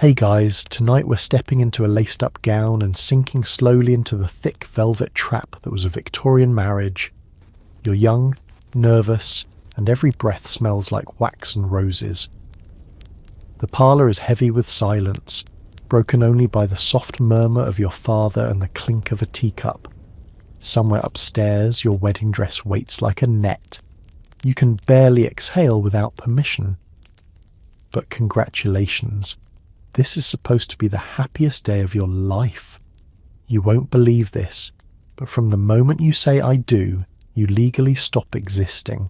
Hey guys, tonight we're stepping into a laced-up gown and sinking slowly into the thick velvet trap that was a Victorian marriage. You're young, nervous, and every breath smells like wax and roses. The parlour is heavy with silence, broken only by the soft murmur of your father and the clink of a teacup. Somewhere upstairs, your wedding dress waits like a net. You can barely exhale without permission. But congratulations. This is supposed to be the happiest day of your life. You won't believe this, but from the moment you say I do, you legally stop existing.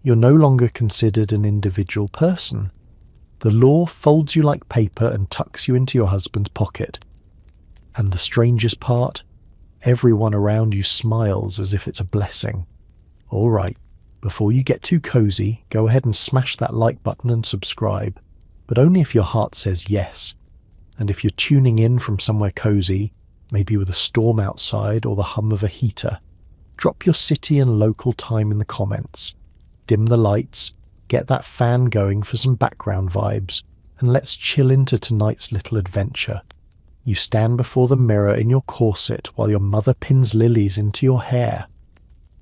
You're no longer considered an individual person. The law folds you like paper and tucks you into your husband's pocket. And the strangest part, everyone around you smiles as if it's a blessing. All right, before you get too cozy, go ahead and smash that like button and subscribe. But only if your heart says yes. And if you're tuning in from somewhere cozy, maybe with a storm outside or the hum of a heater, drop your city and local time in the comments. Dim the lights, get that fan going for some background vibes, and let's chill into tonight's little adventure. You stand before the mirror in your corset while your mother pins lilies into your hair.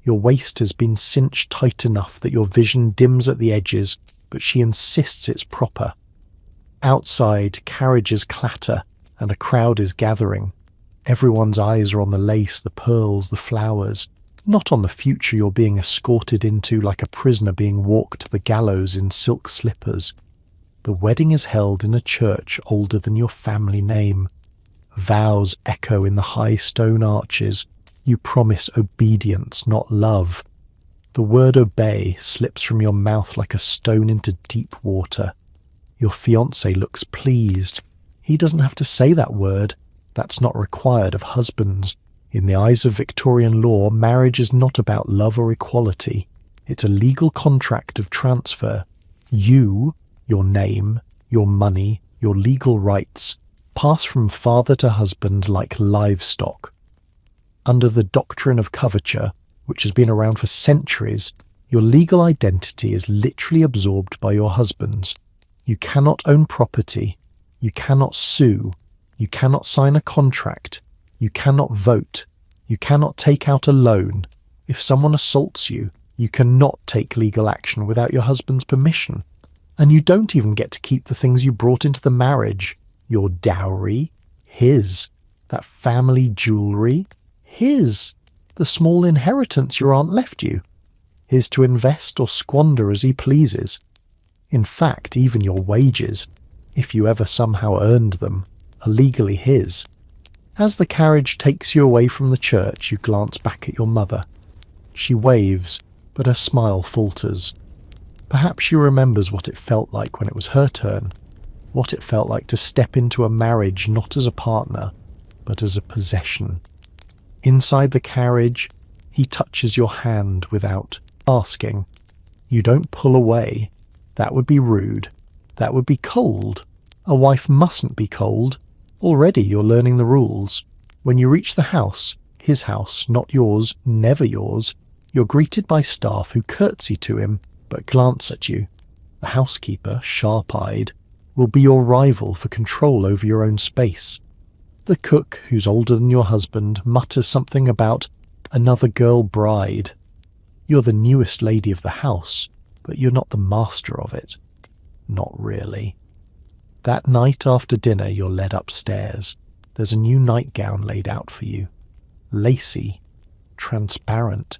Your waist has been cinched tight enough that your vision dims at the edges, but she insists it's proper. Outside, carriages clatter, and a crowd is gathering. Everyone's eyes are on the lace, the pearls, the flowers, not on the future you're being escorted into like a prisoner being walked to the gallows in silk slippers. The wedding is held in a church older than your family name. Vows echo in the high stone arches. You promise obedience, not love. The word obey slips from your mouth like a stone into deep water. Your fiancé looks pleased. He doesn't have to say that word. That's not required of husbands. In the eyes of Victorian law, marriage is not about love or equality. It's a legal contract of transfer. You, your name, your money, your legal rights, pass from father to husband like livestock. Under the doctrine of coverture, which has been around for centuries, your legal identity is literally absorbed by your husband's. You cannot own property, you cannot sue, you cannot sign a contract, you cannot vote, you cannot take out a loan. If someone assaults you, you cannot take legal action without your husband's permission. And you don't even get to keep the things you brought into the marriage. Your dowry, his. That family jewellery, his. The small inheritance your aunt left you, his to invest or squander as he pleases. In fact, even your wages, if you ever somehow earned them, are legally his. As the carriage takes you away from the church, you glance back at your mother. She waves, but her smile falters. Perhaps she remembers what it felt like when it was her turn, what it felt like to step into a marriage not as a partner, but as a possession. Inside the carriage, he touches your hand without asking. You don't pull away. That would be rude. That would be cold. A wife mustn't be cold. Already you're learning the rules. When you reach the house, his house, not yours, never yours, you're greeted by staff who curtsy to him but glance at you. The housekeeper, sharp-eyed, will be your rival for control over your own space. The cook, who's older than your husband, mutters something about another girl bride. You're the newest lady of the house, but you're not the master of it. Not really. That night after dinner, you're led upstairs. There's a new nightgown laid out for you. Lacy. Transparent.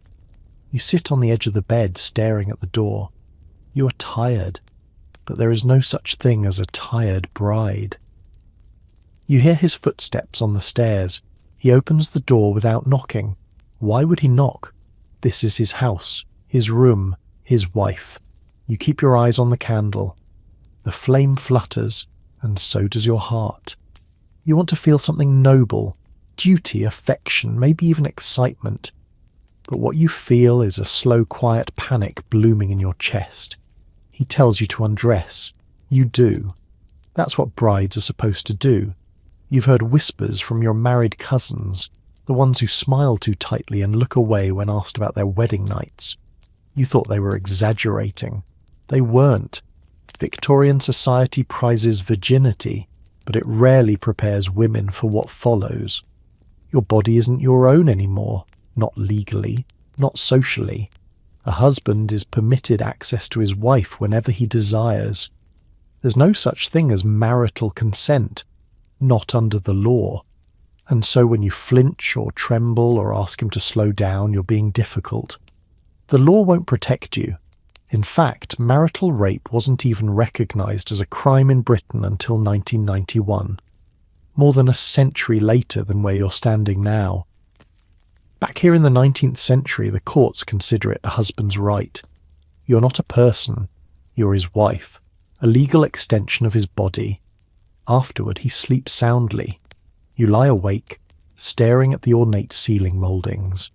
You sit on the edge of the bed, staring at the door. You are tired, but there is no such thing as a tired bride. You hear his footsteps on the stairs. He opens the door without knocking. Why would he knock? This is his house, his room, his wife. You keep your eyes on the candle. The flame flutters, and so does your heart. You want to feel something noble, duty, affection, maybe even excitement. But what you feel is a slow, quiet panic blooming in your chest. He tells you to undress. You do. That's what brides are supposed to do. You've heard whispers from your married cousins, the ones who smile too tightly and look away when asked about their wedding nights. You thought they were exaggerating. They weren't. Victorian society prizes virginity. but it rarely prepares women for what follows. Your body isn't your own anymore, not legally, not socially. A husband is permitted access to his wife whenever he desires. There's no such thing as marital consent, not under the law. And so when you flinch or tremble or ask him to slow down, you're being difficult. The law won't protect you. In fact, marital rape wasn't even recognised as a crime in Britain until 1991, more than a century later than where you're standing now. Back here in the 19th century, the courts consider it a husband's right. You're not a person, you're his wife, a legal extension of his body. Afterward, he sleeps soundly. You lie awake, staring at the ornate ceiling mouldings.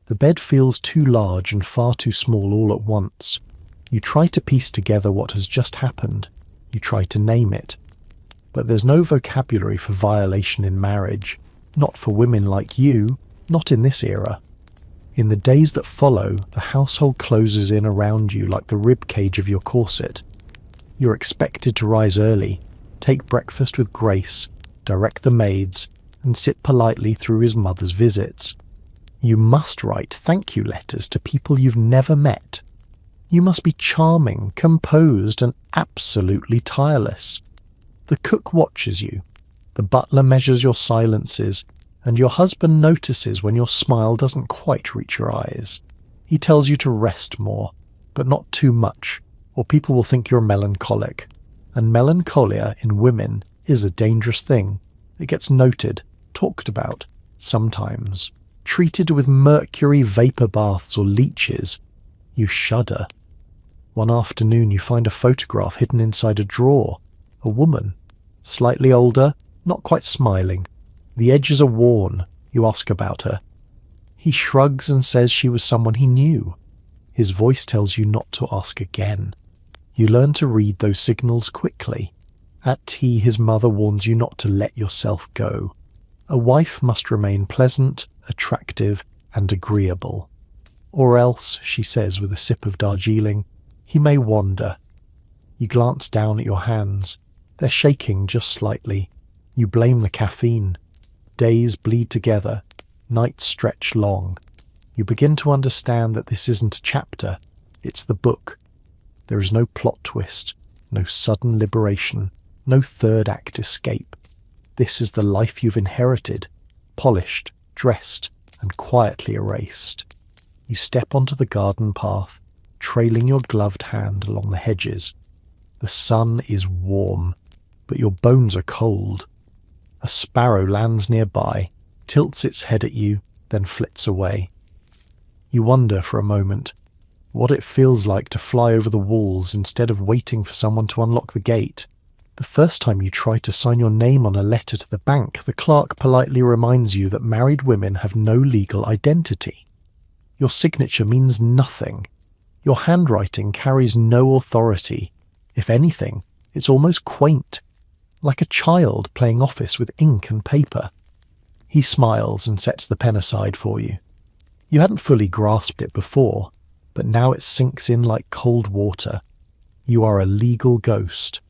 The bed feels too large and far too small all at once. You try to piece together what has just happened. You try to name it. But there's no vocabulary for violation in marriage, not for women like you, not in this era. In the days that follow, the household closes in around you like the rib cage of your corset. You're expected to rise early, take breakfast with grace, direct the maids, and sit politely through his mother's visits. You must write thank you letters to people you've never met. You must be charming, composed, and absolutely tireless. The cook watches you, the butler measures your silences, and your husband notices when your smile doesn't quite reach your eyes. He tells you to rest more, but not too much, or people will think you're melancholic. And melancholia in women is a dangerous thing. It gets noted, talked about, sometimes. Treated with mercury vapor baths or leeches. You shudder. One afternoon you find a photograph hidden inside a drawer. A woman, slightly older, not quite smiling. The edges are worn. You ask about her. He shrugs and says she was someone he knew. His voice tells you not to ask again. You learn to read those signals quickly. At tea, his mother warns you not to let yourself go. A wife must remain pleasant, attractive, and agreeable. Or else, she says with a sip of Darjeeling, he may wander. You glance down at your hands. They're shaking just slightly. You blame the caffeine. Days bleed together. Nights stretch long. You begin to understand that this isn't a chapter. It's the book. There is no plot twist, no sudden liberation, no third act escape. This is the life you've inherited, polished, dressed, and quietly erased. You step onto the garden path, trailing your gloved hand along the hedges. The sun is warm, but your bones are cold. A sparrow lands nearby, tilts its head at you, then flits away. You wonder for a moment what it feels like to fly over the walls instead of waiting for someone to unlock the gate. The first time you try to sign your name on a letter to the bank, the clerk politely reminds you that married women have no legal identity. Your signature means nothing. Your handwriting carries no authority. If anything, it's almost quaint, like a child playing office with ink and paper. He smiles and sets the pen aside for you. You hadn't fully grasped it before, but now it sinks in like cold water. You are a legal ghost.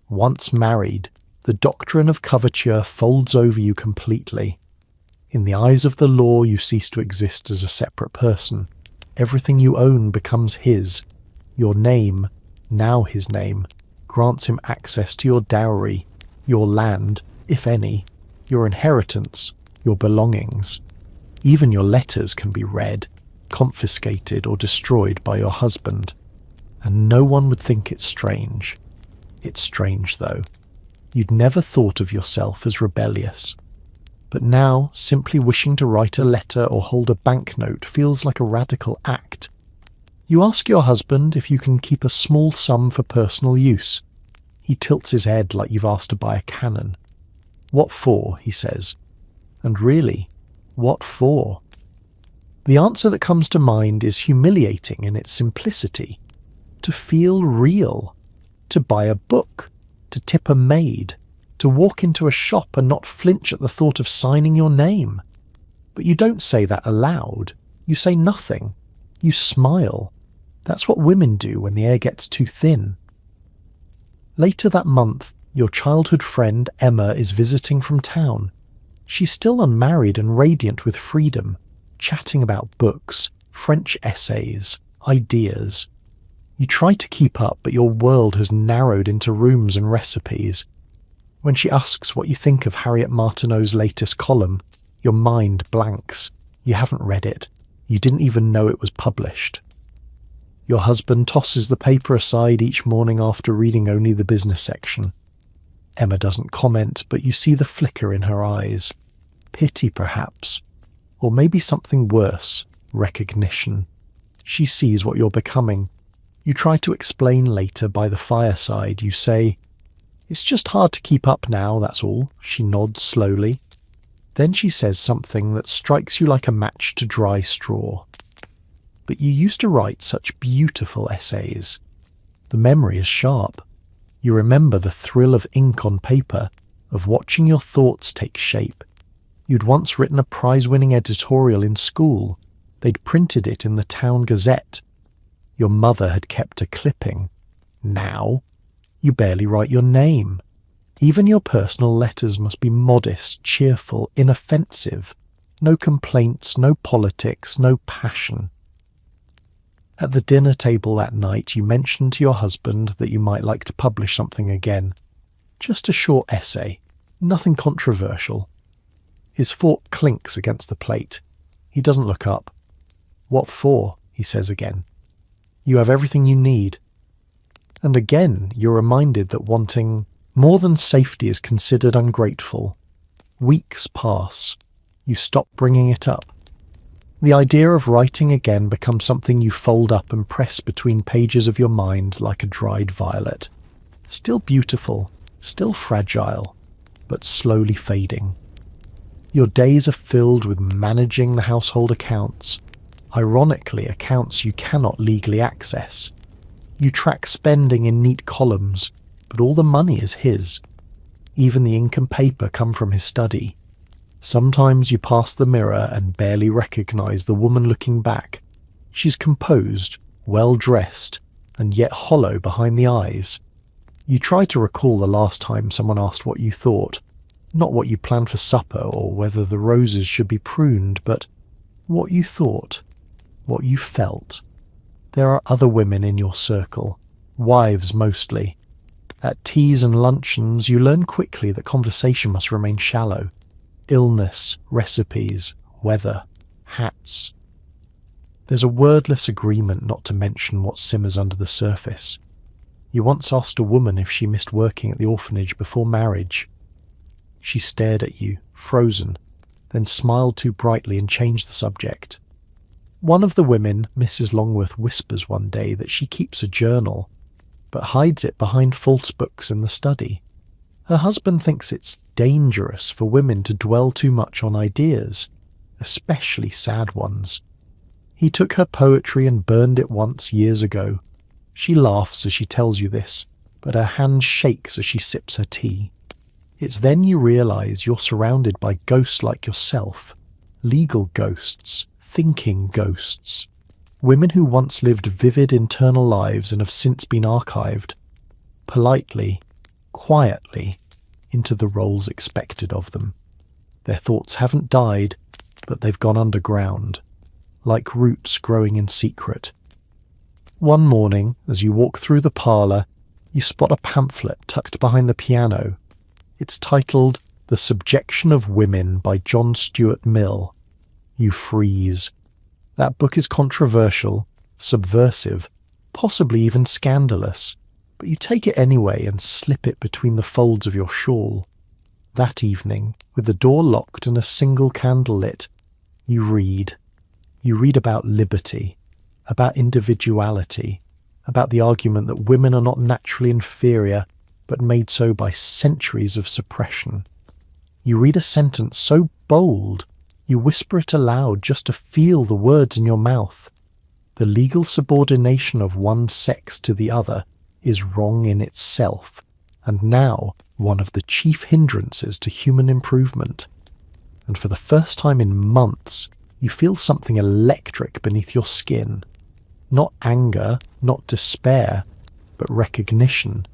Once married, the doctrine of coverture folds over you completely. In the eyes of the law, you cease to exist as a separate person. Everything you own becomes his. Your name, now his name, grants him access to your dowry, your land, if any, your inheritance, your belongings. Even your letters can be read, confiscated or destroyed by your husband. And no one would think it strange. It's strange, though. You'd never thought of yourself as rebellious. But now, simply wishing to write a letter or hold a banknote feels like a radical act. You ask your husband if you can keep a small sum for personal use. He tilts his head like you've asked to buy a cannon. What for, he says. And really, what for? The answer that comes to mind is humiliating in its simplicity. To feel real. To buy a book. To tip a maid. To walk into a shop and not flinch at the thought of signing your name. But you don't say that aloud. You say nothing. You smile. That's what women do when the air gets too thin. Later that month, Your childhood friend Emma is visiting from town. She's still unmarried and radiant with freedom, chatting about books, French essays, ideas. You try to keep up, but your world has narrowed into rooms and recipes. When she asks what you think of Harriet Martineau's latest column, your mind blanks. You haven't read it. You didn't even know it was published. Your husband tosses the paper aside each morning after reading only the business section. Emma doesn't comment, but you see the flicker in her eyes. Pity, perhaps. Or maybe something worse, recognition. She sees what you're becoming. You try to explain later by the fireside. You say, "It's just hard to keep up now, that's all." She nods slowly. Then she says something that strikes you like a match to dry straw. "But you used to write such beautiful essays." The memory is sharp. You remember the thrill of ink on paper, of watching your thoughts take shape. You'd once written a prize-winning editorial in school. They'd printed it in the town gazette. Your mother had kept a clipping. Now, you barely write your name. Even your personal letters must be modest, cheerful, inoffensive. No complaints, no politics, no passion. At the dinner table that night, you mentioned to your husband that you might like to publish something again. Just a short essay, nothing controversial. His fork clinks against the plate. He doesn't look up. "What for?" he says again. "You have everything you need." And again, you're reminded that wanting more than safety is considered ungrateful. Weeks pass. You stop bringing it up. The idea of writing again becomes something you fold up and press between pages of your mind like a dried violet. Still beautiful, still fragile, but slowly fading. Your days are filled with managing the household accounts, ironically accounts you cannot legally access. You track spending in neat columns, but all the money is his. Even the ink and paper come from his study. Sometimes you pass the mirror and barely recognize the woman looking back. She's composed, well-dressed, and yet hollow behind the eyes. You try to recall the last time someone asked what you thought, not what you planned for supper or whether the roses should be pruned, but what you thought, what you felt. There are other women in your circle, wives mostly. At teas and luncheons, you learn quickly that conversation must remain shallow. Illness, recipes, weather, hats. There's a wordless agreement not to mention what simmers under the surface. You once asked a woman if she missed working at the orphanage before marriage. She stared at you, frozen, then smiled too brightly and changed the subject. One of the women, Mrs. Longworth, whispers one day that she keeps a journal, but hides it behind false books in the study. Her husband thinks it's dangerous for women to dwell too much on ideas, especially sad ones. He took her poetry and burned it once years ago. She laughs as she tells you this, but her hand shakes as she sips her tea. It's then you realize you're surrounded by ghosts like yourself, legal ghosts, thinking ghosts. Women who once lived vivid internal lives and have since been archived, politely, quietly, into the roles expected of them. Their thoughts haven't died, but they've gone underground, like roots growing in secret. One morning, as you walk through the parlour, you spot a pamphlet tucked behind the piano. It's titled The Subjection of Women by John Stuart Mill. You freeze. That book is controversial, subversive, possibly even scandalous, but you take it anyway and slip it between the folds of your shawl. That evening, with the door locked and a single candle lit, you read. You read about liberty, about individuality, about the argument that women are not naturally inferior, but made so by centuries of suppression. You read a sentence so bold, you whisper it aloud just to feel the words in your mouth. The legal subordination of one sex to the other is wrong in itself, and now one of the chief hindrances to human improvement. And for the first time in months, you feel something electric beneath your skin. Not anger, not despair, but recognition.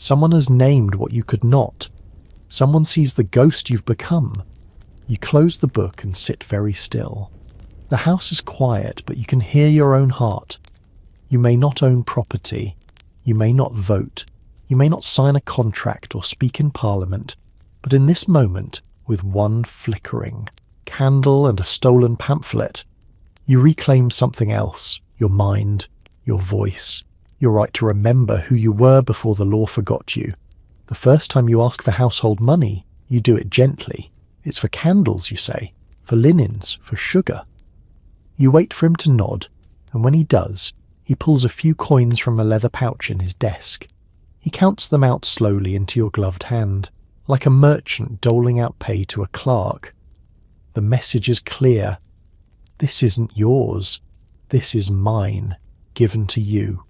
Someone has named what you could not. Someone sees the ghost you've become. You close the book and sit very still. The house is quiet, but you can hear your own heart. You may not own property. You may not vote. You may not sign a contract or speak in Parliament. But in this moment, with one flickering candle and a stolen pamphlet, you reclaim something else, your mind, your voice, your right to remember who you were before the law forgot you. The first time you ask for household money, you do it gently. It's for candles, you say, for linens, for sugar. You wait for him to nod, and when he does, he pulls a few coins from a leather pouch in his desk. He counts them out slowly into your gloved hand, like a merchant doling out pay to a clerk. The message is clear. This isn't yours. This is mine, given to you.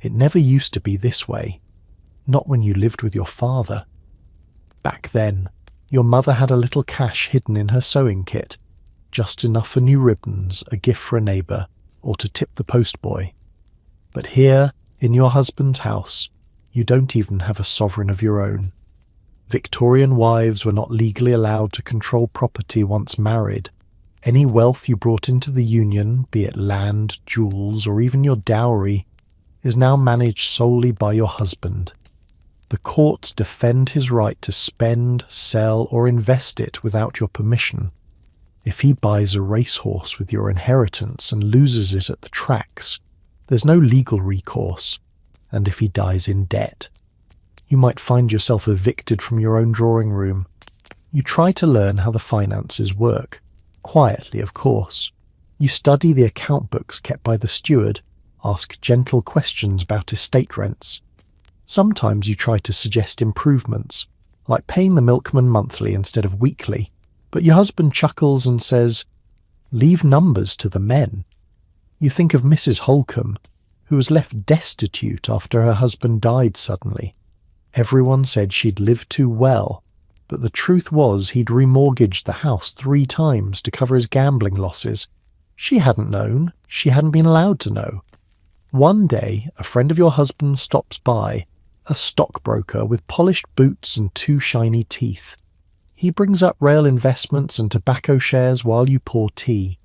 It never used to be this way. Not when you lived with your father. Back then, your mother had a little cash hidden in her sewing kit, just enough for new ribbons, a gift for a neighbour, or to tip the postboy. But here, in your husband's house, you don't even have a sovereign of your own. Victorian wives were not legally allowed to control property once married. Any wealth you brought into the union, be it land, jewels, or even your dowry, is now managed solely by your husband. The courts defend his right to spend, sell, or invest it without your permission. If he buys a racehorse with your inheritance and loses it at the tracks, there's no legal recourse. And if he dies in debt, you might find yourself evicted from your own drawing room. You try to learn how the finances work. Quietly, of course. You study the account books kept by the steward, ask gentle questions about estate rents. Sometimes you try to suggest improvements, like paying the milkman monthly instead of weekly, but your husband chuckles and says, "Leave numbers to the men." You think of Mrs. Holcomb, who was left destitute after her husband died suddenly. Everyone said she'd lived too well, but the truth was he'd remortgaged the house 3 times to cover his gambling losses. She hadn't known. She hadn't been allowed to know. One day, a friend of your husband stops by, a stockbroker with polished boots and 2 shiny teeth. He brings up rail investments and tobacco shares while you pour tea.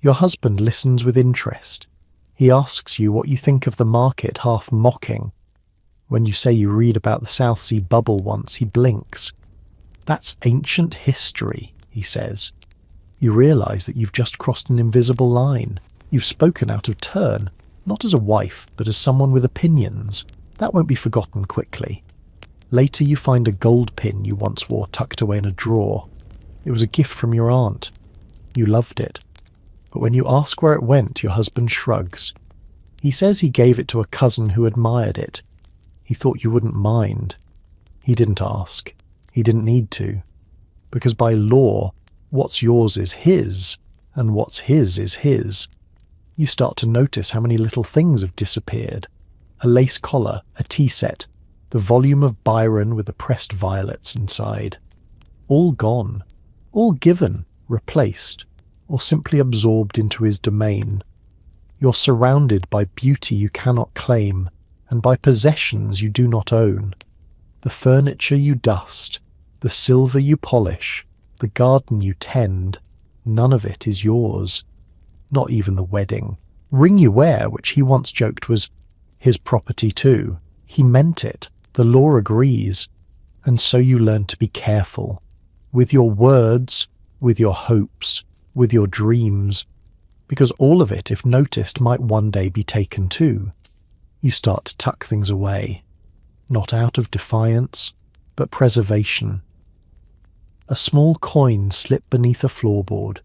Your husband listens with interest. He asks you what you think of the market, half mocking. When you say you read about the South Sea bubble once, he blinks. "That's ancient history," he says. You realise that you've just crossed an invisible line. You've spoken out of turn, not as a wife, but as someone with opinions. That won't be forgotten quickly. Later you find a gold pin you once wore tucked away in a drawer. It was a gift from your aunt. You loved it. But when you ask where it went, your husband shrugs. He says he gave it to a cousin who admired it. He thought you wouldn't mind. He didn't ask. He didn't need to. Because by law, what's yours is his, and what's his is his. You start to notice how many little things have disappeared. A lace collar, a tea set, the volume of Byron with the pressed violets inside. All gone. All given, replaced, or simply absorbed into his domain. You're surrounded by beauty you cannot claim, and by possessions you do not own. The furniture you dust, the silver you polish, the garden you tend, none of it is yours. Not even the wedding. Ring you wear, which he once joked was his property too. He meant it. The law agrees. And so you learn to be careful. With your words, with your hopes, with your dreams. Because all of it, if noticed, might one day be taken too. You start to tuck things away. Not out of defiance, but preservation. A small coin slipped beneath a floorboard.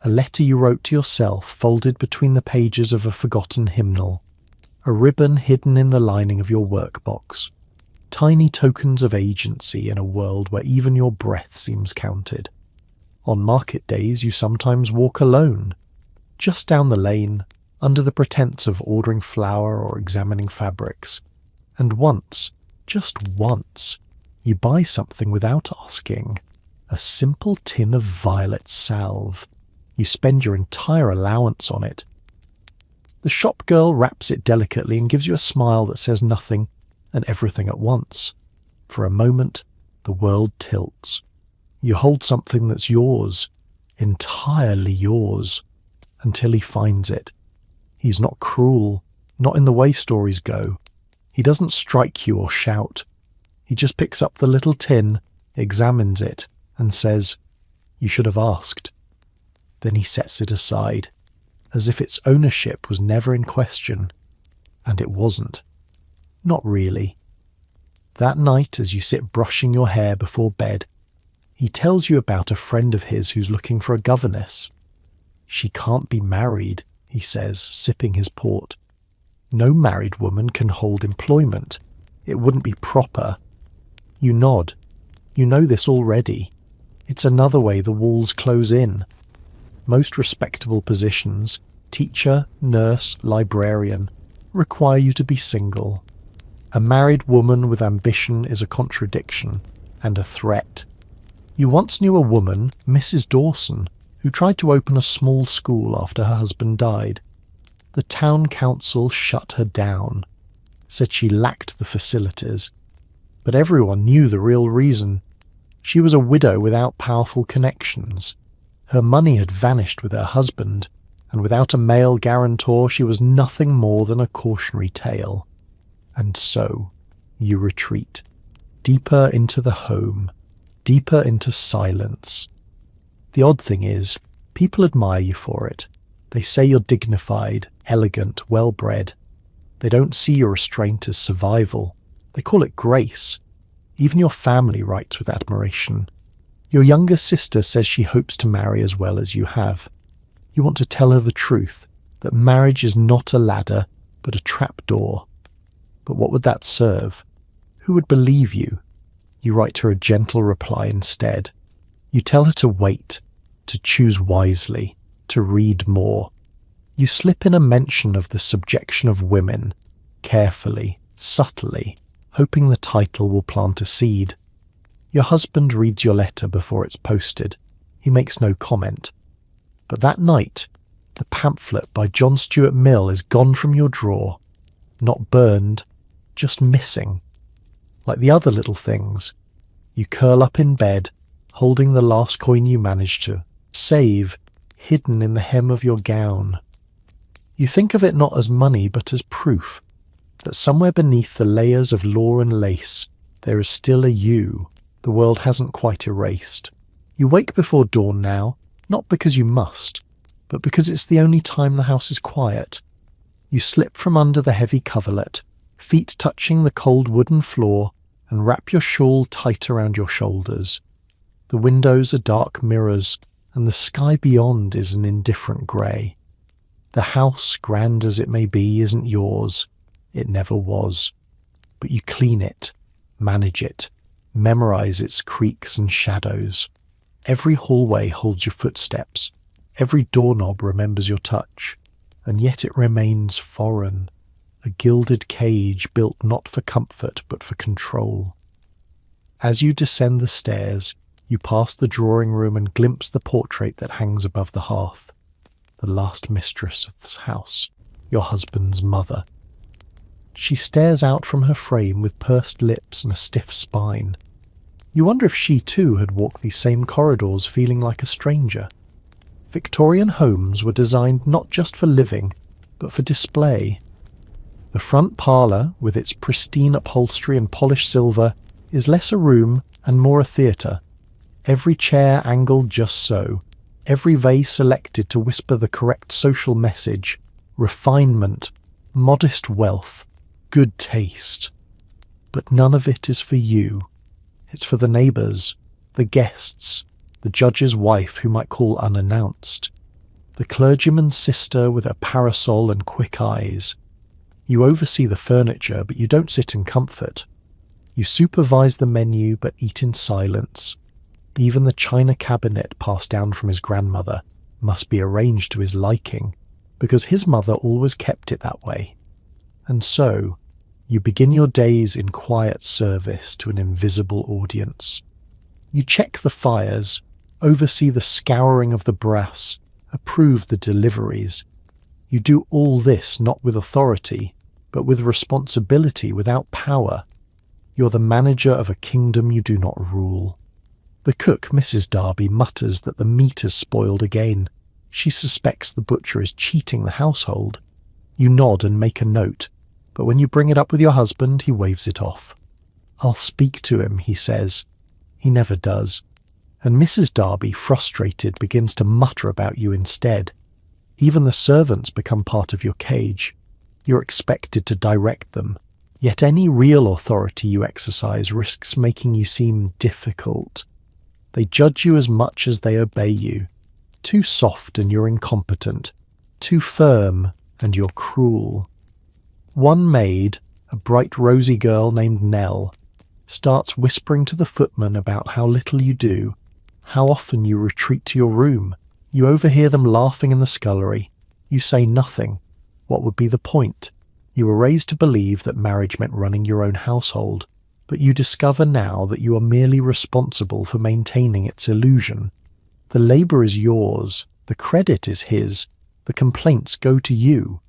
A letter you wrote to yourself folded between the pages of a forgotten hymnal. A ribbon hidden in the lining of your workbox. Tiny tokens of agency in a world where even your breath seems counted. On market days you sometimes walk alone, just down the lane, under the pretense of ordering flour or examining fabrics. And once, just once, you buy something without asking. A simple tin of violet salve. You spend your entire allowance on it. The shop girl wraps it delicately and gives you a smile that says nothing, and everything at once. For a moment, the world tilts. You hold something that's yours, entirely yours, until he finds it. He's not cruel, not in the way stories go. He doesn't strike you or shout. He just picks up the little tin, examines it, and says, "You should have asked." Then he sets it aside, as if its ownership was never in question. And it wasn't. Not really. That night, as you sit brushing your hair before bed, he tells you about a friend of his who's looking for a governess. "She can't be married," he says, sipping his port. "No married woman can hold employment. It wouldn't be proper." You nod. You know this already. It's another way the walls close in. Most respectable positions, teacher, nurse, librarian, require you to be single. A married woman with ambition is a contradiction and a threat. You once knew a woman, Mrs. Dawson, who tried to open a small school after her husband died. The town council shut her down, said she lacked the facilities. But everyone knew the real reason. She was a widow without powerful connections. Her money had vanished with her husband, and without a male guarantor she was nothing more than a cautionary tale. And so, you retreat, deeper into the home, deeper into silence. The odd thing is, people admire you for it. They say you're dignified, elegant, well-bred. They don't see your restraint as survival. They call it grace. Even your family writes with admiration. Your younger sister says she hopes to marry as well as you have. You want to tell her the truth, that marriage is not a ladder, but a trapdoor. But what would that serve? Who would believe you? You write her a gentle reply instead. You tell her to wait, to choose wisely, to read more. You slip in a mention of the subjection of women, carefully, subtly, hoping the title will plant a seed. Your husband reads your letter before it's posted. He makes no comment. But that night, the pamphlet by John Stuart Mill is gone from your drawer. Not burned, just missing. Like the other little things, you curl up in bed, holding the last coin you managed to save, hidden in the hem of your gown. You think of it not as money but as proof that somewhere beneath the layers of law and lace there is still a you the world hasn't quite erased. You wake before dawn now, not because you must, but because it's the only time the house is quiet. You slip from under the heavy coverlet, feet touching the cold wooden floor, and wrap your shawl tight around your shoulders. The windows are dark mirrors, and the sky beyond is an indifferent grey. The house, grand as it may be, isn't yours. It never was. But you clean it, manage it, memorize its creaks and shadows. Every hallway holds your footsteps. Every doorknob remembers your touch. And yet it remains foreign, a gilded cage built not for comfort but for control. As you descend the stairs, you pass the drawing room and glimpse the portrait that hangs above the hearth. The last mistress of this house, your husband's mother. She stares out from her frame with pursed lips and a stiff spine. You wonder if she too had walked these same corridors feeling like a stranger. Victorian homes were designed not just for living, but for display. The front parlour, with its pristine upholstery and polished silver, is less a room and more a theatre. Every chair angled just so, every vase selected to whisper the correct social message, refinement, modest wealth, good taste. But none of it is for you. It's for the neighbours, the guests, the judge's wife who might call unannounced, the clergyman's sister with her parasol and quick eyes. You oversee the furniture, but you don't sit in comfort. You supervise the menu, but eat in silence. Even the china cabinet passed down from his grandmother must be arranged to his liking, because his mother always kept it that way. And so, you begin your days in quiet service to an invisible audience. You check the fires, oversee the scouring of the brass, approve the deliveries. You do all this not with authority, but with responsibility without power. You're the manager of a kingdom you do not rule. The cook, Mrs. Darby, mutters that the meat is spoiled again. She suspects the butcher is cheating the household. You nod and make a note, but when you bring it up with your husband, he waves it off. "I'll speak to him," he says. He never does. And Mrs. Darby, frustrated, begins to mutter about you instead. Even the servants become part of your cage. You're expected to direct them, yet any real authority you exercise risks making you seem difficult. They judge you as much as they obey you. Too soft and you're incompetent. Too firm and you're cruel. One maid, a bright rosy girl named Nell, starts whispering to the footman about how little you do, how often you retreat to your room. You overhear them laughing in the scullery. You say nothing. What would be the point? You were raised to believe that marriage meant running your own household, but you discover now that you are merely responsible for maintaining its illusion. The labour is yours, the credit is his, the complaints go to you.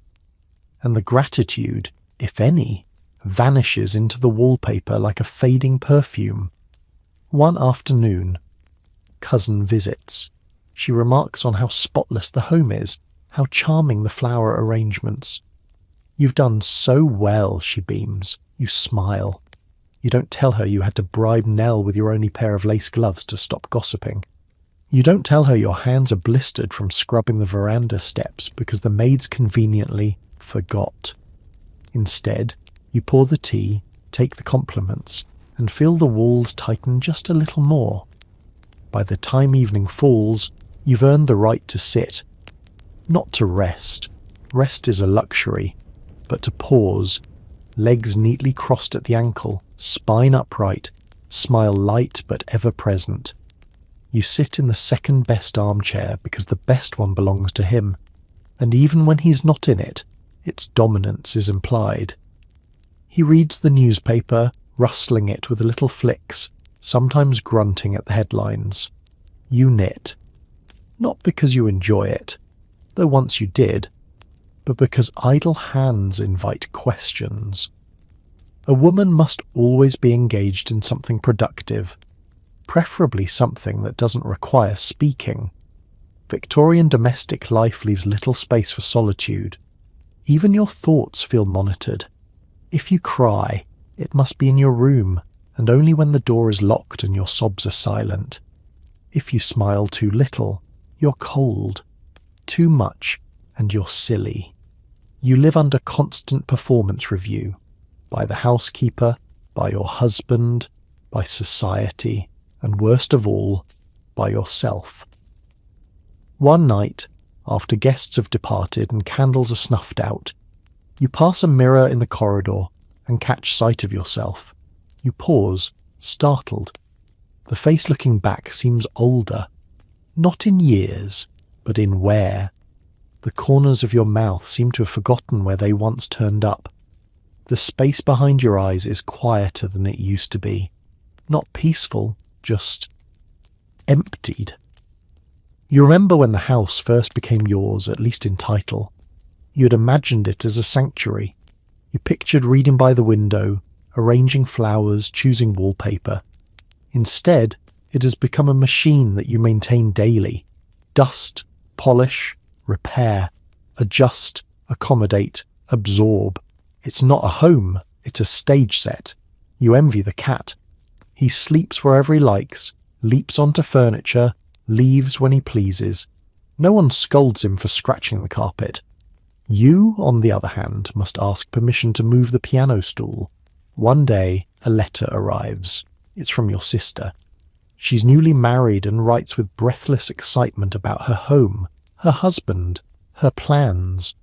And the gratitude, if any, vanishes into the wallpaper like a fading perfume. One afternoon, cousin visits. She remarks on how spotless the home is, how charming the flower arrangements. "You've done so well," she beams. You smile. You don't tell her you had to bribe Nell with your only pair of lace gloves to stop gossiping. You don't tell her your hands are blistered from scrubbing the veranda steps because the maids conveniently forgot. Instead, you pour the tea, take the compliments, and feel the walls tighten just a little more. By the time evening falls, you've earned the right to sit. Not to rest. Rest is a luxury. But to pause, legs neatly crossed at the ankle, spine upright, smile light but ever present. You sit in the second best armchair because the best one belongs to him, and even when he's not in it, its dominance is implied. He reads the newspaper, rustling it with little flicks, sometimes grunting at the headlines. You knit. Not because you enjoy it, though once you did, but because idle hands invite questions. A woman must always be engaged in something productive, preferably something that doesn't require speaking. Victorian domestic life leaves little space for solitude. Even your thoughts feel monitored. If you cry, it must be in your room, and only when the door is locked and your sobs are silent. If you smile too little, you're cold. Too much, and you're silly. You live under constant performance review, by the housekeeper, by your husband, by society, and worst of all, by yourself. One night, after guests have departed and candles are snuffed out, you pass a mirror in the corridor and catch sight of yourself. You pause, startled. The face looking back seems older, not in years, but in wear. The corners of your mouth seem to have forgotten where they once turned up. The space behind your eyes is quieter than it used to be. Not peaceful, just emptied. You remember when the house first became yours, at least in title. You had imagined it as a sanctuary. You pictured reading by the window, arranging flowers, choosing wallpaper. Instead, it has become a machine that you maintain daily. Dust, polish, repair, adjust, accommodate, absorb. It's not a home, it's a stage set. You envy the cat. He sleeps wherever he likes, leaps onto furniture, leaves when he pleases. No one scolds him for scratching the carpet. You, on the other hand, must ask permission to move the piano stool. One day, a letter arrives. It's from your sister. She's newly married and writes with breathless excitement about her home, her husband, her plans.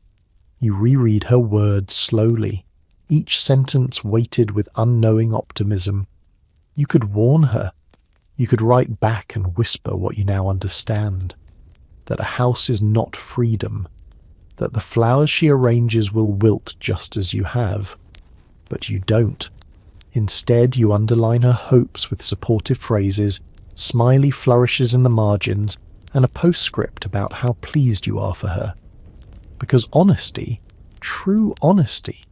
You reread her words slowly, each sentence weighted with unknowing optimism. You could warn her. You could write back and whisper what you now understand. That a house is not freedom. That the flowers she arranges will wilt just as you have. But you don't. Instead, you underline her hopes with supportive phrases, smiley flourishes in the margins, and a postscript about how pleased you are for her. Because honesty, true honesty,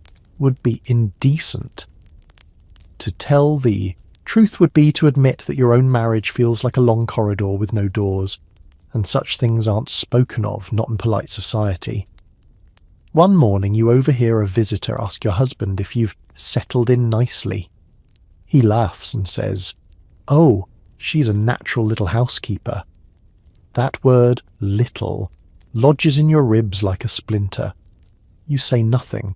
would be indecent. To tell the truth would be to admit that your own marriage feels like a long corridor with no doors, and such things aren't spoken of, not in polite society. One morning you overhear a visitor ask your husband if you've settled in nicely. He laughs and says, "Oh, she's a natural little housekeeper." That word, little, lodges in your ribs like a splinter. You say nothing.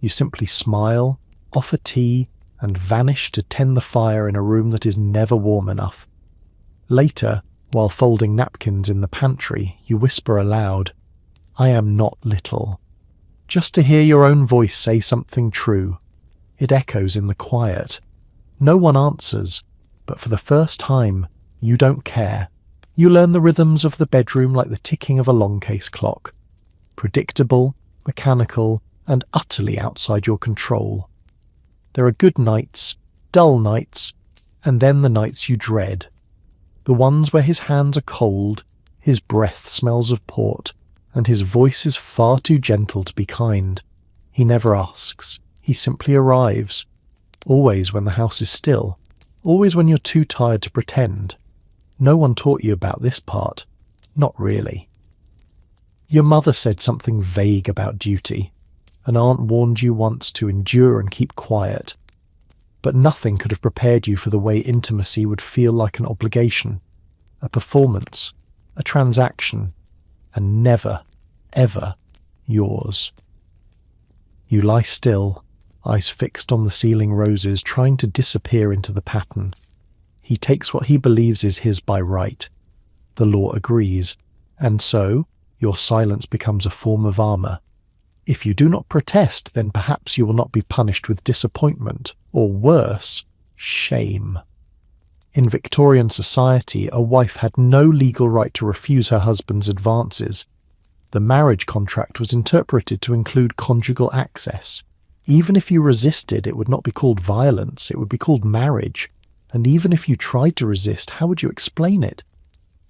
You simply smile, offer tea, and vanish to tend the fire in a room that is never warm enough. Later, while folding napkins in the pantry, you whisper aloud, "I am not little." Just to hear your own voice say something true. It echoes in the quiet. No one answers, but for the first time, you don't care. You learn the rhythms of the bedroom like the ticking of a long case clock. Predictable, mechanical, and utterly outside your control. There are good nights, dull nights, and then the nights you dread. The ones where his hands are cold, his breath smells of port, and his voice is far too gentle to be kind. He never asks. He simply arrives. Always when the house is still. Always when you're too tired to pretend. No one taught you about this part. Not really. Your mother said something vague about duty. An aunt warned you once to endure and keep quiet. But nothing could have prepared you for the way intimacy would feel like an obligation, a performance, a transaction, and never, ever yours. You lie still, eyes fixed on the ceiling roses, trying to disappear into the pattern. He takes what he believes is his by right. The law agrees, and so your silence becomes a form of armour. If you do not protest, then perhaps you will not be punished with disappointment, or worse, shame. In Victorian society, a wife had no legal right to refuse her husband's advances. The marriage contract was interpreted to include conjugal access. Even if you resisted, it would not be called violence, it would be called marriage. And even if you tried to resist, how would you explain it?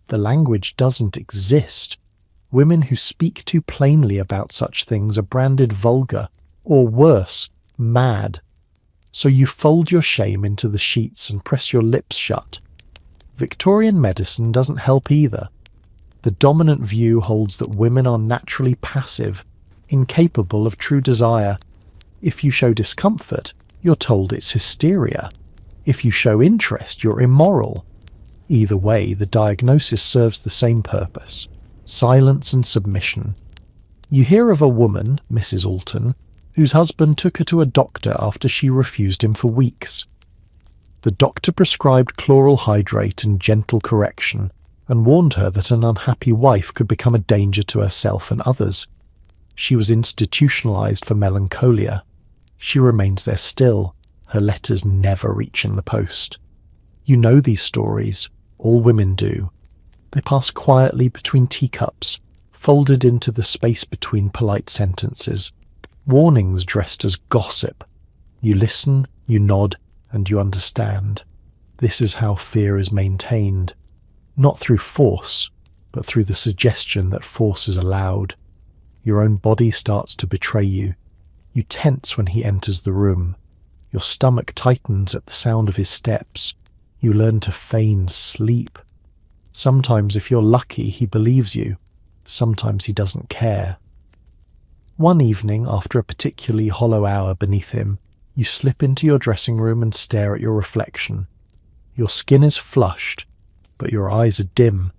The language doesn't exist. Women who speak too plainly about such things are branded vulgar, or worse, mad. So you fold your shame into the sheets and press your lips shut. Victorian medicine doesn't help either. The dominant view holds that women are naturally passive, incapable of true desire. If you show discomfort, you're told it's hysteria. If you show interest, you're immoral. Either way, the diagnosis serves the same purpose: silence and submission. You hear of a woman, Mrs. Alton, whose husband took her to a doctor after she refused him for weeks. The doctor prescribed chloral hydrate and gentle correction, and warned her that an unhappy wife could become a danger to herself and others. She was institutionalized for melancholia. She remains there still, her letters never reaching the post. You know these stories, all women do. They pass quietly between teacups, folded into the space between polite sentences. Warnings dressed as gossip. You listen, you nod, and you understand. This is how fear is maintained. Not through force, but through the suggestion that force is allowed. Your own body starts to betray you. You tense when he enters the room. Your stomach tightens at the sound of his steps. You learn to feign sleep. Sometimes, if you're lucky, he believes you. Sometimes he doesn't care. One evening, after a particularly hollow hour beneath him, you slip into your dressing room and stare at your reflection. Your skin is flushed, but your eyes are dim.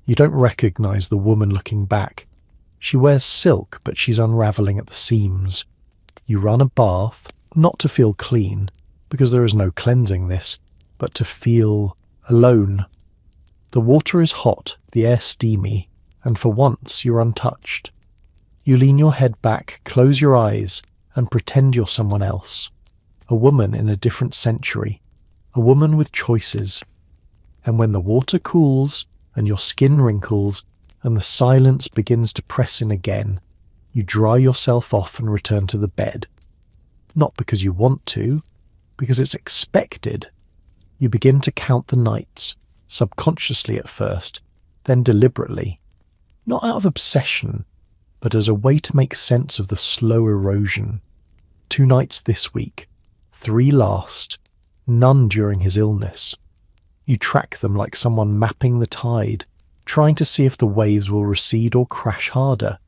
You don't recognize the woman looking back. She wears silk, but she's unraveling at the seams. You run a bath, not to feel clean, because there is no cleansing this, but to feel alone. The water is hot, the air steamy, and for once you're untouched. You lean your head back, close your eyes, and pretend you're someone else. A woman in a different century. A woman with choices. And when the water cools, and your skin wrinkles, and the silence begins to press in again, you dry yourself off and return to the bed. Not because you want to, because it's expected. You begin to count the nights, subconsciously at first, then deliberately. Not out of obsession, but as a way to make sense of the slow erosion. 2 nights this week, 3 last, none during his illness. You track them like someone mapping the tide, trying to see if the waves will recede or crash harder.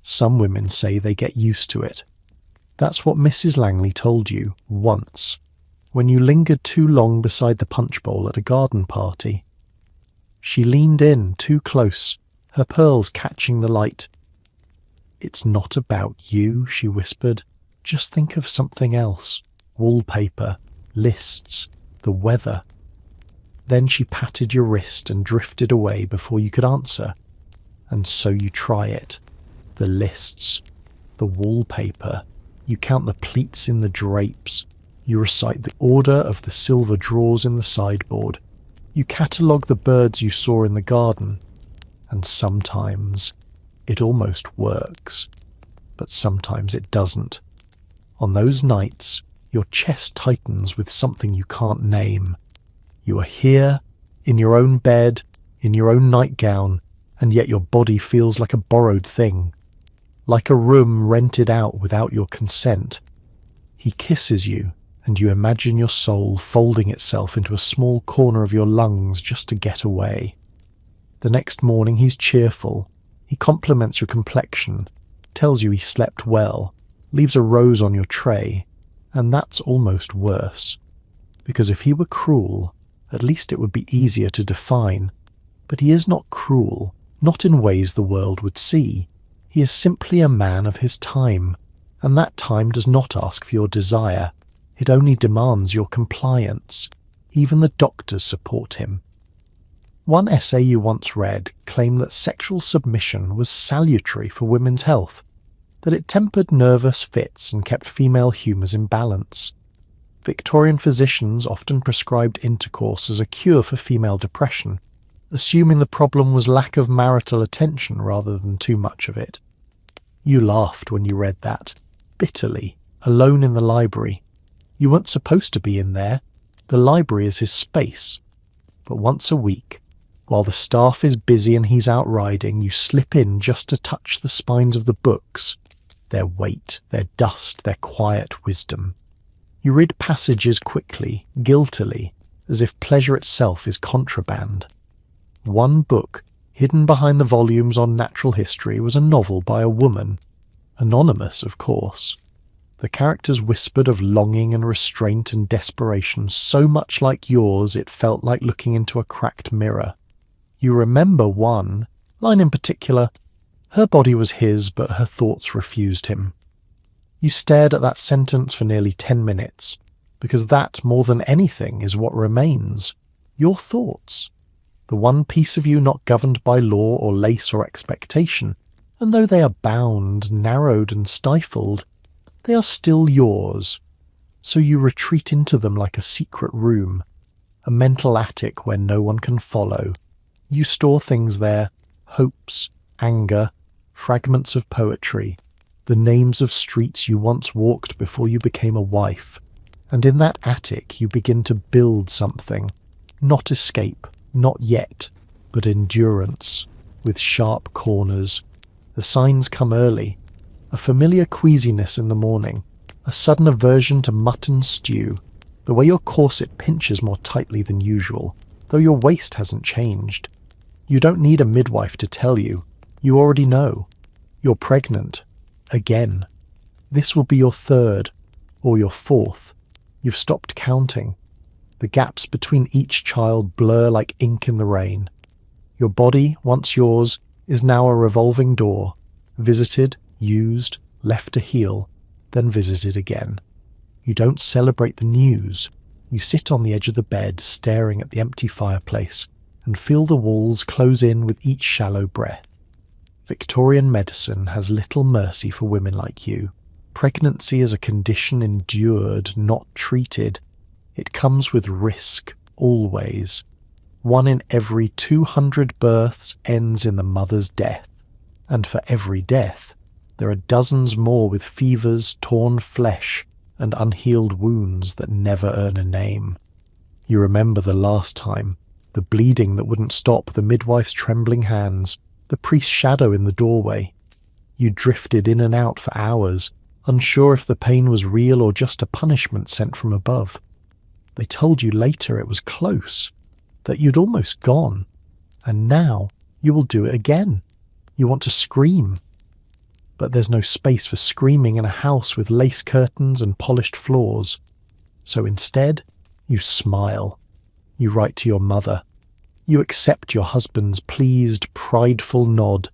Some women say they get used to it. That's what Mrs. Langley told you once, when you lingered too long beside the punch bowl at a garden party. She leaned in too close, her pearls catching the light. "It's not about you," she whispered. "Just think of something else. Wallpaper, lists, the weather." Then she patted your wrist and drifted away before you could answer. And so you try it. The lists, the wallpaper. You count the pleats in the drapes. You recite the order of the silver drawers in the sideboard. You catalogue the birds you saw in the garden. And sometimes it almost works. But sometimes it doesn't. On those nights, your chest tightens with something you can't name. You are here, in your own bed, in your own nightgown, and yet your body feels like a borrowed thing. Like a room rented out without your consent. He kisses you, and you imagine your soul folding itself into a small corner of your lungs just to get away. The next morning he's cheerful. He compliments your complexion, tells you he slept well, leaves a rose on your tray, and that's almost worse. Because if he were cruel, at least it would be easier to define. But he is not cruel, not in ways the world would see. He is simply a man of his time, and that time does not ask for your desire. It only demands your compliance. Even the doctors support him. One essay you once read claimed that sexual submission was salutary for women's health, that it tempered nervous fits and kept female humours in balance. Victorian physicians often prescribed intercourse as a cure for female depression, assuming the problem was lack of marital attention rather than too much of it. You laughed when you read that, bitterly, alone in the library. You weren't supposed to be in there. The library is his space. But once a week, while the staff is busy and he's out riding, you slip in just to touch the spines of the books, their weight, their dust, their quiet wisdom. You read passages quickly, guiltily, as if pleasure itself is contraband. One book, hidden behind the volumes on natural history, was a novel by a woman. Anonymous, of course. The characters whispered of longing and restraint and desperation so much like yours it felt like looking into a cracked mirror. You remember one line in particular. Her body was his, but her thoughts refused him. You stared at that sentence for nearly 10 minutes, because that, more than anything, is what remains. Your thoughts. The one piece of you not governed by law or lace or expectation, and though they are bound, narrowed and stifled, they are still yours. So you retreat into them like a secret room, a mental attic where no one can follow. You store things there, hopes, anger, fragments of poetry, the names of streets you once walked before you became a wife, and in that attic you begin to build something, not escape, not yet, but endurance, with sharp corners. The signs come early, a familiar queasiness in the morning, a sudden aversion to mutton stew, the way your corset pinches more tightly than usual, though your waist hasn't changed. You don't need a midwife to tell you. You already know. You're pregnant. Again. This will be your 3rd, or your 4th. You've stopped counting. The gaps between each child blur like ink in the rain. Your body, once yours, is now a revolving door, visited, used, left to heal, then visited again. You don't celebrate the news. You sit on the edge of the bed, staring at the empty fireplace, and feel the walls close in with each shallow breath. Victorian medicine has little mercy for women like you. Pregnancy is a condition endured, not treated. It comes with risk, always. 1 in every 200 births ends in the mother's death. And for every death, there are dozens more with fevers, torn flesh, and unhealed wounds that never earn a name. You remember the last time, the bleeding that wouldn't stop, the midwife's trembling hands, the priest's shadow in the doorway. You drifted in and out for hours, unsure if the pain was real or just a punishment sent from above. They told you later it was close, that you'd almost gone, and now you will do it again. You want to scream. But there's no space for screaming in a house with lace curtains and polished floors. So instead, you smile. You write to your mother. You accept your husband's pleased, prideful nod.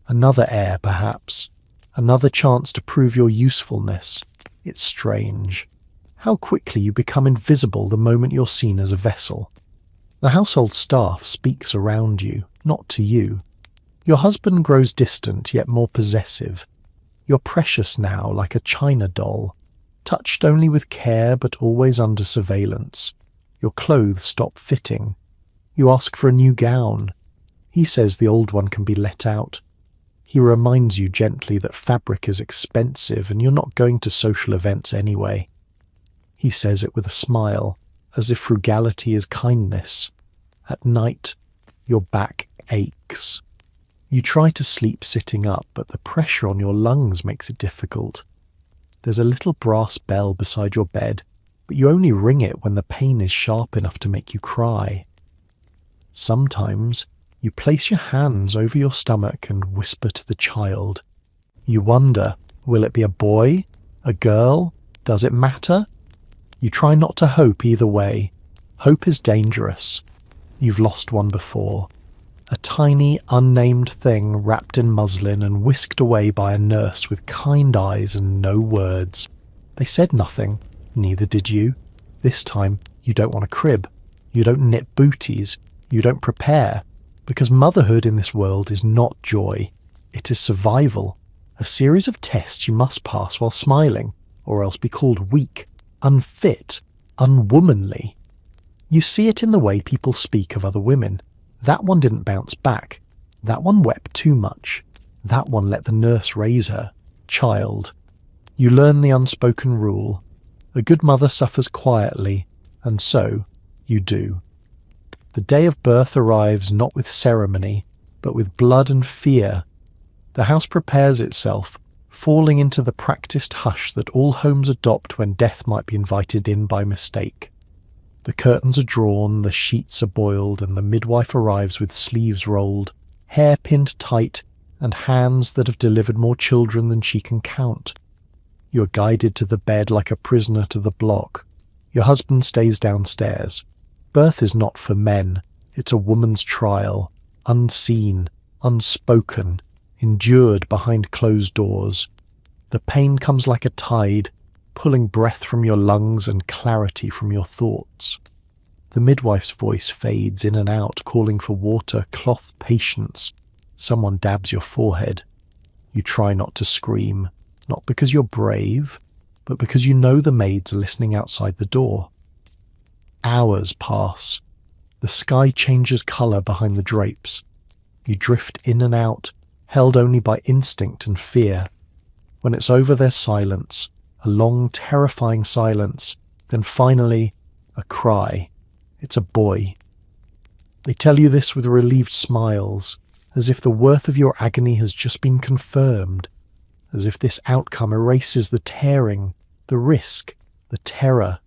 Another heir, perhaps. Another chance to prove your usefulness. It's strange. How quickly you become invisible the moment you're seen as a vessel. The household staff speaks around you, not to you. Your husband grows distant yet more possessive. You're precious now like a china doll, touched only with care but always under surveillance. Your clothes stop fitting. You ask for a new gown. He says the old one can be let out. He reminds you gently that fabric is expensive and you're not going to social events anyway. He says it with a smile, as if frugality is kindness. At night, your back aches. You try to sleep sitting up, but the pressure on your lungs makes it difficult. There's a little brass bell beside your bed, but you only ring it when the pain is sharp enough to make you cry. Sometimes you place your hands over your stomach and whisper to the child. You wonder, will it be a boy? A girl? Does it matter? You try not to hope either way. Hope is dangerous. You've lost one before. A tiny, unnamed thing wrapped in muslin and whisked away by a nurse with kind eyes and no words. They said nothing, neither did you. This time, you don't want a crib. You don't knit booties. You don't prepare. Because motherhood in this world is not joy. It is survival. A series of tests you must pass while smiling, or else be called weak, unfit, unwomanly. You see it in the way people speak of other women. That one didn't bounce back. That one wept too much. That one let the nurse raise her. Child. You learn the unspoken rule. A good mother suffers quietly, and so you do. The day of birth arrives not with ceremony, but with blood and fear. The house prepares itself, falling into the practiced hush that all homes adopt when death might be invited in by mistake. The curtains are drawn, the sheets are boiled, and the midwife arrives with sleeves rolled, hair pinned tight, and hands that have delivered more children than she can count. You are guided to the bed like a prisoner to the block. Your husband stays downstairs. Birth is not for men. It's a woman's trial, unseen, unspoken, endured behind closed doors. The pain comes like a tide, pulling breath from your lungs and clarity from your thoughts. The midwife's voice fades in and out, calling for water, cloth, patience. Someone dabs your forehead. You try not to scream, not because you're brave, but because you know the maids are listening outside the door. Hours pass. The sky changes colour behind the drapes. You drift in and out, held only by instinct and fear. When it's over, there's silence. A long, terrifying silence, then finally, a cry. It's a boy. They tell you this with relieved smiles, as if the worth of your agony has just been confirmed, as if this outcome erases the tearing, the risk, the terror.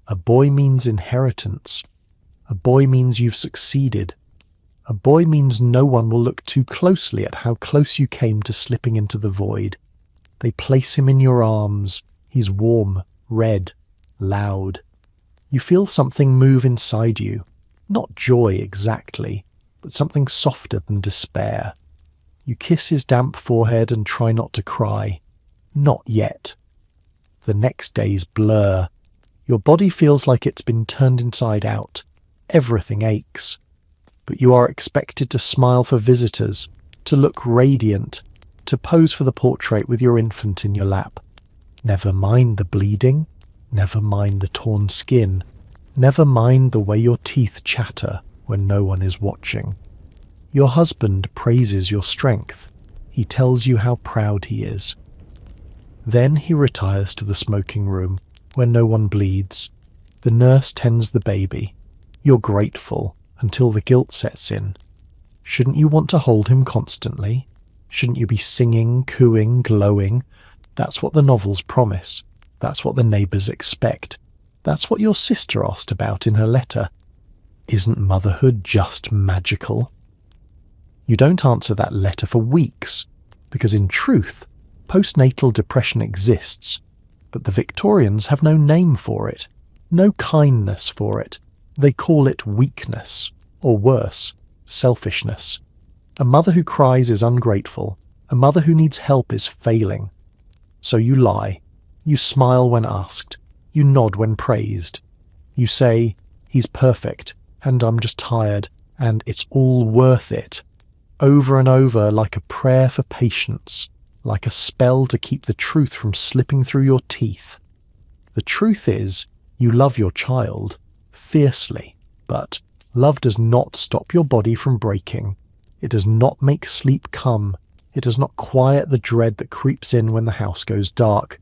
A boy means inheritance. A boy means you've succeeded. A boy means no one will look too closely at how close you came to slipping into the void. They place him in your arms. He's warm, red, loud. You feel something move inside you. Not joy exactly, but something softer than despair. You kiss his damp forehead and try not to cry. Not yet. The next days blur. Your body feels like it's been turned inside out. Everything aches. But you are expected to smile for visitors, to look radiant, to pose for the portrait with your infant in your lap. Never mind the bleeding, never mind the torn skin, never mind the way your teeth chatter when no one is watching. Your husband praises your strength. He tells you how proud he is. Then he retires to the smoking room, where no one bleeds. The nurse tends the baby. You're grateful, until the guilt sets in. Shouldn't you want to hold him constantly? Shouldn't you be singing, cooing, glowing? That's what the novels promise. That's what the neighbours expect. That's what your sister asked about in her letter. Isn't motherhood just magical? You don't answer that letter for weeks, because in truth, postnatal depression exists, but the Victorians have no name for it, no kindness for it. They call it weakness, or worse, selfishness. A mother who cries is ungrateful. A mother who needs help is failing. So you lie. You smile when asked. You nod when praised. You say, he's perfect, and I'm just tired, and it's all worth it. Over and over, like a prayer for patience, like a spell to keep the truth from slipping through your teeth. The truth is, you love your child, fiercely, but love does not stop your body from breaking. It does not make sleep come. It does not quiet the dread that creeps in when the house goes dark.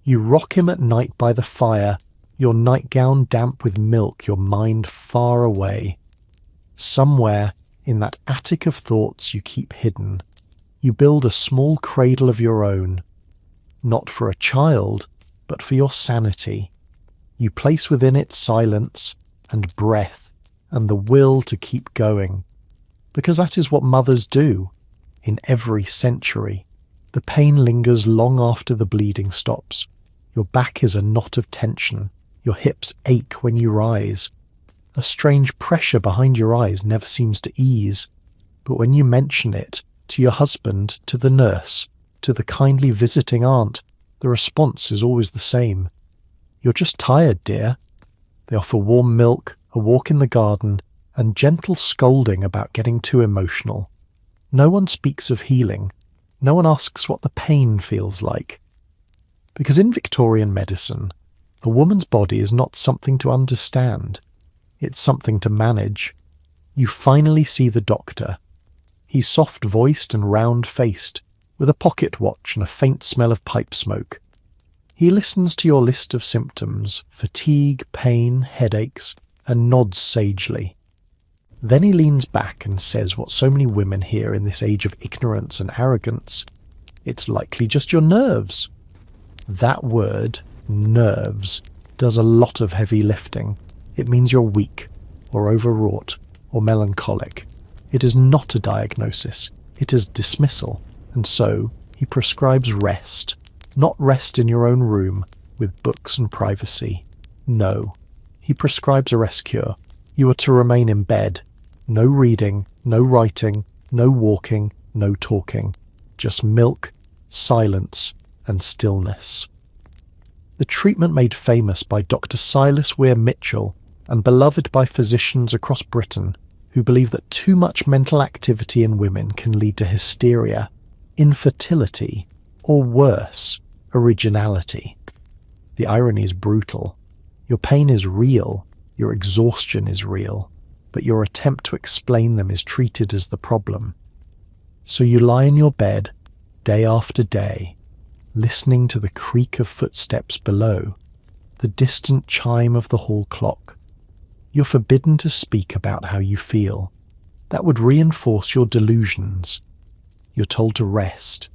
You rock him at night by the fire, your nightgown damp with milk, your mind far away. Somewhere in that attic of thoughts you keep hidden, you build a small cradle of your own, not for a child, but for your sanity. You place within it silence and breath and the will to keep going, because that is what mothers do in every century. The pain lingers long after the bleeding stops. Your back is a knot of tension. Your hips ache when you rise. A strange pressure behind your eyes never seems to ease, but when you mention it to your husband, to the nurse, to the kindly visiting aunt, the response is always the same. You're just tired, dear. They offer warm milk, a walk in the garden, and gentle scolding about getting too emotional. No one speaks of healing. No one asks what the pain feels like. Because in Victorian medicine, a woman's body is not something to understand. It's something to manage. You finally see the doctor. He's soft-voiced and round-faced, with a pocket watch and a faint smell of pipe smoke. He listens to your list of symptoms, fatigue, pain, headaches, and nods sagely. Then he leans back and says what so many women hear in this age of ignorance and arrogance. It's likely just your nerves. That word, nerves, does a lot of heavy lifting. It means you're weak, or overwrought, or melancholic. It is not a diagnosis. It is dismissal. And so, he prescribes rest. Not rest in your own room, with books and privacy. No. He prescribes a rest cure. You are to remain in bed. No reading, no writing, no walking, no talking. Just milk, silence, and stillness. The treatment made famous by Dr. Silas Weir Mitchell and beloved by physicians across Britain who believe that too much mental activity in women can lead to hysteria, infertility, or worse, originality. The irony is brutal. Your pain is real, your exhaustion is real, but your attempt to explain them is treated as the problem. So you lie in your bed, day after day, listening to the creak of footsteps below, the distant chime of the hall clock. You're forbidden to speak about how you feel. That would reinforce your delusions. You're told to rest,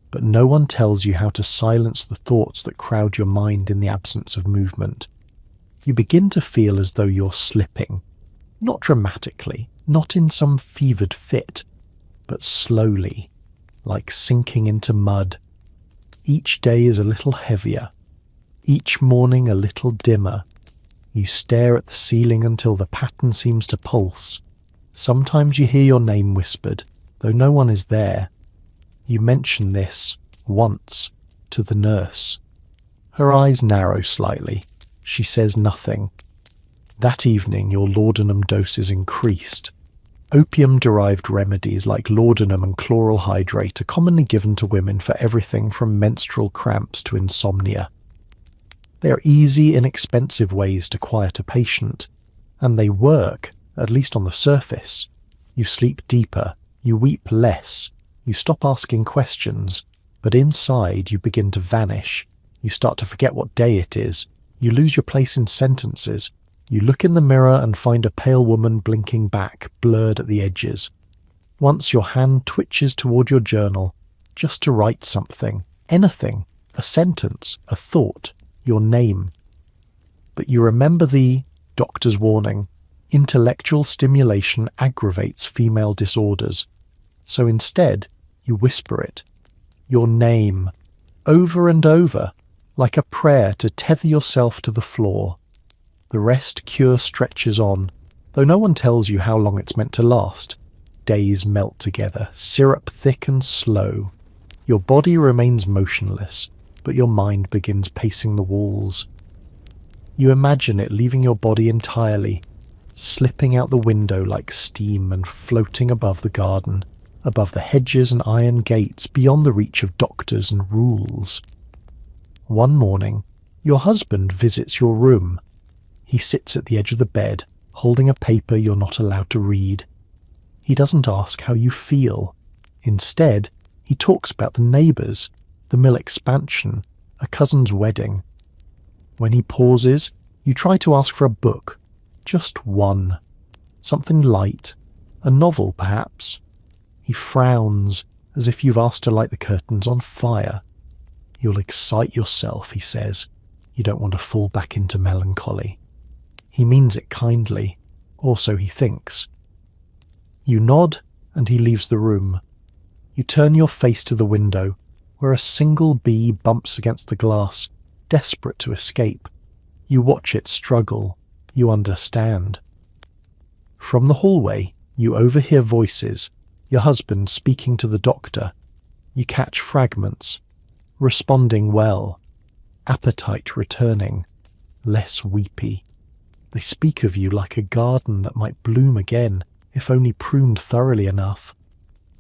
but no one tells you how to silence the thoughts that crowd your mind in the absence of movement. You begin to feel as though you're slipping, not dramatically, not in some fevered fit, but slowly, like sinking into mud. Each day is a little heavier, each morning a little dimmer. You stare at the ceiling until the pattern seems to pulse. Sometimes you hear your name whispered, though no one is there. You mention this, once, to the nurse. Her eyes narrow slightly. She says nothing. That evening your laudanum dose is increased. Opium-derived remedies like laudanum and chloral hydrate are commonly given to women for everything from menstrual cramps to insomnia. They are easy, inexpensive ways to quiet a patient, and they work, at least on the surface. You sleep deeper, you weep less, you stop asking questions, but inside you begin to vanish. You start to forget what day it is. You lose your place in sentences. You look in the mirror and find a pale woman blinking back, blurred at the edges. Once your hand twitches toward your journal, just to write something, anything, a sentence, a thought, your name. But you remember the doctor's warning. Intellectual stimulation aggravates female disorders. So instead, you whisper it. Your name. Over and over, like a prayer to tether yourself to the floor. The rest cure stretches on, though no one tells you how long it's meant to last. Days melt together, syrup thick and slow. Your body remains motionless, but your mind begins pacing the walls. You imagine it leaving your body entirely, slipping out the window like steam and floating above the garden, above the hedges and iron gates beyond the reach of doctors and rules. One morning, your husband visits your room. He sits at the edge of the bed, holding a paper you're not allowed to read. He doesn't ask how you feel. Instead, he talks about the neighbours, the mill expansion, a cousin's wedding. When he pauses, you try to ask for a book. Just one. Something light. A novel, perhaps. He frowns, as if you've asked to light the curtains on fire. You'll excite yourself, he says. You don't want to fall back into melancholy. He means it kindly, or so he thinks. You nod, and he leaves the room. You turn your face to the window, where a single bee bumps against the glass, desperate to escape. You watch it struggle. You understand. From the hallway, you overhear voices, your husband speaking to the doctor. You catch fragments, responding well, appetite returning, less weepy. They speak of you like a garden that might bloom again, if only pruned thoroughly enough.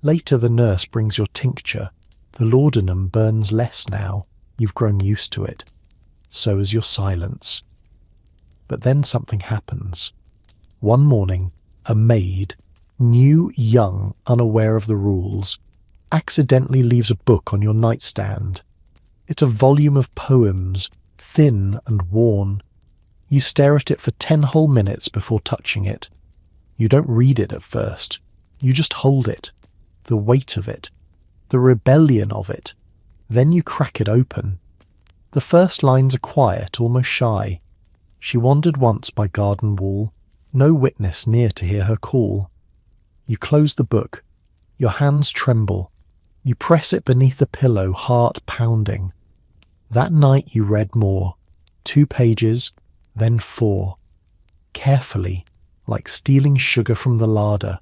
Later the nurse brings your tincture. The laudanum burns less now. You've grown used to it. So is your silence. But then something happens. One morning, a maid, new, young, unaware of the rules, accidentally leaves a book on your nightstand. It's a volume of poems, thin and worn. You stare at it for 10 whole minutes before touching it. You don't read it at first. You just hold it. The weight of it. The rebellion of it. Then you crack it open. The first lines are quiet, almost shy. She wandered once by garden wall, no witness near to hear her call. You close the book. Your hands tremble. You press it beneath the pillow, heart pounding. That night you read more. 2 pages, then 4. Carefully, like stealing sugar from the larder.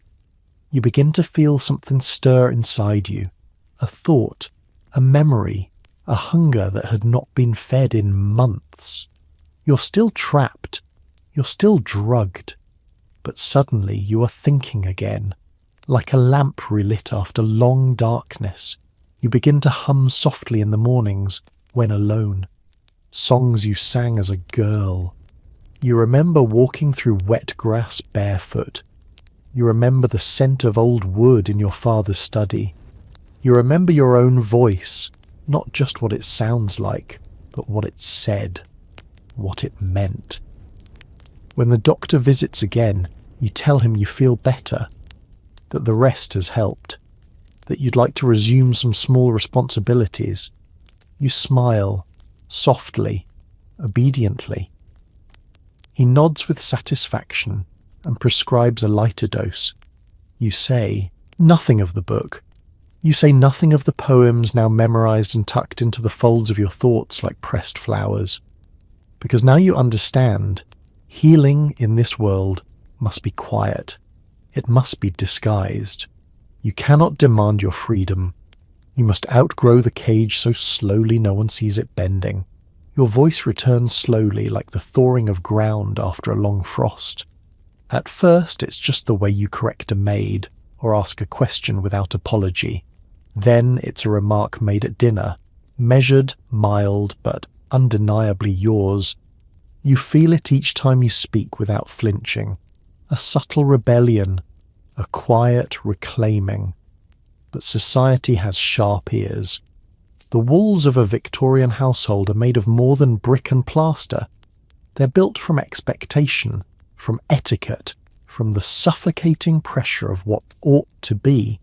You begin to feel something stir inside you. A thought, a memory, a hunger that had not been fed in months. You're still trapped. You're still drugged. But suddenly you are thinking again. Like a lamp relit after long darkness. You begin to hum softly in the mornings, when alone. Songs you sang as a girl. You remember walking through wet grass barefoot. You remember the scent of old wood in your father's study. You remember your own voice, not just what it sounds like, but what it said, what it meant. When the doctor visits again, you tell him you feel better, that the rest has helped, that you'd like to resume some small responsibilities. You smile, softly, obediently. He nods with satisfaction and prescribes a lighter dose. You say nothing of the book. You say nothing of the poems now memorized and tucked into the folds of your thoughts like pressed flowers. Because now you understand, healing in this world must be quiet. It must be disguised. You cannot demand your freedom. You must outgrow the cage so slowly no one sees it bending. Your voice returns slowly like the thawing of ground after a long frost. At first it's just the way you correct a maid or ask a question without apology. Then it's a remark made at dinner, measured, mild, but undeniably yours. You feel it each time you speak without flinching. A subtle rebellion, a quiet reclaiming. But society has sharp ears. The walls of a Victorian household are made of more than brick and plaster. They're built from expectation, from etiquette, from the suffocating pressure of what ought to be.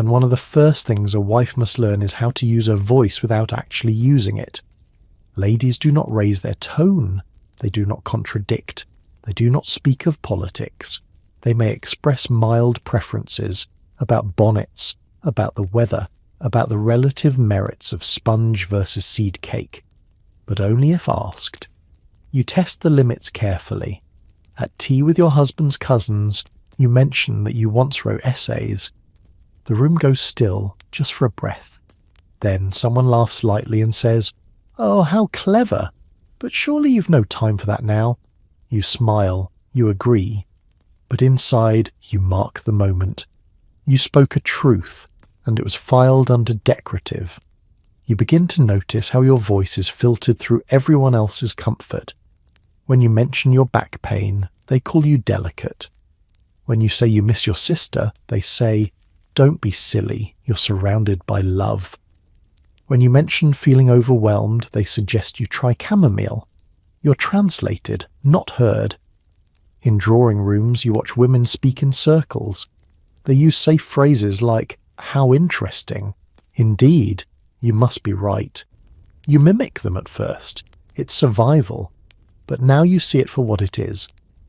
and one of the first things a wife must learn is how to use her voice without actually using it. Ladies do not raise their tone. They do not contradict. They do not speak of politics. They may express mild preferences about bonnets, about the weather, about the relative merits of sponge versus seed cake, but only if asked. You test the limits carefully. At tea with your husband's cousins, you mention that you once wrote essays. The room goes still, just for a breath. Then someone laughs lightly and says, "Oh, how clever! But surely you've no time for that now." You smile, you agree, but inside you mark the moment. You spoke a truth, and it was filed under decorative. You begin to notice how your voice is filtered through everyone else's comfort. When you mention your back pain, they call you delicate. When you say you miss your sister, they say, "Don't be silly, you're surrounded by love." When you mention feeling overwhelmed, they suggest you try chamomile. You're translated, not heard. In drawing rooms, you watch women speak in circles. They use safe phrases like, "How interesting," "Indeed," "You must be right." You mimic them at first. It's survival. But now you see it for what it is.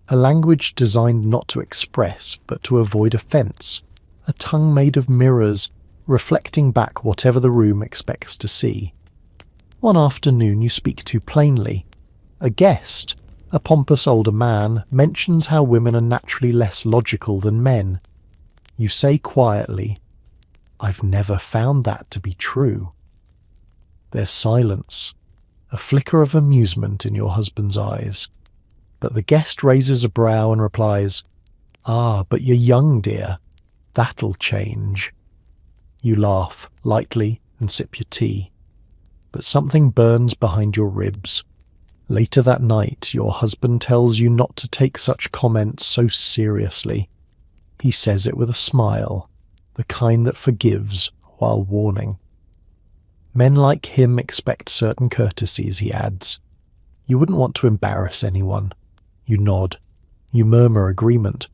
A language designed not to express, but to avoid offence. A tongue made of mirrors, reflecting back whatever the room expects to see. One afternoon you speak too plainly. A guest, a pompous older man, mentions how women are naturally less logical than men. You say quietly, "I've never found that to be true." There's silence, a flicker of amusement in your husband's eyes. But the guest raises a brow and replies, "Ah, but you're young, dear. That'll change." You laugh lightly and sip your tea. But something burns behind your ribs. Later that night, your husband tells you not to take such comments so seriously. He says it with a smile, the kind that forgives while warning. Men like him expect certain courtesies, he adds. You wouldn't want to embarrass anyone. You nod. You murmur agreement.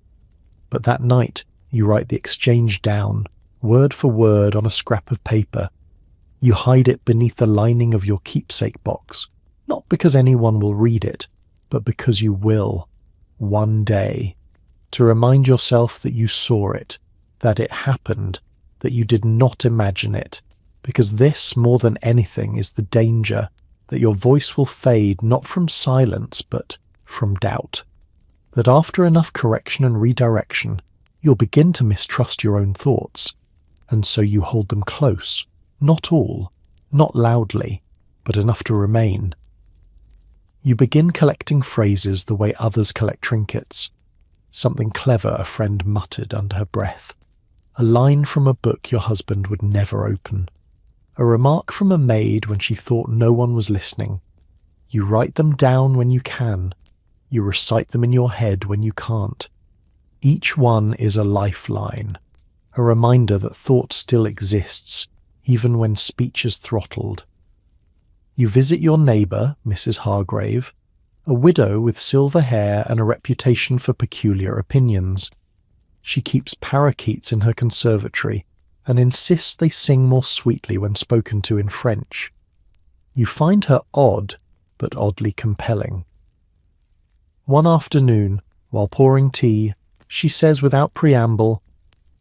But that night, you write the exchange down, word for word on a scrap of paper. You hide it beneath the lining of your keepsake box, not because anyone will read it, but because you will, one day, to remind yourself that you saw it, that it happened, that you did not imagine it, because this, more than anything, is the danger, that your voice will fade not from silence, but from doubt. That after enough correction and redirection, you'll begin to mistrust your own thoughts, and so you hold them close, not all, not loudly, but enough to remain. You begin collecting phrases the way others collect trinkets. Something clever a friend muttered under her breath. A line from a book your husband would never open. A remark from a maid when she thought no one was listening. You write them down when you can. You recite them in your head when you can't. Each one is a lifeline, a reminder that thought still exists, even when speech is throttled. You visit your neighbour, Mrs. Hargrave, a widow with silver hair and a reputation for peculiar opinions. She keeps parakeets in her conservatory and insists they sing more sweetly when spoken to in French. You find her odd, but oddly compelling. One afternoon, while pouring tea, she says without preamble,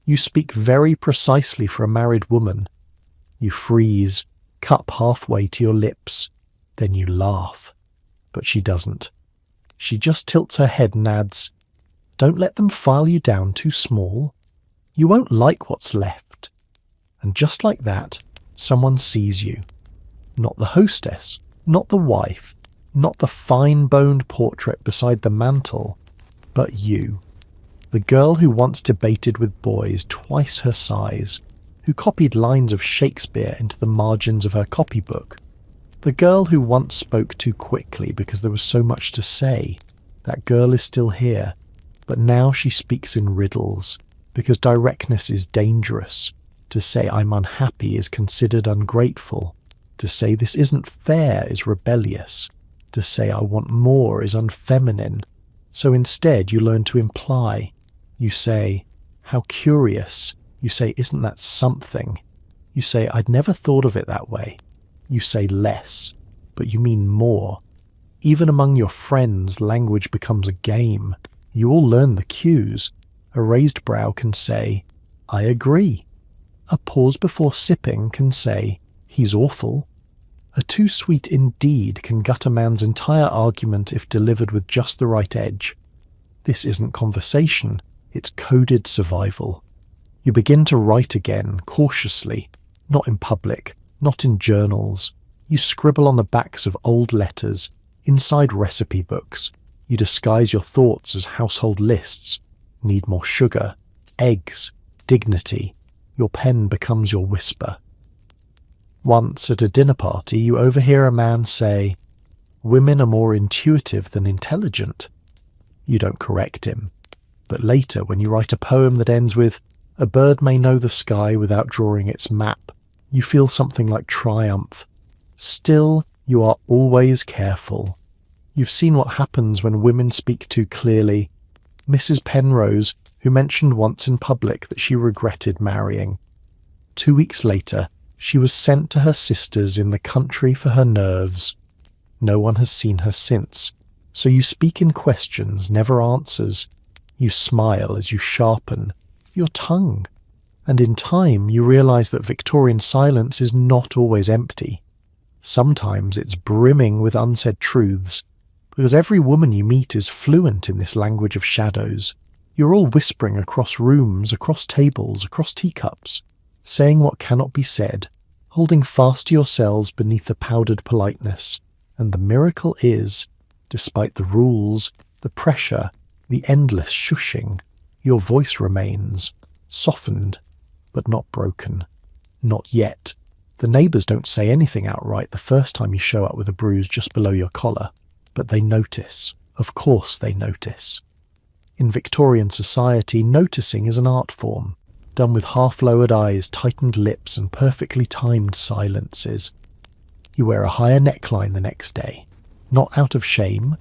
"You speak very precisely for a married woman." You freeze, cup halfway to your lips, then you laugh. But she doesn't. She just tilts her head and adds, "Don't let them file you down too small. You won't like what's left." And just like that, someone sees you. Not the hostess, not the wife, not the fine-boned portrait beside the mantel, but you. The girl who once debated with boys twice her size, who copied lines of Shakespeare into the margins of her copybook. The girl who once spoke too quickly because there was so much to say. That girl is still here, but now she speaks in riddles, because directness is dangerous. To say I'm unhappy is considered ungrateful. To say this isn't fair is rebellious. To say I want more is unfeminine. So instead you learn to imply. You say, "How curious," You say, isn't that something? You say, I'd never thought of it that way. You say less, but you mean more. Even among your friends, language becomes a game. You all learn the cues. A raised brow can say, I agree. A pause before sipping can say, he's awful. A too sweet indeed can gut a man's entire argument if delivered with just the right edge. This isn't conversation, it's coded survival. You begin to write again, cautiously, not in public, not in journals. You scribble on the backs of old letters, inside recipe books. You disguise your thoughts as household lists. Need more sugar, eggs, dignity. Your pen becomes your whisper. Once at a dinner party, you overhear a man say, women are more intuitive than intelligent. You don't correct him. But later, when you write a poem that ends with, a bird may know the sky without drawing its map, you feel something like triumph. Still, you are always careful. You've seen what happens when women speak too clearly. Mrs. Penrose, who mentioned once in public that she regretted marrying. 2 weeks later, she was sent to her sisters in the country for her nerves. No one has seen her since, so you speak in questions, never answers. You smile as you sharpen your tongue, and in time you realize that Victorian silence is not always empty. Sometimes it's brimming with unsaid truths, because every woman you meet is fluent in this language of shadows. You're all whispering across rooms, across tables, across teacups, saying what cannot be said, holding fast to yourselves beneath the powdered politeness. And the miracle is, despite the rules, the pressure, the endless shushing, your voice remains, softened, but not broken. Not yet. The neighbours don't say anything outright the first time you show up with a bruise just below your collar, but they notice. Of course they notice. In Victorian society, noticing is an art form, done with half-lowered eyes, tightened lips, and perfectly timed silences. You wear a higher neckline the next day, not out of shame,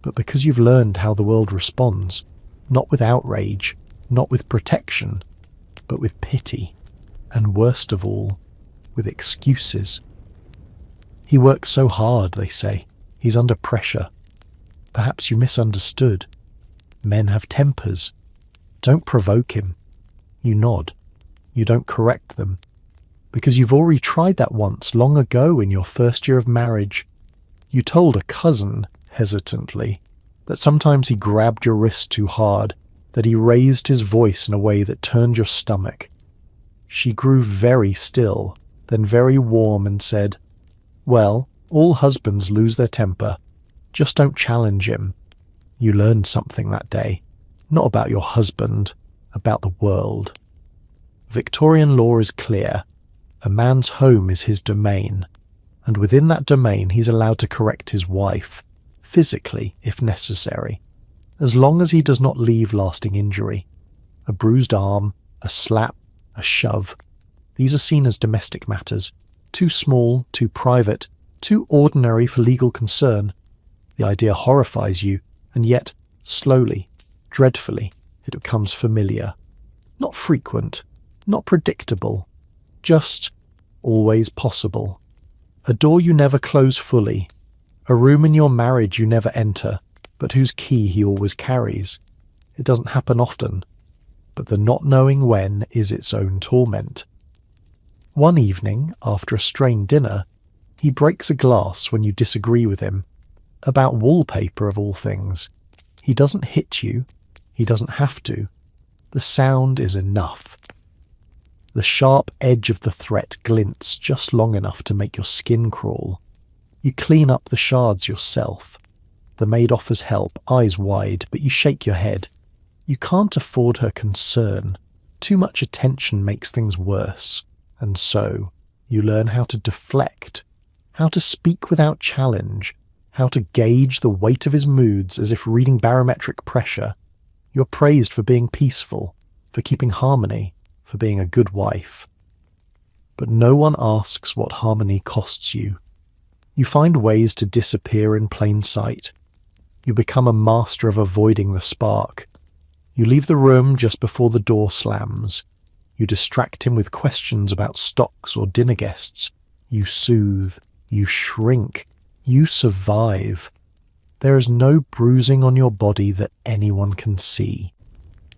but because you've learned how the world responds, not with outrage, not with protection, but with pity, and worst of all, with excuses. He works so hard, they say. He's under pressure. Perhaps you misunderstood. Men have tempers. Don't provoke him. You nod. You don't correct them. Because you've already tried that once, long ago in your first year of marriage. You told a cousin, hesitantly, that sometimes he grabbed your wrist too hard, that he raised his voice in a way that turned your stomach. She grew very still, then very warm and said, well, all husbands lose their temper. Just don't challenge him. You learned something that day, not about your husband, about the world. Victorian law is clear. A man's home is his domain, and within that domain he's allowed to correct his wife, physically if necessary, as long as he does not leave lasting injury. A bruised arm, a slap, a shove. These are seen as domestic matters, too small, too private, too ordinary for legal concern. The idea horrifies you, and yet, slowly, dreadfully, it becomes familiar. Not frequent, not predictable, just always possible. A door you never close fully, a room in your marriage you never enter, but whose key he always carries. It doesn't happen often, but the not knowing when is its own torment. One evening, after a strained dinner, he breaks a glass when you disagree with him, about wallpaper of all things. He doesn't hit you, he doesn't have to. The sound is enough. The sharp edge of the threat glints just long enough to make your skin crawl. You clean up the shards yourself. The maid offers help, eyes wide, but you shake your head. You can't afford her concern. Too much attention makes things worse. And so, you learn how to deflect, how to speak without challenge, how to gauge the weight of his moods as if reading barometric pressure. You're praised for being peaceful, for keeping harmony, for being a good wife. But no one asks what harmony costs you. You find ways to disappear in plain sight. You become a master of avoiding the spark. You leave the room just before the door slams. You distract him with questions about stocks or dinner guests. You soothe. You shrink. You survive. There is no bruising on your body that anyone can see,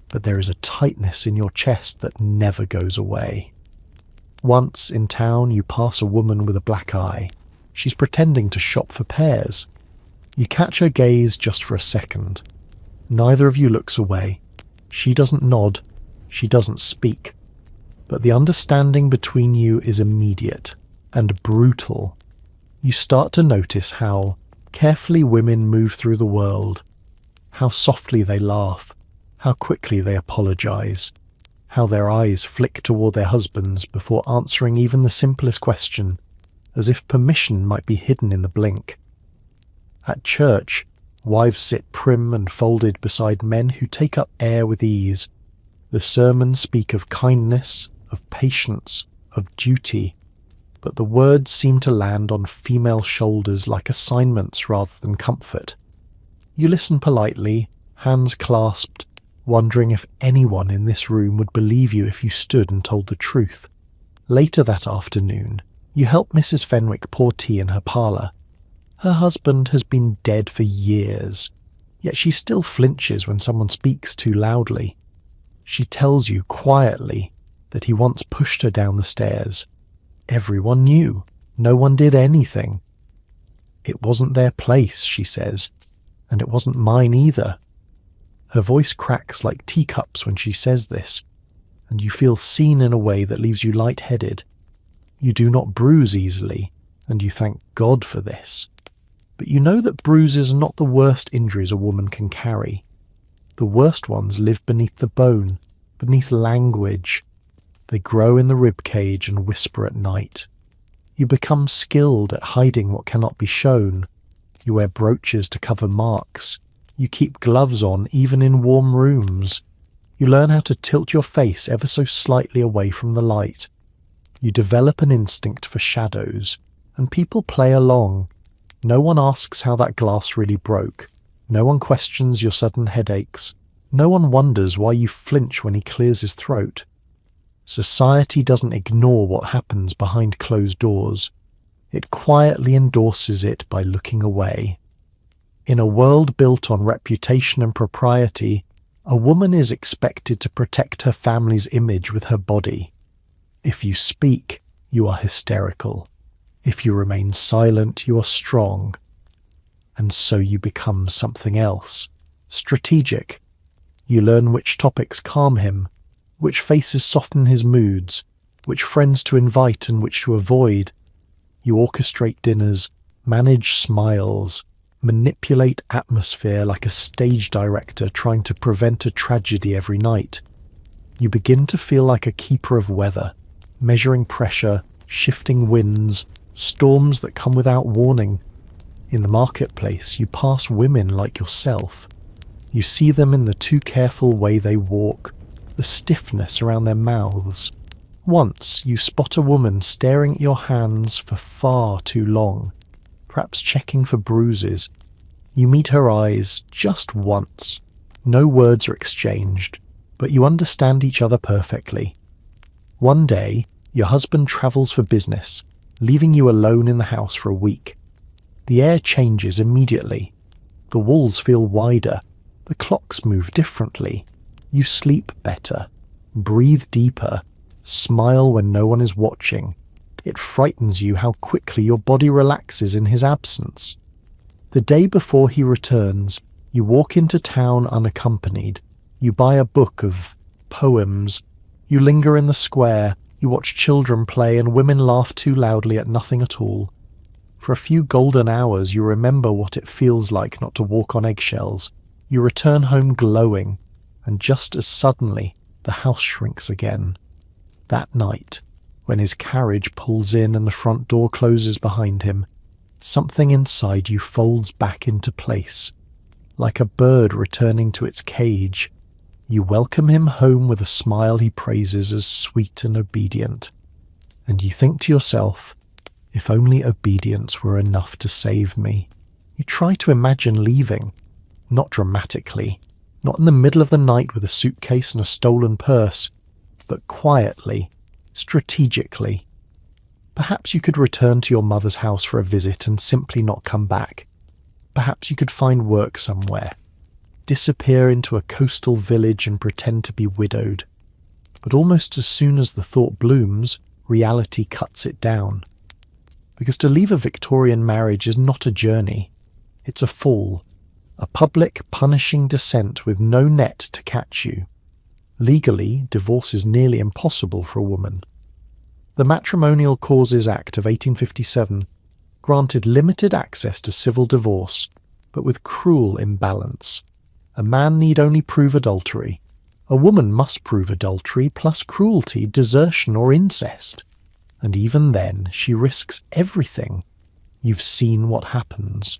but there is a tightness in your chest that never goes away. Once in town, you pass a woman with a black eye. She's pretending to shop for pears. You catch her gaze just for a second. Neither of you looks away. She doesn't nod. She doesn't speak. But the understanding between you is immediate and brutal. You start to notice how carefully women move through the world, how softly they laugh, how quickly they apologize, how their eyes flick toward their husbands before answering even the simplest question, as if permission might be hidden in the blink. At church, wives sit prim and folded beside men who take up air with ease. The sermons speak of kindness, of patience, of duty, but the words seem to land on female shoulders like assignments rather than comfort. You listen politely, hands clasped, wondering if anyone in this room would believe you if you stood and told the truth. Later that afternoon, you help Mrs. Fenwick pour tea in her parlour. Her husband has been dead for years, yet she still flinches when someone speaks too loudly. She tells you quietly that he once pushed her down the stairs. Everyone knew. No one did anything. It wasn't their place, she says, and it wasn't mine either. Her voice cracks like teacups when she says this, and you feel seen in a way that leaves you lightheaded. You do not bruise easily, and you thank God for this. But you know that bruises are not the worst injuries a woman can carry. The worst ones live beneath the bone, beneath language. They grow in the rib cage and whisper at night. You become skilled at hiding what cannot be shown. You wear brooches to cover marks. You keep gloves on even in warm rooms. You learn how to tilt your face ever so slightly away from the light. You develop an instinct for shadows, and people play along. No one asks how that glass really broke. No one questions your sudden headaches. No one wonders why you flinch when he clears his throat. Society doesn't ignore what happens behind closed doors. It quietly endorses it by looking away. In a world built on reputation and propriety, a woman is expected to protect her family's image with her body. If you speak, you are hysterical. If you remain silent, you are strong. And so you become something else. Strategic. You learn which topics calm him, which faces soften his moods, which friends to invite and which to avoid. You orchestrate dinners, manage smiles, manipulate atmosphere like a stage director trying to prevent a tragedy every night. You begin to feel like a keeper of weather, measuring pressure, shifting winds, storms that come without warning. In the marketplace, you pass women like yourself. You see them in the too careful way they walk, the stiffness around their mouths. Once you spot a woman staring at your hands for far too long, perhaps checking for bruises. You meet her eyes just once. No words are exchanged, but you understand each other perfectly. One day, your husband travels for business, leaving you alone in the house for a week. The air changes immediately. The walls feel wider. The clocks move differently. You sleep better, breathe deeper, smile when no one is watching. It frightens you how quickly your body relaxes in his absence. The day before he returns, you walk into town unaccompanied. You buy a book of poems. You linger in the square. You watch children play and women laugh too loudly at nothing at all. For a few golden hours you remember what it feels like not to walk on eggshells. You return home glowing, and just as suddenly the house shrinks again. That night, when his carriage pulls in and the front door closes behind him, something inside you folds back into place. Like a bird returning to its cage, you welcome him home with a smile he praises as sweet and obedient. And you think to yourself, if only obedience were enough to save me. You try to imagine leaving, not dramatically, not in the middle of the night with a suitcase and a stolen purse, but quietly, strategically. Perhaps you could return to your mother's house for a visit and simply not come back. Perhaps you could find work somewhere, disappear into a coastal village and pretend to be widowed. But almost as soon as the thought blooms, reality cuts it down. Because to leave a Victorian marriage is not a journey, it's a fall, a public, punishing descent with no net to catch you. Legally, divorce is nearly impossible for a woman. The Matrimonial Causes Act of 1857 granted limited access to civil divorce, but with cruel imbalance. A man need only prove adultery. A woman must prove adultery plus cruelty, desertion or incest. And even then, she risks everything. You've seen what happens.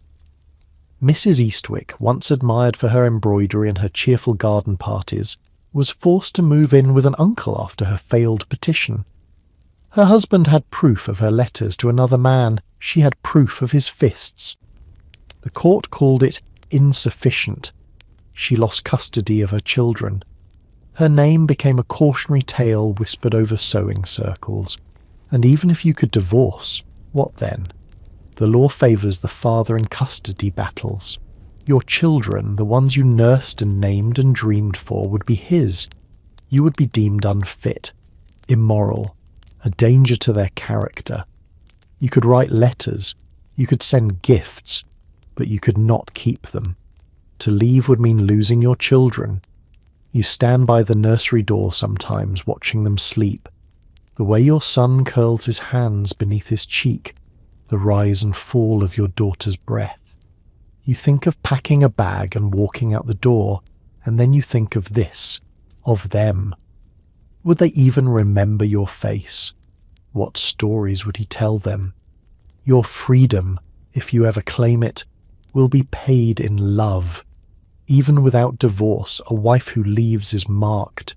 Mrs. Eastwick, once admired for her embroidery and her cheerful garden parties, was forced to move in with an uncle after her failed petition. Her husband had proof of her letters to another man. She had proof of his fists. The court called it insufficient. She lost custody of her children. Her name became a cautionary tale whispered over sewing circles. And even if you could divorce, what then? The law favours the father in custody battles. Your children, the ones you nursed and named and dreamed for, would be his. You would be deemed unfit, immoral, a danger to their character. You could write letters, you could send gifts, but you could not keep them. To leave would mean losing your children. You stand by the nursery door sometimes, watching them sleep. The way your son curls his hands beneath his cheek, the rise and fall of your daughter's breath. You think of packing a bag and walking out the door, and then you think of this, of them. Would they even remember your face? What stories would he tell them? Your freedom, if you ever claim it, will be paid in love. Even without divorce, a wife who leaves is marked.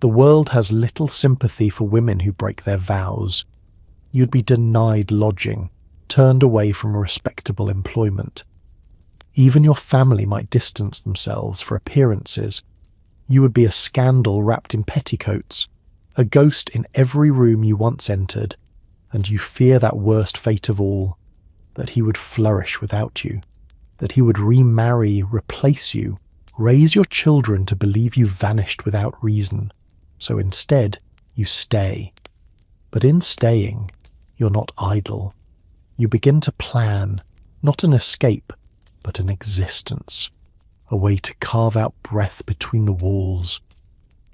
The world has little sympathy for women who break their vows. You'd be denied lodging, turned away from respectable employment. Even your family might distance themselves for appearances. You would be a scandal wrapped in petticoats, a ghost in every room you once entered, and you fear that worst fate of all, that he would flourish without you, that he would remarry, replace you, raise your children to believe you vanished without reason. So instead, you stay. But in staying, you're not idle. You begin to plan, not an escape, but an existence, a way to carve out breath between the walls.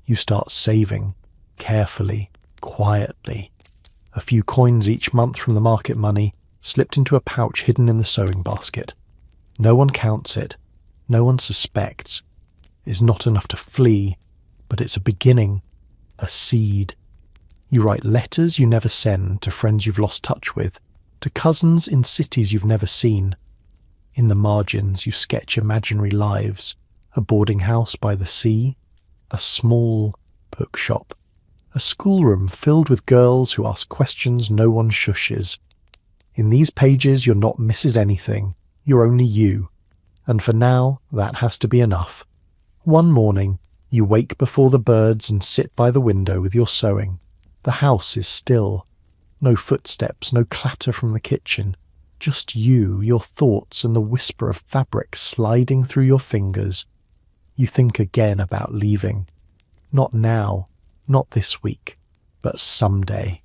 You start saving, carefully, quietly. A few coins each month from the market money, slipped into a pouch hidden in the sewing basket. No one counts it, no one suspects. It's not enough to flee, but it's a beginning, a seed. You write letters you never send to friends you've lost touch with, to cousins in cities you've never seen. In the margins you sketch imaginary lives, a boarding house by the sea, a small bookshop, a schoolroom filled with girls who ask questions no one shushes. In these pages you're not Mrs. Anything, you're only you, and for now that has to be enough. One morning you wake before the birds and sit by the window with your sewing. The house is still. No footsteps, no clatter from the kitchen. Just you, your thoughts, and the whisper of fabric sliding through your fingers. You think again about leaving. Not now, not this week, but someday.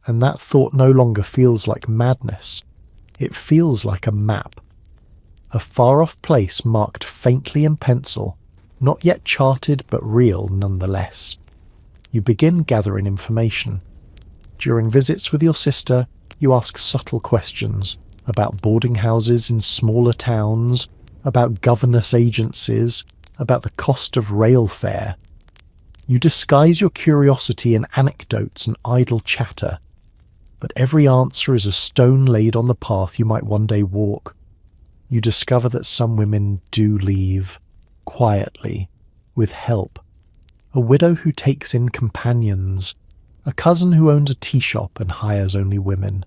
And that thought no longer feels like madness. It feels like a map. A far-off place marked faintly in pencil, not yet charted but real nonetheless. You begin gathering information. During visits with your sister, you ask subtle questions about boarding houses in smaller towns, about governess agencies, about the cost of rail fare. You disguise your curiosity in anecdotes and idle chatter, but every answer is a stone laid on the path you might one day walk. You discover that some women do leave, quietly, with help. A widow who takes in companions, a cousin who owns a tea shop and hires only women,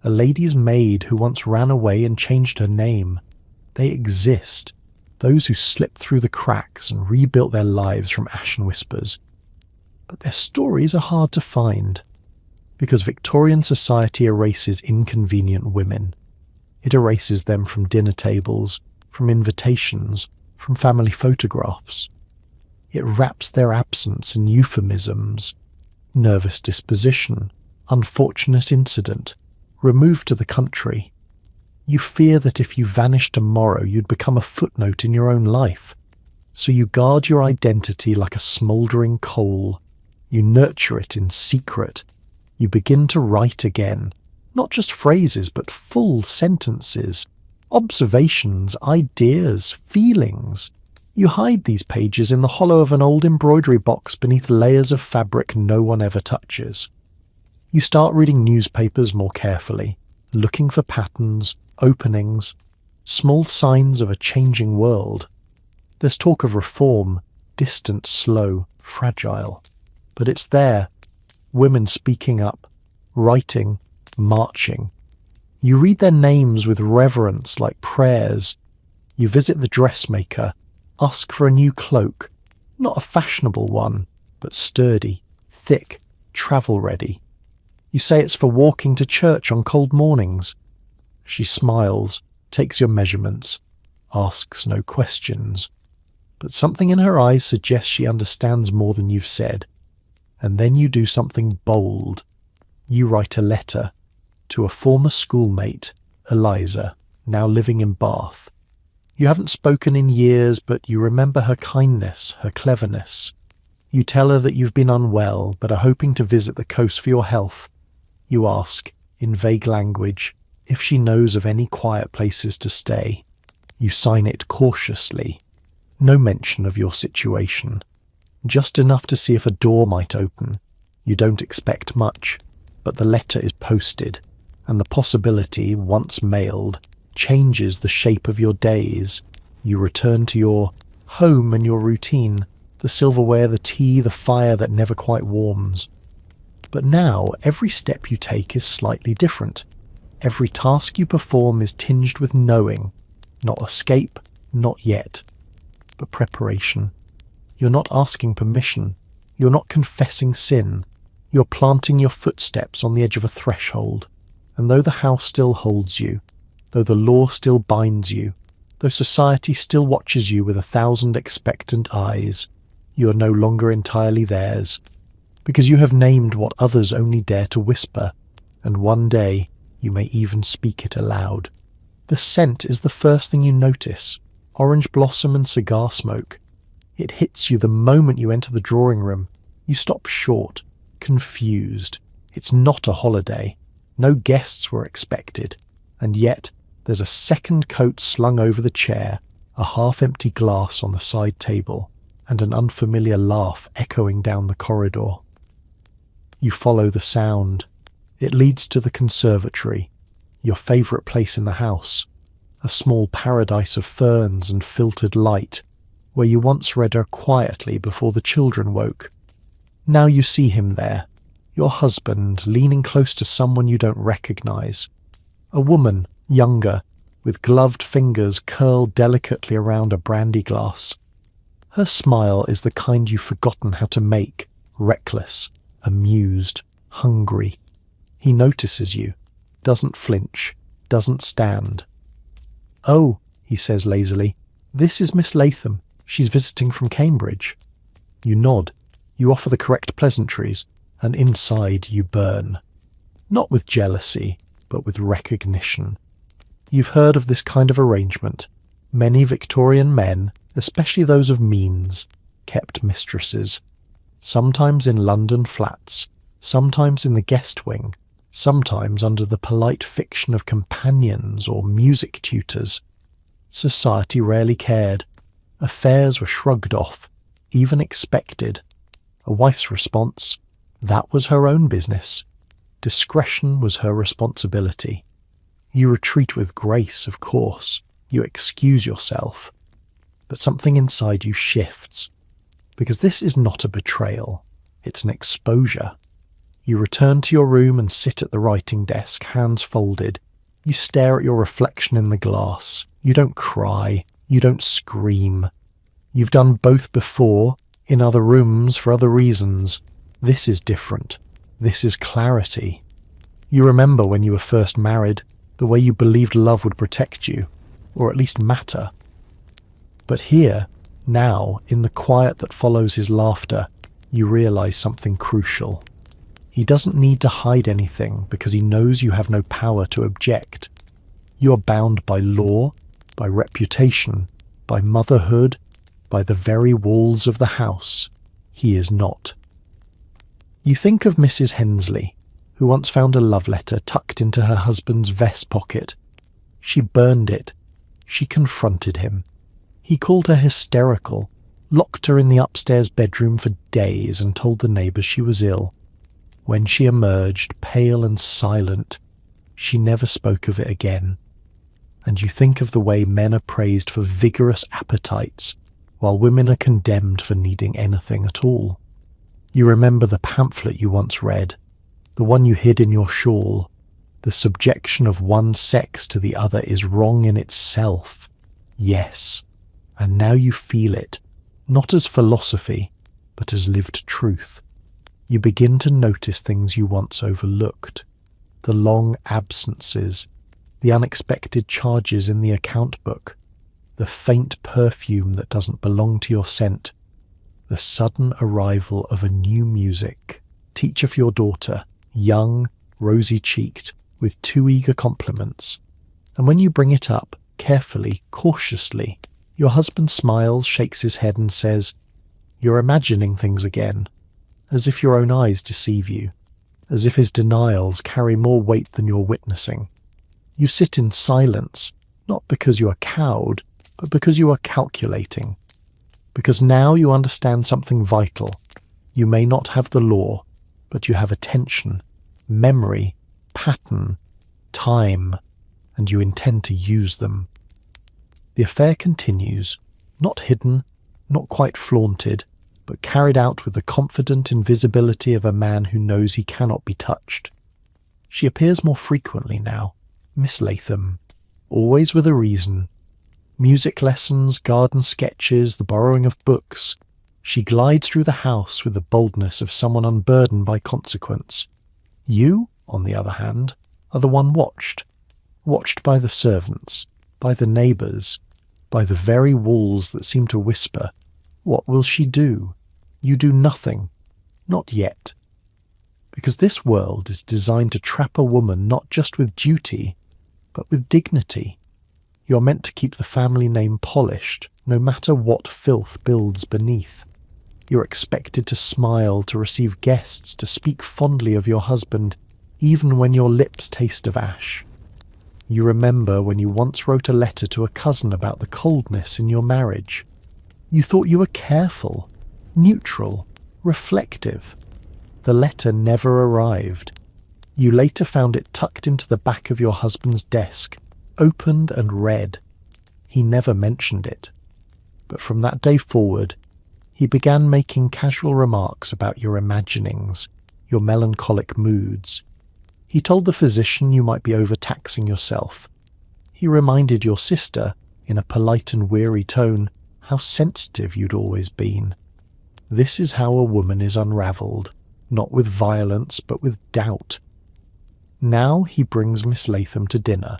a lady's maid who once ran away and changed her name. They exist, those who slipped through the cracks and rebuilt their lives from ashen whispers. But their stories are hard to find, because Victorian society erases inconvenient women. It erases them from dinner tables, from invitations, from family photographs. It wraps their absence in euphemisms: nervous disposition, unfortunate incident, removed to the country. You fear that if you vanished tomorrow, you'd become a footnote in your own life. So you guard your identity like a smouldering coal. You nurture it in secret. You begin to write again, not just phrases, but full sentences, observations, ideas, feelings. You hide these pages in the hollow of an old embroidery box beneath layers of fabric no one ever touches. You start reading newspapers more carefully, looking for patterns, openings, small signs of a changing world. There's talk of reform, distant, slow, fragile. But it's there. Women speaking up, writing, marching. You read their names with reverence like prayers. You visit the dressmaker, ask for a new cloak, not a fashionable one, but sturdy, thick, travel-ready. You say it's for walking to church on cold mornings. She smiles, takes your measurements, asks no questions. But something in her eyes suggests she understands more than you've said. And then you do something bold. You write a letter to a former schoolmate, Eliza, now living in Bath. You haven't spoken in years, but you remember her kindness, her cleverness. You tell her that you've been unwell, but are hoping to visit the coast for your health. You ask, in vague language, if she knows of any quiet places to stay. You sign it cautiously. No mention of your situation. Just enough to see if a door might open. You don't expect much, but the letter is posted, and the possibility, once mailed, changes the shape of your days. You return to your home and your routine, the silverware, the tea, the fire that never quite warms. But now every step you take is slightly different. Every task you perform is tinged with knowing, not escape, not yet, but preparation. You're not asking permission. You're not confessing sin. You're planting your footsteps on the edge of a threshold. And though the house still holds you, though the law still binds you, though society still watches you with 1,000 expectant eyes, you are no longer entirely theirs, because you have named what others only dare to whisper, and one day you may even speak it aloud. The scent is the first thing you notice, orange blossom and cigar smoke. It hits you the moment you enter the drawing room. You stop short, confused. It's not a holiday. No guests were expected. And yet, there's a second coat slung over the chair, a half-empty glass on the side table, and an unfamiliar laugh echoing down the corridor. You follow the sound. It leads to the conservatory, your favourite place in the house, a small paradise of ferns and filtered light, where you once read her quietly before the children woke. Now you see him there, your husband, leaning close to someone you don't recognise. A woman, younger, with gloved fingers curled delicately around a brandy glass. Her smile is the kind you've forgotten how to make, reckless, amused, hungry. He notices you, doesn't flinch, doesn't stand. "Oh," he says lazily, "this is Miss Latham. She's visiting from Cambridge." You nod, you offer the correct pleasantries, and inside you burn. Not with jealousy, but with recognition. You've heard of this kind of arrangement. Many Victorian men, especially those of means, kept mistresses. Sometimes in London flats, sometimes in the guest wing, sometimes under the polite fiction of companions or music tutors. Society rarely cared. Affairs were shrugged off, even expected. A wife's response, that was her own business. Discretion was her responsibility. You retreat with grace, of course. You excuse yourself. But something inside you shifts. Because this is not a betrayal. It's an exposure. You return to your room and sit at the writing desk, hands folded. You stare at your reflection in the glass. You don't cry. You don't scream. You've done both before, in other rooms for other reasons. This is different. This is clarity. You remember when you were first married, the way you believed love would protect you, or at least matter. But here, now, in the quiet that follows his laughter, you realize something crucial. He doesn't need to hide anything because he knows you have no power to object. You are bound by law, by reputation, by motherhood, by the very walls of the house. He is not. You think of Mrs. Hensley, who once found a love letter tucked into her husband's vest pocket. She burned it. She confronted him. He called her hysterical, locked her in the upstairs bedroom for days and told the neighbours she was ill. When she emerged, pale and silent, she never spoke of it again. And you think of the way men are praised for vigorous appetites, while women are condemned for needing anything at all. You remember the pamphlet you once read, the one you hid in your shawl. The subjection of one sex to the other is wrong in itself. Yes, and now you feel it, not as philosophy, but as lived truth. You begin to notice things you once overlooked. The long absences, the unexpected charges in the account book, the faint perfume that doesn't belong to your scent, the sudden arrival of a new music. Teacher for your daughter, young, rosy-cheeked, with 2 eager compliments. And when you bring it up, carefully, cautiously, your husband smiles, shakes his head and says, "You're imagining things again," as if your own eyes deceive you, as if his denials carry more weight than you're witnessing. You sit in silence, not because you are cowed, but because you are calculating. Because now you understand something vital. You may not have the law, but you have attention, memory, pattern, time, and you intend to use them. The affair continues, not hidden, not quite flaunted, but carried out with the confident invisibility of a man who knows he cannot be touched. She appears more frequently now, Miss Latham, always with a reason. Music lessons, garden sketches, the borrowing of books. She glides through the house with the boldness of someone unburdened by consequence. You, on the other hand, are the one watched by the servants, by the neighbours, by the very walls that seem to whisper, "What will she do?" You do nothing, not yet. Because this world is designed to trap a woman not just with duty, but with dignity. You're meant to keep the family name polished, no matter what filth builds beneath. You're expected to smile, to receive guests, to speak fondly of your husband, even when your lips taste of ash. You remember when you once wrote a letter to a cousin about the coldness in your marriage. You thought you were careful, neutral, reflective. The letter never arrived. You later found it tucked into the back of your husband's desk, opened and read. He never mentioned it. But from that day forward, he began making casual remarks about your imaginings, your melancholic moods. He told the physician you might be overtaxing yourself. He reminded your sister, in a polite and weary tone, how sensitive you'd always been. This is how a woman is unravelled, not with violence, but with doubt. Now he brings Miss Latham to dinner.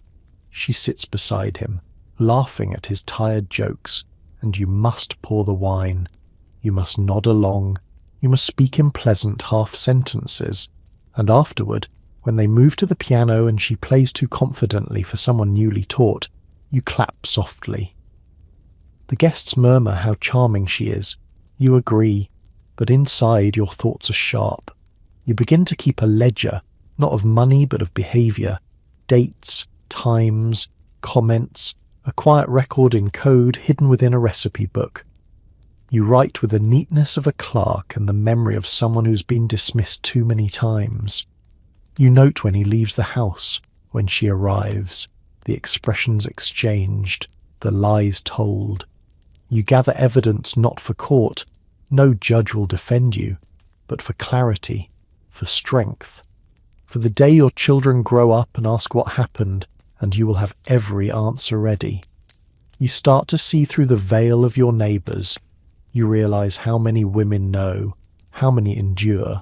She sits beside him, laughing at his tired jokes, and you must pour the wine. You must nod along. You must speak in pleasant half-sentences. And afterward, when they move to the piano and she plays too confidently for someone newly taught, you clap softly. The guests murmur how charming she is. You agree, but inside your thoughts are sharp. You begin to keep a ledger, not of money but of behaviour, dates, times, comments, a quiet record in code hidden within a recipe book. You write with the neatness of a clerk and the memory of someone who's been dismissed too many times. You note when he leaves the house, when she arrives, the expressions exchanged, the lies told. You gather evidence not for court. No judge will defend you, but for clarity, for strength. For the day your children grow up and ask what happened, and you will have every answer ready. You start to see through the veil of your neighbours. You realise how many women know, how many endure,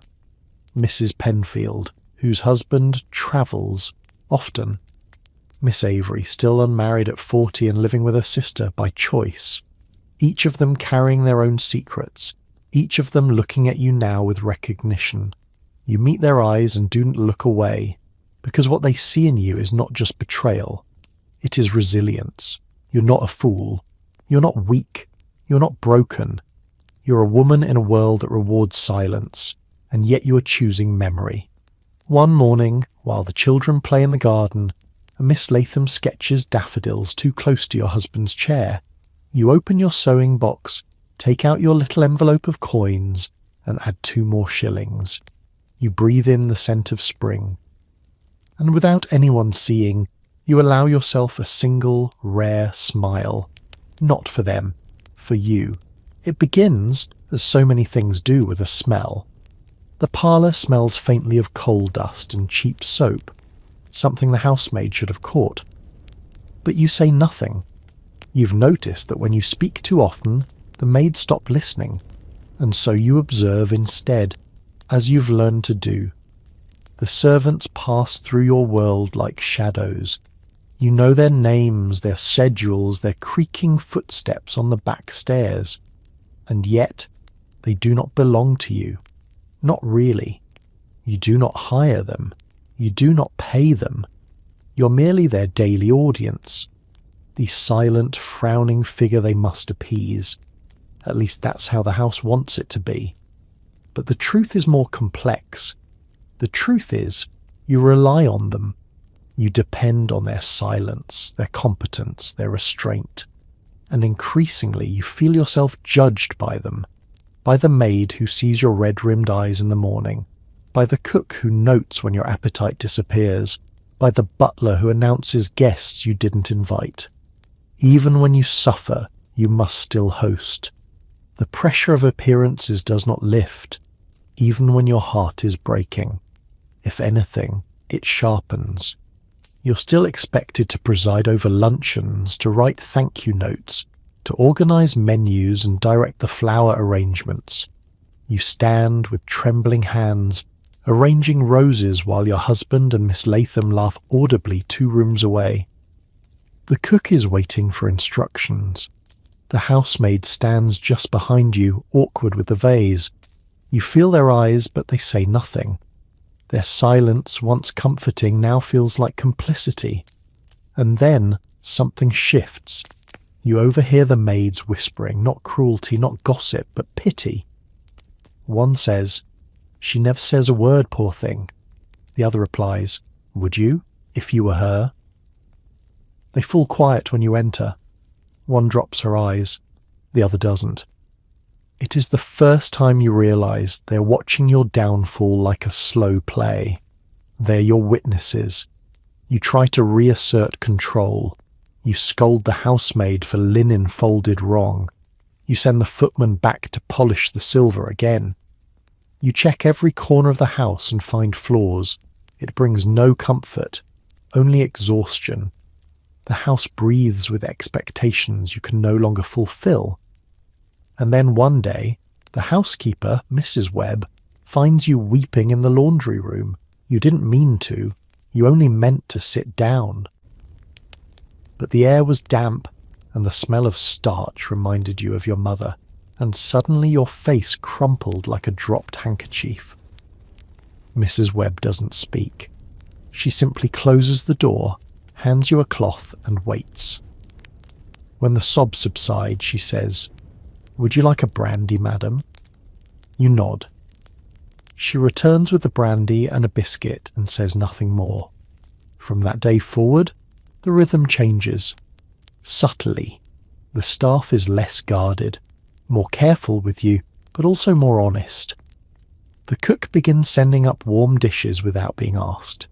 Mrs. Penfield, whose husband travels often. Miss Avery, still unmarried at 40 and living with her sister by choice. Each of them carrying their own secrets, each of them looking at you now with recognition. You meet their eyes and do not look away, because what they see in you is not just betrayal, it is resilience. You're not a fool. You're not weak. You're not broken. You're a woman in a world that rewards silence, and yet you are choosing memory. One morning, while the children play in the garden, and Miss Latham sketches daffodils too close to your husband's chair, you open your sewing box, take out your little envelope of coins, and add 2 more shillings. You breathe in the scent of spring. And without anyone seeing, you allow yourself a single, rare smile. Not for them, for you. It begins, as so many things do, with a smell. The parlour smells faintly of coal dust and cheap soap, something the housemaid should have caught. But you say nothing. You've noticed that when you speak too often, the maids stop listening, and so you observe instead, as you've learned to do. The servants pass through your world like shadows. You know their names, their schedules, their creaking footsteps on the back stairs. And yet, they do not belong to you. Not really. You do not hire them. You do not pay them. You're merely their daily audience. The silent, frowning figure they must appease. At least that's how the house wants it to be. But the truth is more complex. The truth is, you rely on them. You depend on their silence, their competence, their restraint. And increasingly you feel yourself judged by them. By the maid who sees your red-rimmed eyes in the morning. By the cook who notes when your appetite disappears. By the butler who announces guests you didn't invite. Even when you suffer, you must still host. The pressure of appearances does not lift, even when your heart is breaking. If anything, it sharpens. You're still expected to preside over luncheons, to write thank you notes, to organise menus and direct the flower arrangements. You stand with trembling hands, arranging roses while your husband and Miss Latham laugh audibly 2 rooms away. The cook is waiting for instructions. The housemaid stands just behind you, awkward with the vase. You feel their eyes, but they say nothing. Their silence, once comforting, now feels like complicity. And then something shifts. You overhear the maids whispering, not cruelty, not gossip, but pity. One says, "She never says a word, poor thing." The other replies, "Would you, if you were her?" They fall quiet when you enter. One drops her eyes, the other doesn't. It is the first time you realise they're watching your downfall like a slow play. They're your witnesses. You try to reassert control. You scold the housemaid for linen folded wrong. You send the footman back to polish the silver again. You check every corner of the house and find flaws. It brings no comfort, only exhaustion. The house breathes with expectations you can no longer fulfill. And then one day, the housekeeper, Mrs. Webb, finds you weeping in the laundry room. You didn't mean to. You only meant to sit down. But the air was damp, and the smell of starch reminded you of your mother, and suddenly your face crumpled like a dropped handkerchief. Mrs. Webb doesn't speak. She simply closes the door, hands you a cloth, and waits. When the sobs subside, she says, "Would you like a brandy, madam?" You nod. She returns with the brandy and a biscuit and says nothing more. From that day forward, the rhythm changes. Subtly, the staff is less guarded, more careful with you, but also more honest. The cook begins sending up warm dishes without being asked.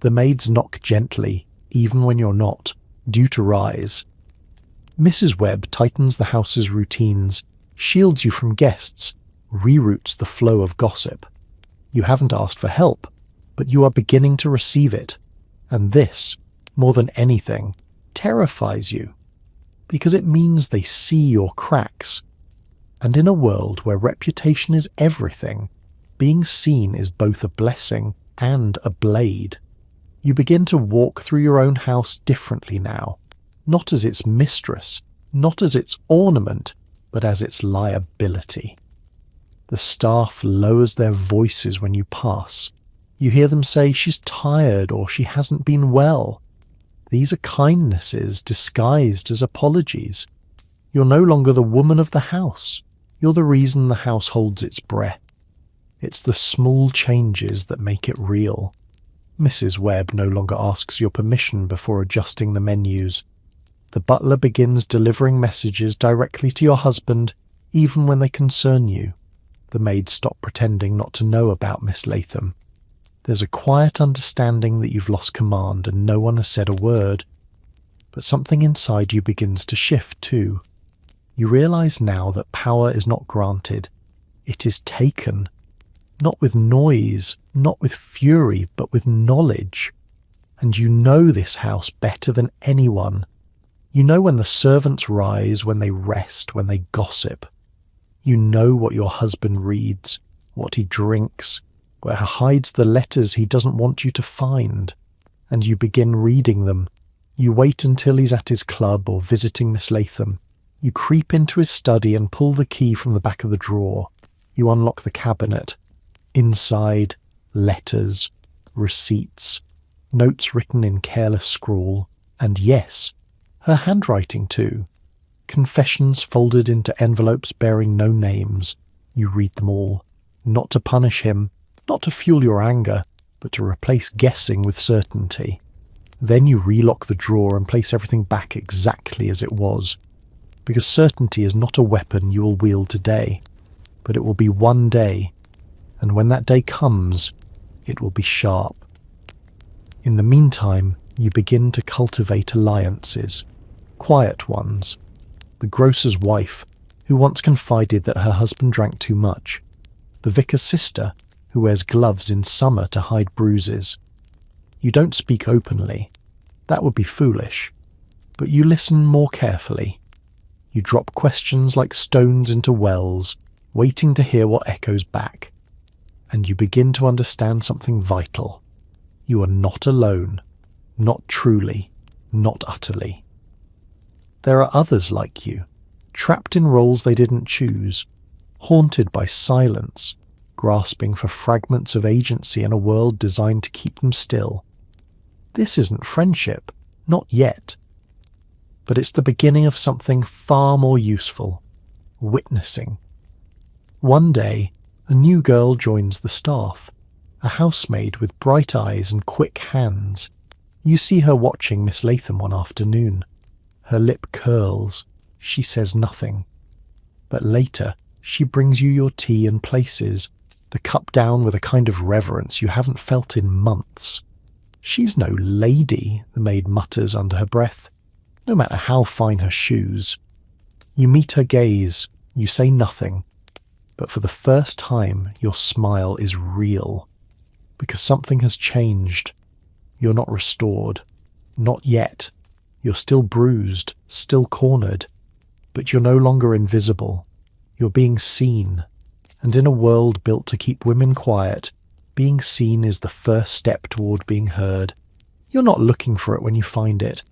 The maids knock gently, even when you're not, due to rise. Mrs. Webb tightens the house's routines, shields you from guests, reroutes the flow of gossip. You haven't asked for help, but you are beginning to receive it. And this, more than anything, terrifies you, because it means they see your cracks. And in a world where reputation is everything, being seen is both a blessing and a blade. You begin to walk through your own house differently now, not as its mistress, not as its ornament, but as its liability. The staff lowers their voices when you pass. You hear them say she's tired or she hasn't been well. These are kindnesses disguised as apologies. You're no longer the woman of the house. You're the reason the house holds its breath. It's the small changes that make it real. Mrs. Webb no longer asks your permission before adjusting the menus. The butler begins delivering messages directly to your husband, even when they concern you. The maids stop pretending not to know about Miss Latham. There's a quiet understanding that you've lost command and no one has said a word. But something inside you begins to shift too. You realise now that power is not granted. It is taken. Not with noise, not with fury, but with knowledge. And you know this house better than anyone. You know when the servants rise, when they rest, when they gossip. You know what your husband reads, what he drinks, where he hides the letters he doesn't want you to find. And you begin reading them. You wait until he's at his club or visiting Miss Latham. You creep into his study and pull the key from the back of the drawer. You unlock the cabinet. Inside, letters, receipts, notes written in careless scrawl, and yes, her handwriting too. Confessions folded into envelopes bearing no names. You read them all, not to punish him, not to fuel your anger, but to replace guessing with certainty. Then you relock the drawer and place everything back exactly as it was, because certainty is not a weapon you will wield today, but it will be one day, and when that day comes, it will be sharp. In the meantime, you begin to cultivate alliances, quiet ones. The grocer's wife, who once confided that her husband drank too much. The vicar's sister, who wears gloves in summer to hide bruises. You don't speak openly. That would be foolish. But you listen more carefully. You drop questions like stones into wells, waiting to hear what echoes back. And you begin to understand something vital. You are not alone. Not truly. Not utterly. There are others like you, trapped in roles they didn't choose, haunted by silence, grasping for fragments of agency in a world designed to keep them still. This isn't friendship, not yet. But it's the beginning of something far more useful, witnessing. One day, a new girl joins the staff, a housemaid with bright eyes and quick hands. You see her watching Miss Latham one afternoon. Her lip curls. She says nothing. But later, she brings you your tea and places, the cup down with a kind of reverence you haven't felt in months. She's no lady, the maid mutters under her breath, no matter how fine her shoes. You meet her gaze. You say nothing. But for the first time, your smile is real. Because something has changed. You're not restored. Not yet. You're still bruised, still cornered, but you're no longer invisible. You're being seen, and in a world built to keep women quiet, being seen is the first step toward being heard. You're not looking for it when you find it.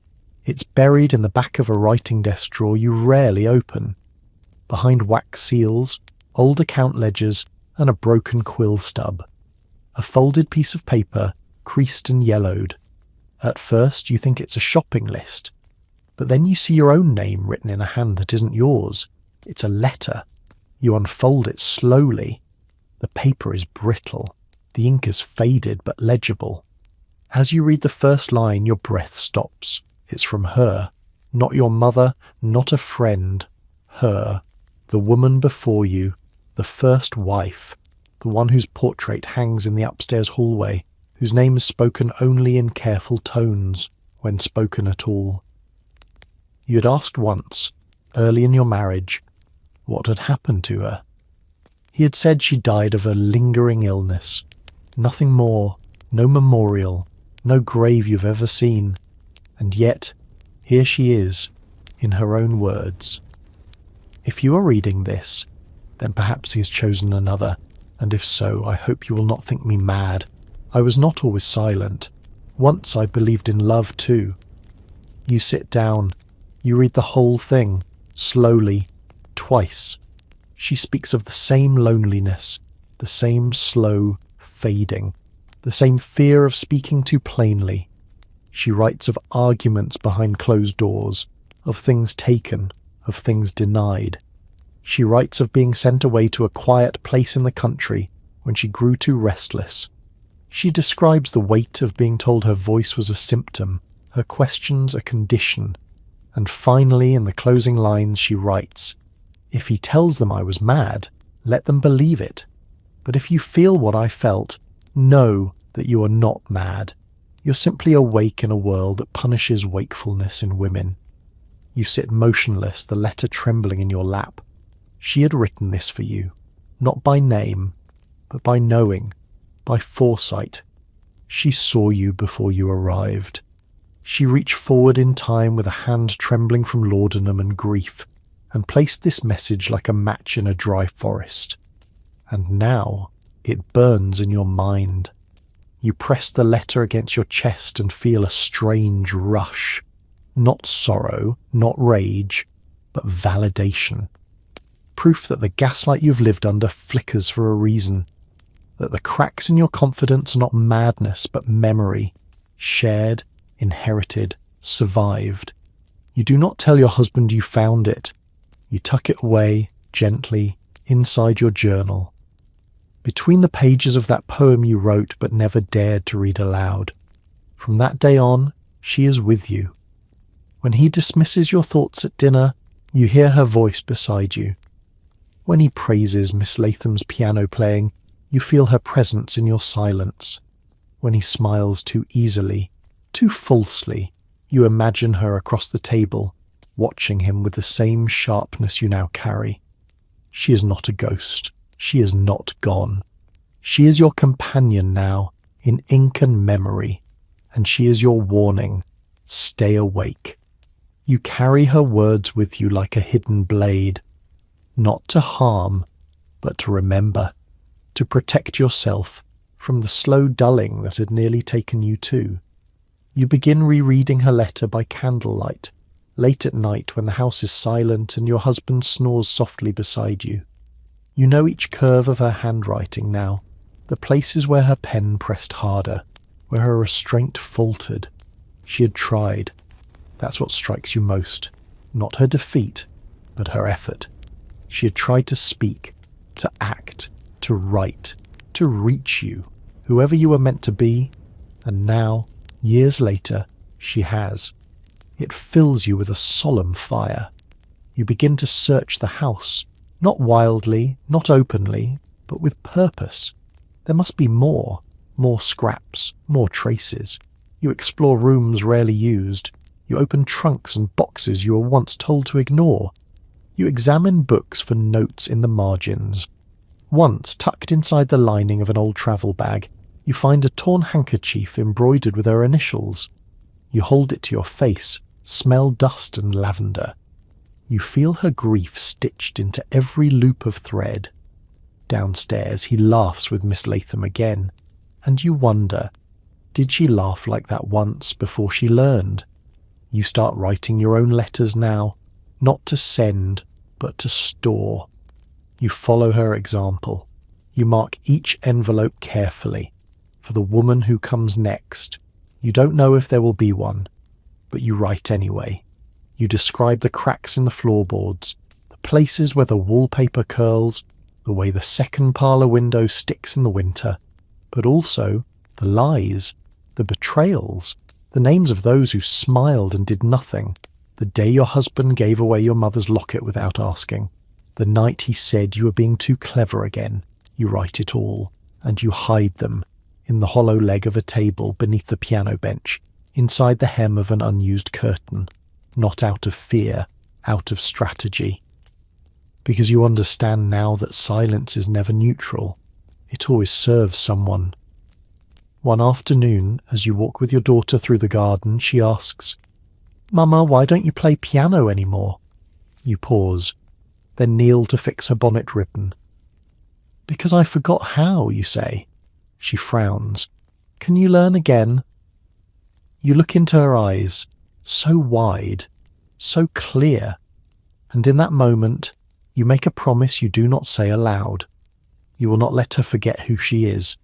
It's buried in the back of a writing desk drawer you rarely open, behind wax seals, old account ledgers, and a broken quill stub. A folded piece of paper, creased and yellowed. At first you think it's a shopping list, but then you see your own name written in a hand that isn't yours. It's a letter. You unfold it slowly. The paper is brittle. The ink is faded but legible. As you read the first line, your breath stops. It's from her. Not your mother, not a friend. Her. The woman before you. The first wife. The one whose portrait hangs in the upstairs hallway. Whose name is spoken only in careful tones, when spoken at all. You had asked once, early in your marriage, what had happened to her. He had said she died of a lingering illness. Nothing more, no memorial, no grave you've ever seen. And yet, here she is, in her own words. If you are reading this, then perhaps he has chosen another. And if so, I hope you will not think me mad. I was not always silent. Once I believed in love too. You sit down. You read the whole thing, slowly, twice. She speaks of the same loneliness, the same slow fading, the same fear of speaking too plainly. She writes of arguments behind closed doors, of things taken, of things denied. She writes of being sent away to a quiet place in the country when she grew too restless. She describes the weight of being told her voice was a symptom, her questions a condition. And finally, in the closing lines, she writes, "If he tells them I was mad, let them believe it. But if you feel what I felt, know that you are not mad. You're simply awake in a world that punishes wakefulness in women." You sit motionless, the letter trembling in your lap. She had written this for you, not by name, but by knowing, by foresight. She saw you before you arrived. She reached forward in time with a hand trembling from laudanum and grief, and placed this message like a match in a dry forest. And now it burns in your mind. You press the letter against your chest and feel a strange rush. Not sorrow, not rage, but validation. Proof that the gaslight you've lived under flickers for a reason. That the cracks in your confidence are not madness, but memory. Shared, inherited, survived. You do not tell your husband you found it. You tuck it away, gently, inside your journal. Between the pages of that poem you wrote but never dared to read aloud. From that day on, she is with you. When he dismisses your thoughts at dinner, you hear her voice beside you. When he praises Miss Latham's piano playing, you feel her presence in your silence. When he smiles too easily, too falsely, you imagine her across the table, watching him with the same sharpness you now carry. She is not a ghost. She is not gone. She is your companion now, in ink and memory, and she is your warning. Stay awake. You carry her words with you like a hidden blade, not to harm, but to remember, to protect yourself from the slow dulling that had nearly taken you too. You begin rereading her letter by candlelight, late at night when the house is silent and your husband snores softly beside you. You know each curve of her handwriting now, the places where her pen pressed harder, where her restraint faltered. She had tried. That's what strikes you most. Not her defeat, but her effort. She had tried to speak, to act, to write, to reach you, whoever you were meant to be, and now, years later, she has. It fills you with a solemn fire. You begin to search the house, not wildly, not openly, but with purpose. There must be more scraps, more traces. You explore rooms rarely used. You open trunks and boxes you were once told to ignore. You examine books for notes in the margins. Once, tucked inside the lining of an old travel bag, you find a torn handkerchief embroidered with her initials. You hold it to your face, smell dust and lavender. You feel her grief stitched into every loop of thread. Downstairs, he laughs with Miss Latham again, and you wonder, did she laugh like that once before she learned? You start writing your own letters now, not to send, but to store. You follow her example. You mark each envelope carefully. For the woman who comes next, you don't know if there will be one, but you write anyway. You describe the cracks in the floorboards, the places where the wallpaper curls, the way the second parlour window sticks in the winter, but also the lies, the betrayals, the names of those who smiled and did nothing, the day your husband gave away your mother's locket without asking, the night he said you were being too clever again. You write it all, and you hide them in the hollow leg of a table beneath the piano bench, inside the hem of an unused curtain. Not out of fear, out of strategy. Because you understand now that silence is never neutral. It always serves someone. One afternoon, as you walk with your daughter through the garden, she asks, "Mama, why don't you play piano anymore?" You pause, then kneel to fix her bonnet ribbon. Because I forgot how, you say. She frowns. Can you learn again? You look into her eyes, so wide, so clear, and in that moment you make a promise you do not say aloud. You will not let her forget who she is.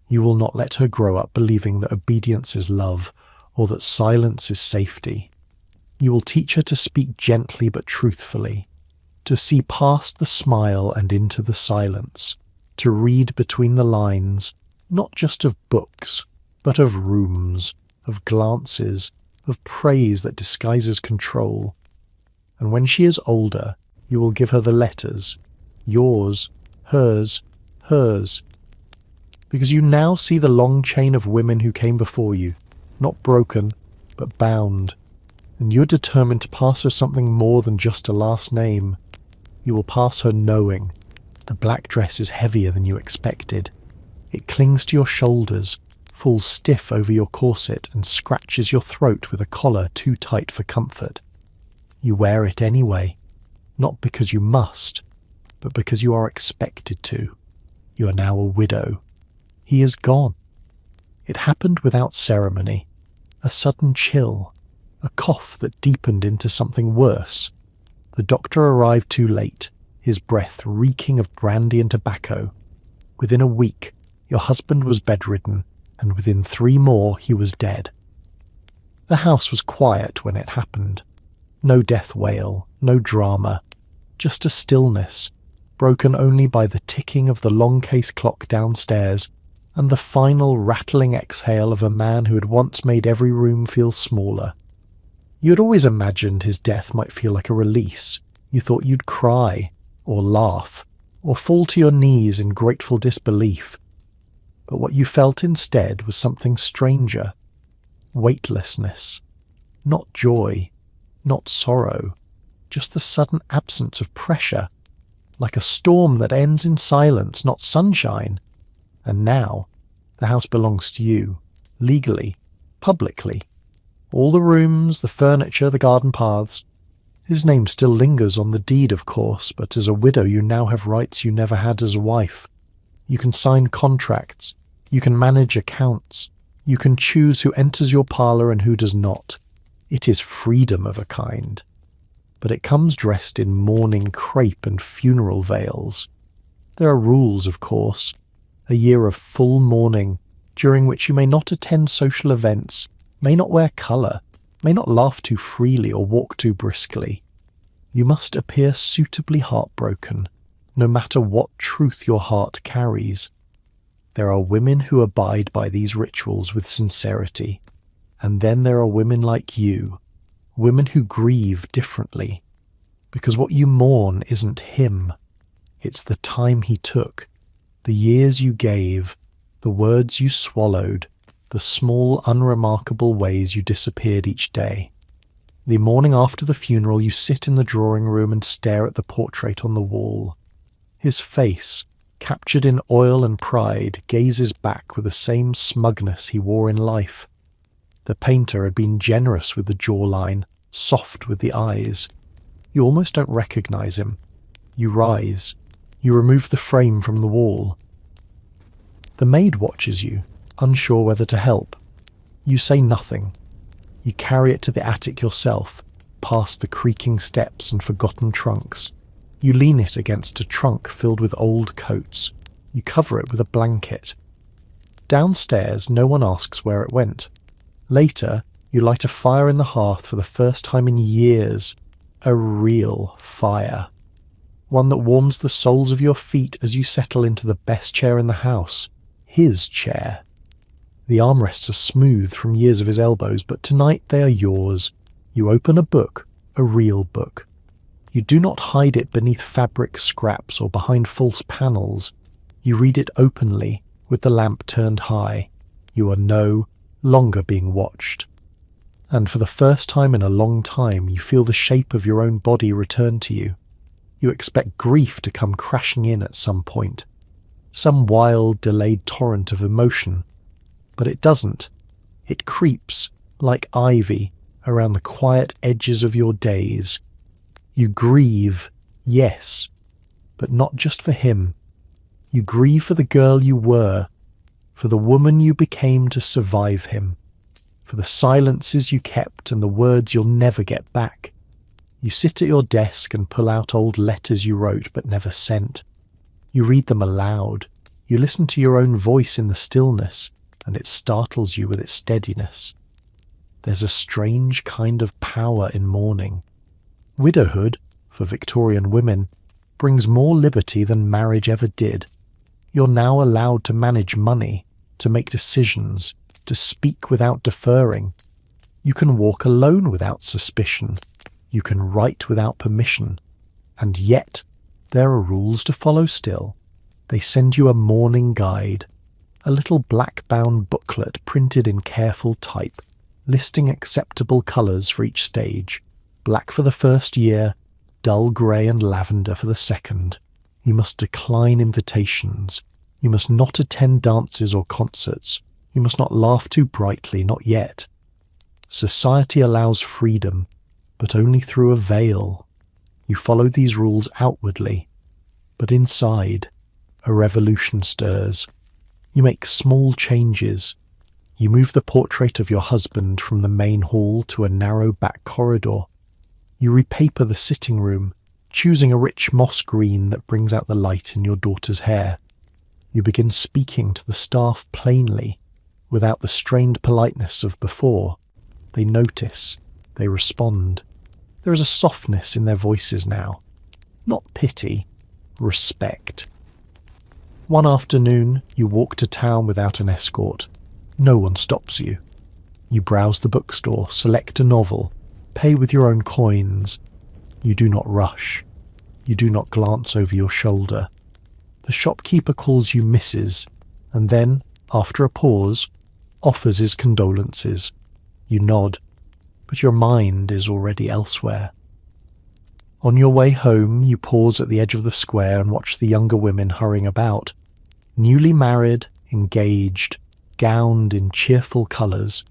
You will not let her grow up believing that obedience is love, or that silence is safety. You will teach her to speak gently but truthfully, to see past the smile and into the silence, to read between the lines, not just of books, but of rooms, of glances, of praise that disguises control. And when she is older, you will give her the letters, yours, hers, hers, because you now see the long chain of women who came before you, not broken, but bound, and you are determined to pass her something more than just a last name. You will pass her knowing. The black dress is heavier than you expected. It clings to your shoulders, falls stiff over your corset, and scratches your throat with a collar too tight for comfort. You wear it anyway, not because you must, but because you are expected to. You are now a widow. He is gone. It happened without ceremony. A sudden chill, a cough that deepened into something worse. The doctor arrived too late, his breath reeking of brandy and tobacco. Within a week, your husband was bedridden, and within 3 more he was dead. The house was quiet when it happened. No death wail, no drama, just a stillness, broken only by the ticking of the long case clock downstairs and the final rattling exhale of a man who had once made every room feel smaller. You had always imagined his death might feel like a release. You thought you'd cry, or laugh, or fall to your knees in grateful disbelief. But what you felt instead was something stranger. Weightlessness. Not joy, not sorrow, just the sudden absence of pressure, like a storm that ends in silence, not sunshine. And now, the house belongs to you, legally, publicly. All the rooms, the furniture, the garden paths. His name still lingers on the deed, of course, but as a widow you now have rights you never had as a wife. You can sign contracts, you can manage accounts, you can choose who enters your parlour and who does not. It is freedom of a kind. But it comes dressed in mourning crepe and funeral veils. There are rules, of course. A year of full mourning, during which you may not attend social events, may not wear colour, may not laugh too freely or walk too briskly. You must appear suitably heartbroken, no matter what truth your heart carries. There are women who abide by these rituals with sincerity, and then there are women like you, women who grieve differently, because what you mourn isn't him, it's the time he took, the years you gave, the words you swallowed, the small, unremarkable ways you disappeared each day. The morning after the funeral you sit in the drawing room and stare at the portrait on the wall. His face, captured in oil and pride, gazes back with the same smugness he wore in life. The painter had been generous with the jawline, soft with the eyes. You almost don't recognize him. You rise. You remove the frame from the wall. The maid watches you, unsure whether to help. You say nothing. You carry it to the attic yourself, past the creaking steps and forgotten trunks. You lean it against a trunk filled with old coats. You cover it with a blanket. Downstairs, no one asks where it went. Later, you light a fire in the hearth for the first time in years. A real fire. One that warms the soles of your feet as you settle into the best chair in the house. His chair. The armrests are smooth from years of his elbows, but tonight they are yours. You open a book, a real book. You do not hide it beneath fabric scraps or behind false panels. You read it openly, with the lamp turned high. You are no longer being watched. And for the first time in a long time, you feel the shape of your own body return to you. You expect grief to come crashing in at some point. Some wild, delayed torrent of emotion. But it doesn't. It creeps, like ivy, around the quiet edges of your days. You grieve, yes, but not just for him. You grieve for the girl you were, for the woman you became to survive him, for the silences you kept and the words you'll never get back. You sit at your desk and pull out old letters you wrote but never sent. You read them aloud. You listen to your own voice in the stillness, and it startles you with its steadiness. There's a strange kind of power in mourning. Widowhood, for Victorian women, brings more liberty than marriage ever did. You're now allowed to manage money, to make decisions, to speak without deferring. You can walk alone without suspicion. You can write without permission. And yet, there are rules to follow still. They send you a mourning guide, a little black-bound booklet printed in careful type, listing acceptable colours for each stage. Black for the first year, dull grey and lavender for the second. You must decline invitations. You must not attend dances or concerts. You must not laugh too brightly, not yet. Society allows freedom, but only through a veil. You follow these rules outwardly, but inside, a revolution stirs. You make small changes. You move the portrait of your husband from the main hall to a narrow back corridor. You repaper the sitting room, choosing a rich moss green that brings out the light in your daughter's hair. You begin speaking to the staff plainly, without the strained politeness of before. They notice. They respond. There is a softness in their voices now. Not pity, respect. One afternoon, you walk to town without an escort. No one stops you. You browse the bookstore, select a novel, pay with your own coins. You do not rush. You do not glance over your shoulder. The shopkeeper calls you Mrs., and then, after a pause, offers his condolences. You nod, but your mind is already elsewhere. On your way home, you pause at the edge of the square and watch the younger women hurrying about. Newly married, engaged, gowned in cheerful colours.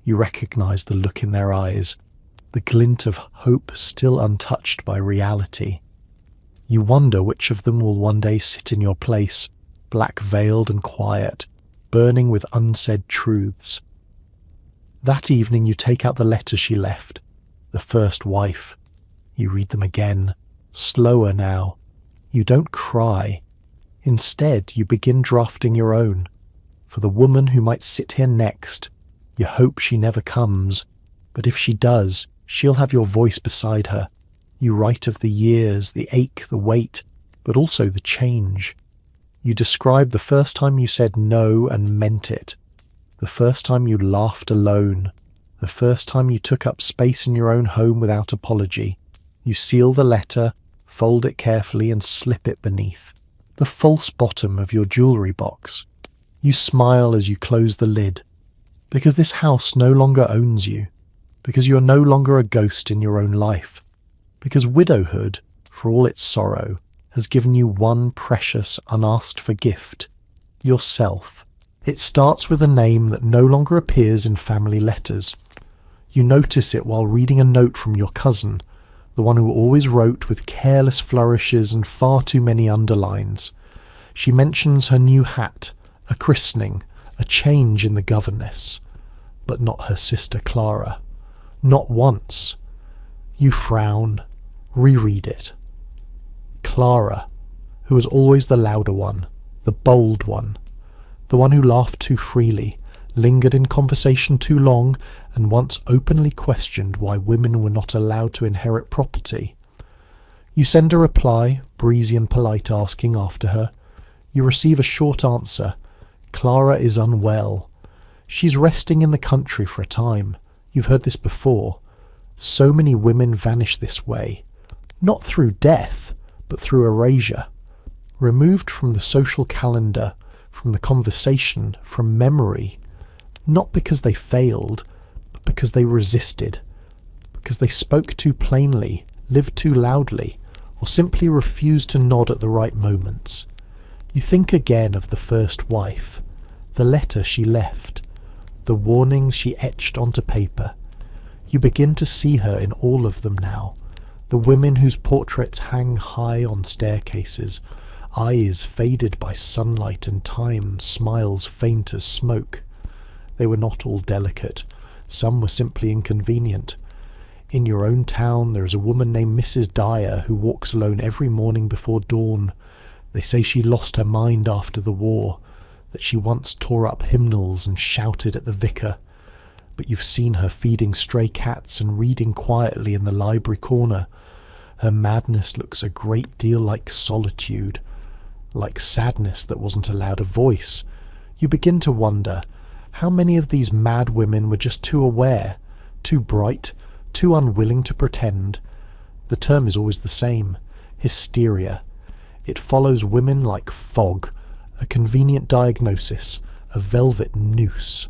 You recognise the look in their eyes, the glint of hope still untouched by reality. You wonder which of them will one day sit in your place, black-veiled and quiet, burning with unsaid truths. That evening you take out the letters she left, the first wife. You read them again, slower now. You don't cry. Instead, you begin drafting your own. For the woman who might sit here next, you hope she never comes, but if she does, she'll have your voice beside her. You write of the years, the ache, the weight, but also the change. You describe the first time you said no and meant it, the first time you laughed alone, the first time you took up space in your own home without apology. You seal the letter, fold it carefully and slip it beneath the false bottom of your jewellery box. You smile as you close the lid, because this house no longer owns you, because you are no longer a ghost in your own life, because widowhood, for all its sorrow, has given you one precious, unasked-for gift, yourself. It starts with a name that no longer appears in family letters. You notice it while reading a note from your cousin, the one who always wrote with careless flourishes and far too many underlines. She mentions her new hat, a christening, a change in the governess, but not her sister Clara. Not once. You frown, reread it. Clara, who was always the louder one, the bold one, the one who laughed too freely, lingered in conversation too long, and once openly questioned why women were not allowed to inherit property. You send a reply, breezy and polite, asking after her. You receive a short answer. Clara is unwell. She's resting in the country for a time. You've heard this before. So many women vanish this way, not through death, but through erasure, removed from the social calendar, from the conversation, from memory, not because they failed, but because they resisted, because they spoke too plainly, lived too loudly, or simply refused to nod at the right moments. You think again of the first wife, the letter she left, the warnings she etched onto paper. You begin to see her in all of them now, the women whose portraits hang high on staircases, eyes faded by sunlight and time, smiles faint as smoke. They were not all delicate. Some were simply inconvenient. In your own town there is a woman named Mrs. Dyer who walks alone every morning before dawn. They say she lost her mind after the war, that she once tore up hymnals and shouted at the vicar. But you've seen her feeding stray cats and reading quietly in the library corner. Her madness looks a great deal like solitude, like sadness that wasn't allowed a voice. You begin to wonder, how many of these mad women were just too aware, too bright, too unwilling to pretend? The term is always the same: hysteria. It follows women like fog, a convenient diagnosis, a velvet noose.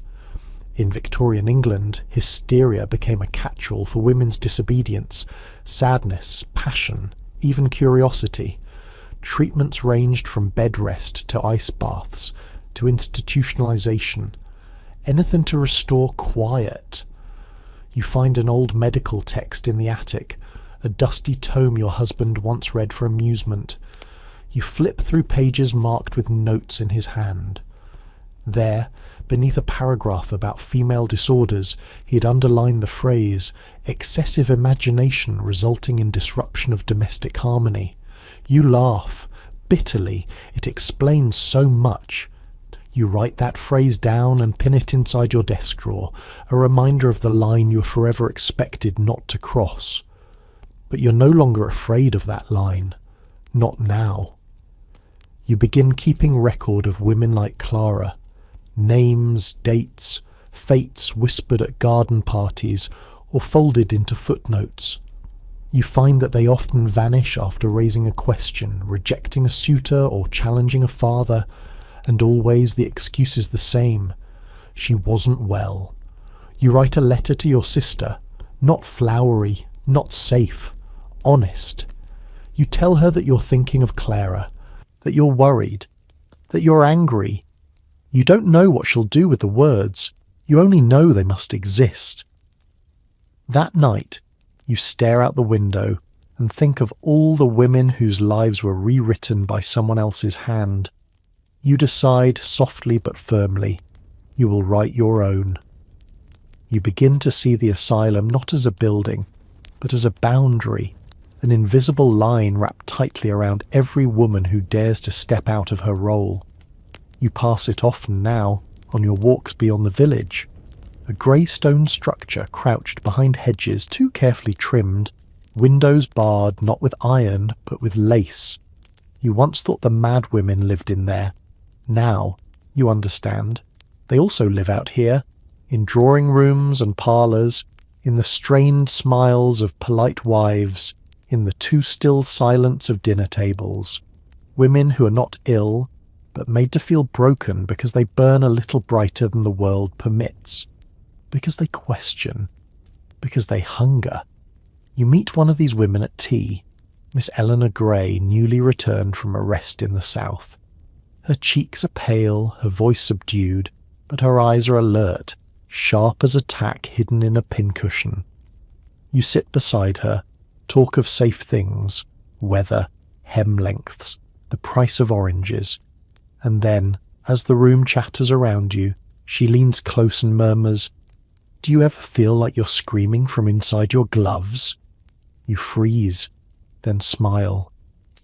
In Victorian England, hysteria became a catch-all for women's disobedience, sadness, passion, even curiosity. Treatments ranged from bed rest to ice baths to institutionalization. Anything to restore quiet. You find an old medical text in the attic, a dusty tome your husband once read for amusement. You flip through pages marked with notes in his hand. There, beneath a paragraph about female disorders, he had underlined the phrase, excessive imagination resulting in disruption of domestic harmony. You laugh. Bitterly. It explains so much. You write that phrase down and pin it inside your desk drawer, a reminder of the line you're forever expected not to cross. But you're no longer afraid of that line. Not now. You begin keeping record of women like Clara. Names, dates, fates whispered at garden parties or folded into footnotes. You find that they often vanish after raising a question, rejecting a suitor or challenging a father, and always the excuse is the same: she wasn't well. You write a letter to your sister, not flowery, not safe, honest. You tell her that you're thinking of Clara, that you're worried, that you're angry. You don't know what she'll do with the words. You only know they must exist. That night, you stare out the window and think of all the women whose lives were rewritten by someone else's hand. You decide, softly but firmly, you will write your own. You begin to see the asylum not as a building, but as a boundary, an invisible line wrapped tightly around every woman who dares to step out of her role. You pass it often now, on your walks beyond the village. A grey stone structure crouched behind hedges too carefully trimmed, windows barred not with iron but with lace. You once thought the mad women lived in there. Now, you understand, they also live out here, in drawing rooms and parlours, in the strained smiles of polite wives, in the too still silence of dinner tables. Women who are not ill, but made to feel broken because they burn a little brighter than the world permits, because they question, because they hunger. You meet one of these women at tea, Miss Eleanor Gray, newly returned from a rest in the south. Her cheeks are pale, her voice subdued, but her eyes are alert, sharp as a tack hidden in a pincushion. You sit beside her, talk of safe things, weather, hem lengths, the price of oranges, and then, as the room chatters around you, she leans close and murmurs, "Do you ever feel like you're screaming from inside your gloves?" You freeze, then smile.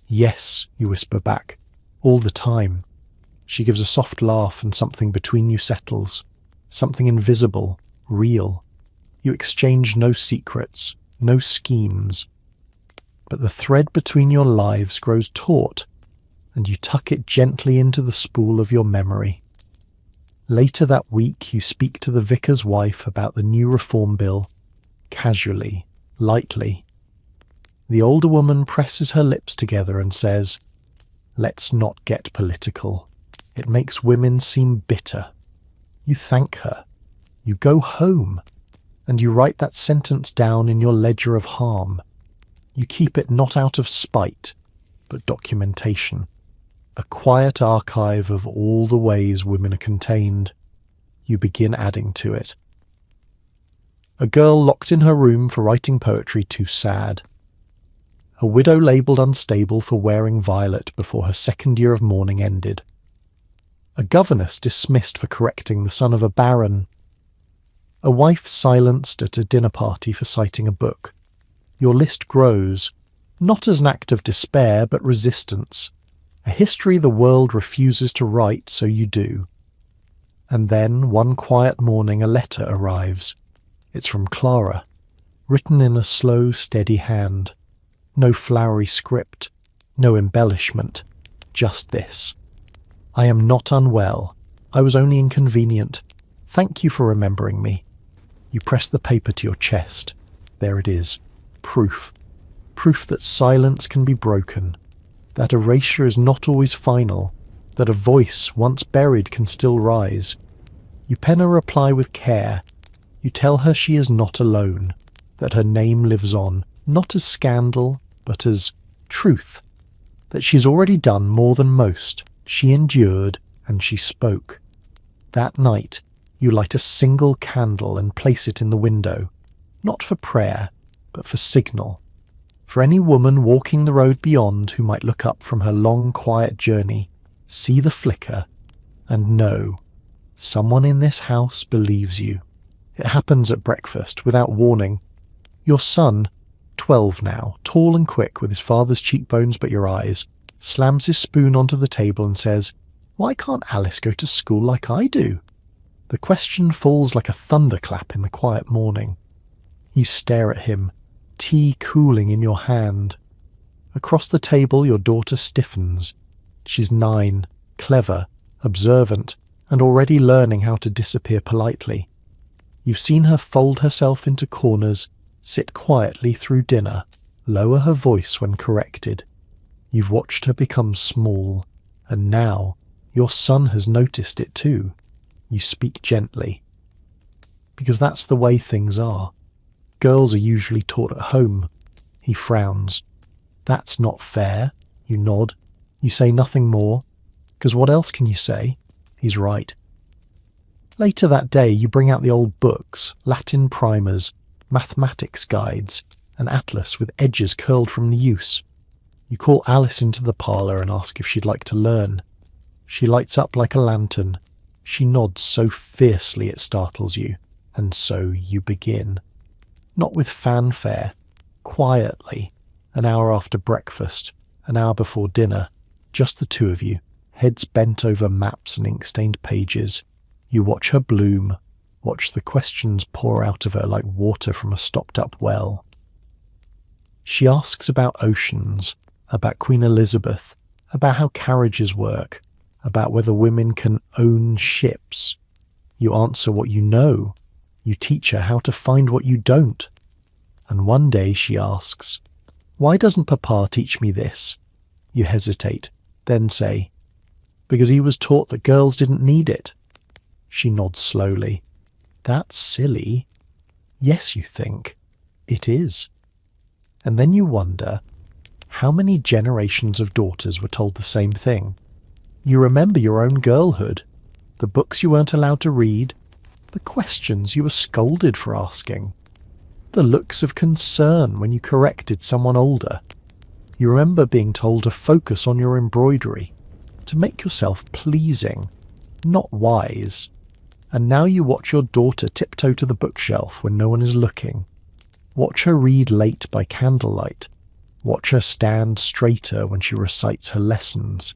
"Yes," you whisper back, "all the time." She gives a soft laugh and something between you settles, something invisible, real. You exchange no secrets, no schemes. But the thread between your lives grows taut, and you tuck it gently into the spool of your memory. Later that week you speak to the vicar's wife about the new reform bill, casually, lightly. The older woman presses her lips together and says, "Let's not get political. It makes women seem bitter." You thank her. You go home, and you write that sentence down in your ledger of harm. You keep it not out of spite, but documentation. A quiet archive of all the ways women are contained. You begin adding to it. A girl locked in her room for writing poetry too sad. a widow labelled unstable for wearing violet before her second year of mourning ended, a governess dismissed for correcting the son of a baron, a wife silenced at a dinner party for citing a book. Your list grows, not as an act of despair but resistance, a history the world refuses to write, so you do. And then, one quiet morning, a letter arrives. It's from Clara, written in a slow, steady hand. No flowery script, no embellishment, just this. I am not unwell. I was only inconvenient. Thank you for remembering me. You press the paper to your chest. There it is. Proof. Proof that silence can be broken, that erasure is not always final, that a voice once buried can still rise. You pen a reply with care. You tell her she is not alone, that her name lives on, not as scandal, but as truth, that she's already done more than most. She endured, and she spoke. That night, you light a single candle and place it in the window, not for prayer, but for signal. For any woman walking the road beyond who might look up from her long, quiet journey, see the flicker, and know, someone in this house believes you. It happens at breakfast, without warning. Your son, 12 now, tall and quick with his father's cheekbones but your eyes, slams his spoon onto the table and says, "Why can't Alice go to school like I do?" The question falls like a thunderclap in the quiet morning. You stare at him, tea cooling in your hand. Across the table your daughter stiffens. She's 9, clever, observant, and already learning how to disappear politely. You've seen her fold herself into corners, sit quietly through dinner, lower her voice when corrected. You've watched her become small, and now your son has noticed it too. You speak gently. Because that's the way things are. Girls are usually taught at home. He frowns. That's not fair. You nod. You say nothing more. Because what else can you say? He's right. Later that day you bring out the old books, Latin primers, mathematics guides, an atlas with edges curled from the use. You call Alice into the parlour and ask if she'd like to learn. She lights up like a lantern. She nods so fiercely it startles you, and so you begin. Not with fanfare, quietly, an hour after breakfast, an hour before dinner, just the two of you, heads bent over maps and ink-stained pages. You watch her bloom, watch the questions pour out of her like water from a stopped-up well. She asks about oceans, about Queen Elizabeth, about how carriages work, about whether women can own ships. You answer what you know. You teach her how to find what you don't. And one day she asks, "Why doesn't Papa teach me this?" You hesitate, then say, "Because he was taught that girls didn't need it." She nods slowly. "That's silly." "Yes," you think. "It is." And then you wonder, how many generations of daughters were told the same thing? You remember your own girlhood, the books you weren't allowed to read, the questions you were scolded for asking, the looks of concern when you corrected someone older. You remember being told to focus on your embroidery, to make yourself pleasing, not wise. And now you watch your daughter tiptoe to the bookshelf when no one is looking. Watch her read late by candlelight. Watch her stand straighter when she recites her lessons.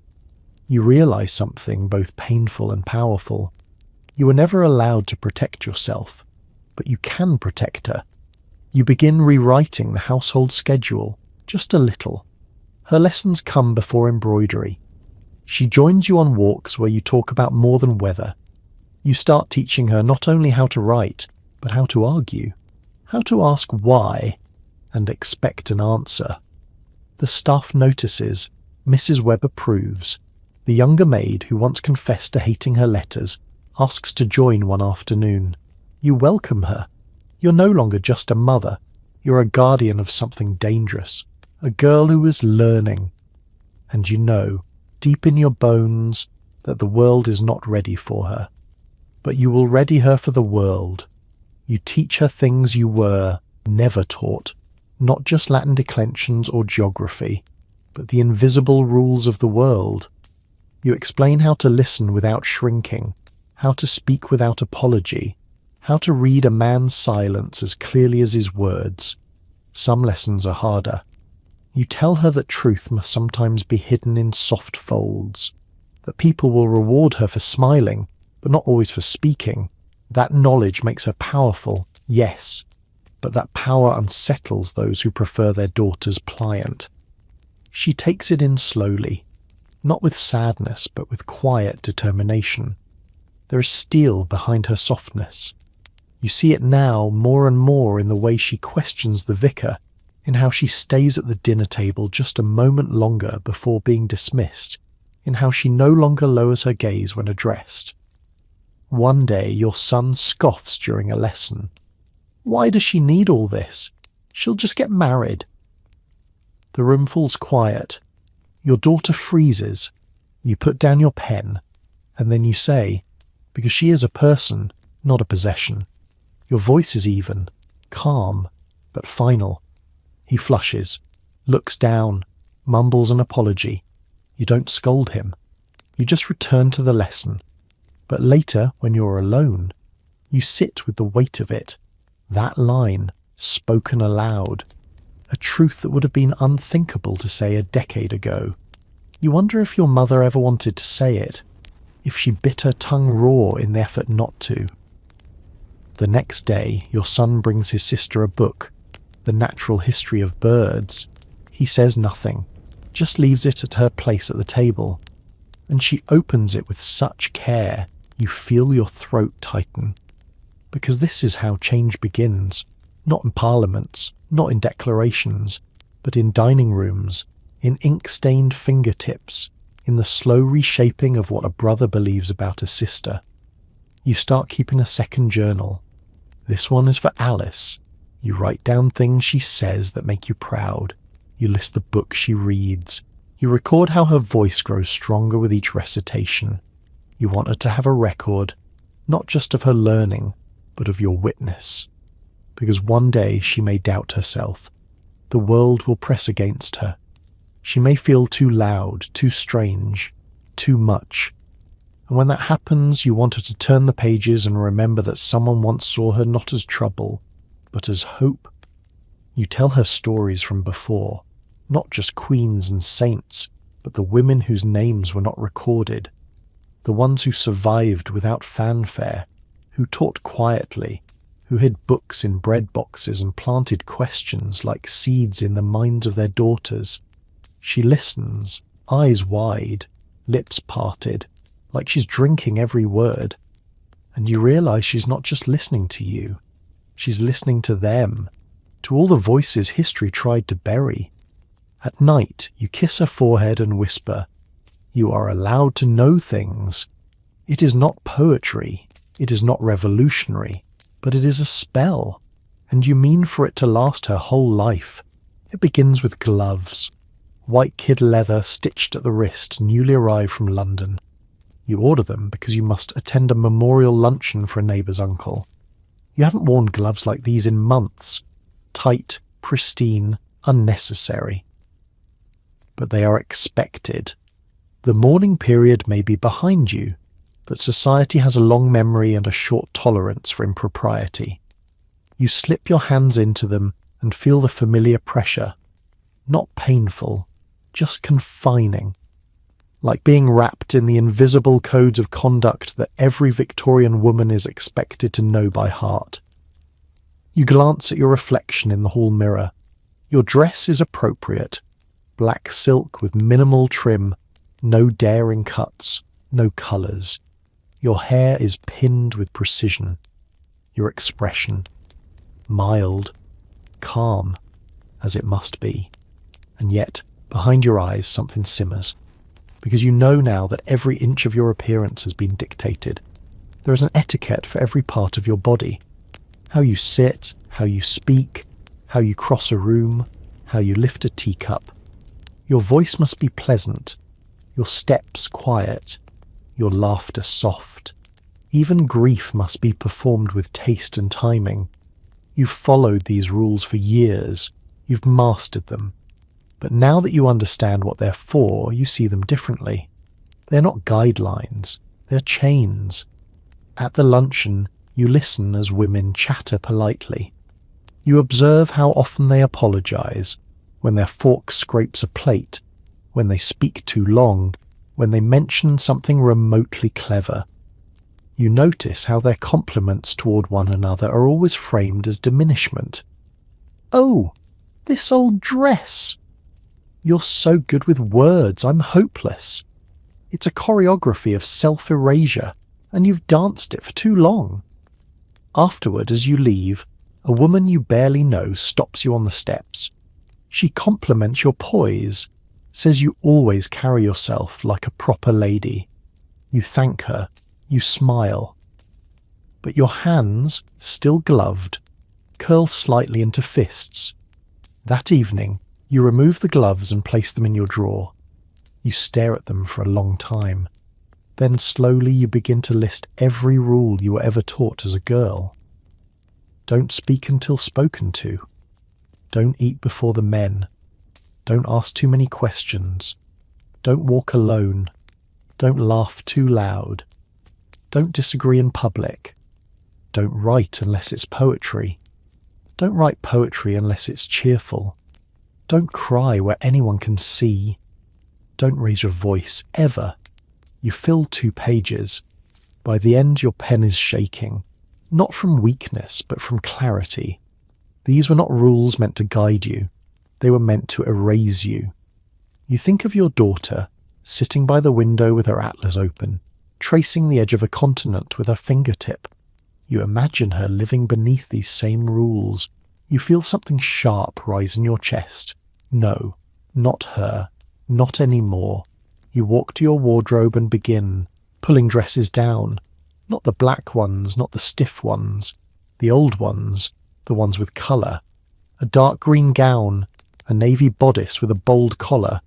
You realize something both painful and powerful. You were never allowed to protect yourself, but you can protect her. You begin rewriting the household schedule, just a little. Her lessons come before embroidery. She joins you on walks where you talk about more than weather. You start teaching her not only how to write, but how to argue, how to ask why, and expect an answer. The staff notices, Mrs. Webb approves. The younger maid, who once confessed to hating her letters, asks to join one afternoon. You welcome her. You're no longer just a mother. You're a guardian of something dangerous, a girl who is learning. And you know, deep in your bones, that the world is not ready for her. But you will ready her for the world. You teach her things you were never taught. not just Latin declensions or geography, but the invisible rules of the world. You explain how to listen without shrinking, how to speak without apology, how to read a man's silence as clearly as his words. Some lessons are harder. You tell her that truth must sometimes be hidden in soft folds, that people will reward her for smiling, but not always for speaking. That knowledge makes her powerful, yes, but that power unsettles those who prefer their daughters pliant. She takes it in slowly, not with sadness, but with quiet determination. There is steel behind her softness. You see it now more and more in the way she questions the vicar, in how she stays at the dinner table just a moment longer before being dismissed, in how she no longer lowers her gaze when addressed. One day your son scoffs during a lesson. Why does she need all this? She'll just get married. The room falls quiet. Your daughter freezes. You put down your pen, and then you say, because she is a person, not a possession. Your voice is even, calm, but final. He flushes, looks down, mumbles an apology. You don't scold him. You just return to the lesson. But later, when you're alone, you sit with the weight of it. That line, spoken aloud. A truth that would have been unthinkable to say a decade ago. You wonder if your mother ever wanted to say it, if she bit her tongue raw in the effort not to. The next day, your son brings his sister a book, The Natural History of Birds. He says nothing, just leaves it at her place at the table. And she opens it with such care, you feel your throat tighten. Because this is how change begins, not in parliaments, not in declarations, but in dining rooms, in ink-stained fingertips, in the slow reshaping of what a brother believes about a sister. You start keeping a second journal. This one is for Alice. You write down things she says that make you proud. You list the books she reads. You record how her voice grows stronger with each recitation. You want her to have a record, not just of her learning, but of your witness. Because one day she may doubt herself. The world will press against her. She may feel too loud, too strange, too much. And when that happens, you want her to turn the pages and remember that someone once saw her not as trouble, but as hope. You tell her stories from before, not just queens and saints, but the women whose names were not recorded, the ones who survived without fanfare, who taught quietly, who hid books in bread boxes and planted questions like seeds in the minds of their daughters. She listens, eyes wide, lips parted, like she's drinking every word. And you realize she's not just listening to you. She's listening to them, to all the voices history tried to bury. At night, you kiss her forehead and whisper, "You are allowed to know things." It is not poetry, it is not revolutionary, but it is a spell, and you mean for it to last her whole life. It begins with gloves. White kid leather stitched at the wrist, newly arrived from London. You order them because you must attend a memorial luncheon for a neighbour's uncle. You haven't worn gloves like these in months. Tight, pristine, unnecessary. But they are expected. The mourning period may be behind you, but society has a long memory and a short tolerance for impropriety. You slip your hands into them and feel the familiar pressure. Not painful, just confining. Like being wrapped in the invisible codes of conduct that every Victorian woman is expected to know by heart. You glance at your reflection in the hall mirror. Your dress is appropriate. Black silk with minimal trim, no daring cuts, no colours. Your hair is pinned with precision. Your expression, mild, calm, as it must be. And yet, behind your eyes, something simmers. Because you know now that every inch of your appearance has been dictated. There is an etiquette for every part of your body. How you sit, how you speak, how you cross a room, how you lift a teacup. Your voice must be pleasant, your steps quiet, your laughter soft. Even grief must be performed with taste and timing. You've followed these rules for years. You've mastered them. But now that you understand what they're for, you see them differently. They're not guidelines, they're chains. At the luncheon, you listen as women chatter politely. You observe how often they apologize, when their fork scrapes a plate, when they speak too long, when they mention something remotely clever. You notice how their compliments toward one another are always framed as diminishment. "Oh, this old dress! You're so good with words, I'm hopeless. It's a choreography of self-erasure, and you've danced it for too long." Afterward, as you leave, a woman you barely know stops you on the steps. She compliments your poise, says you always carry yourself like a proper lady. You thank her, you smile. But your hands, still gloved, curl slightly into fists. That evening, you remove the gloves and place them in your drawer. You stare at them for a long time. Then slowly you begin to list every rule you were ever taught as a girl. Don't speak until spoken to. Don't eat before the men. Don't ask too many questions. Don't walk alone. Don't laugh too loud. Don't disagree in public. Don't write unless it's poetry. Don't write poetry unless it's cheerful. Don't cry where anyone can see. Don't raise your voice, ever. You fill 2 pages. By the end, your pen is shaking. Not from weakness, but from clarity. These were not rules meant to guide you. They were meant to erase you. You think of your daughter, sitting by the window with her atlas open, tracing the edge of a continent with her fingertip. You imagine her living beneath these same rules. You feel something sharp rise in your chest. No, not her. Not anymore. You walk to your wardrobe and begin, pulling dresses down. Not the black ones, not the stiff ones. The old ones, the ones with colour. A dark green gown, a navy bodice with a bold collar,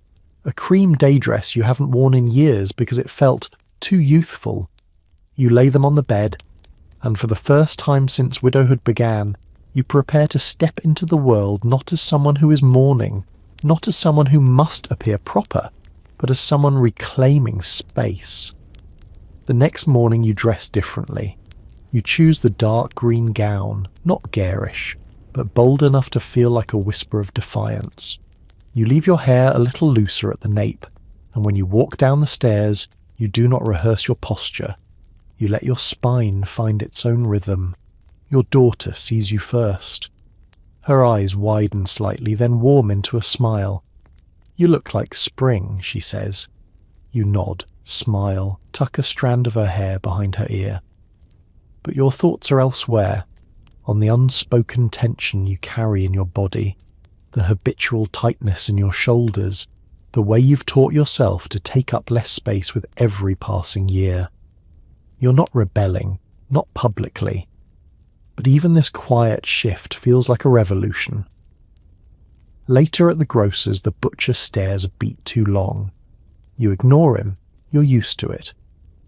a cream day dress you haven't worn in years because it felt too youthful. You lay them on the bed, and for the first time since widowhood began, you prepare to step into the world not as someone who is mourning, not as someone who must appear proper, but as someone reclaiming space. The next morning you dress differently. You choose the dark green gown, not garish, but bold enough to feel like a whisper of defiance. You leave your hair a little looser at the nape, and when you walk down the stairs, you do not rehearse your posture. You let your spine find its own rhythm. Your daughter sees you first. Her eyes widen slightly, then warm into a smile. "You look like spring," she says. You nod, smile, tuck a strand of her hair behind her ear. But your thoughts are elsewhere, on the unspoken tension you carry in your body, the habitual tightness in your shoulders, the way you've taught yourself to take up less space with every passing year. You're not rebelling, not publicly, but even this quiet shift feels like a revolution. Later at the grocer's, the butcher stares a beat too long. You ignore him, you're used to it.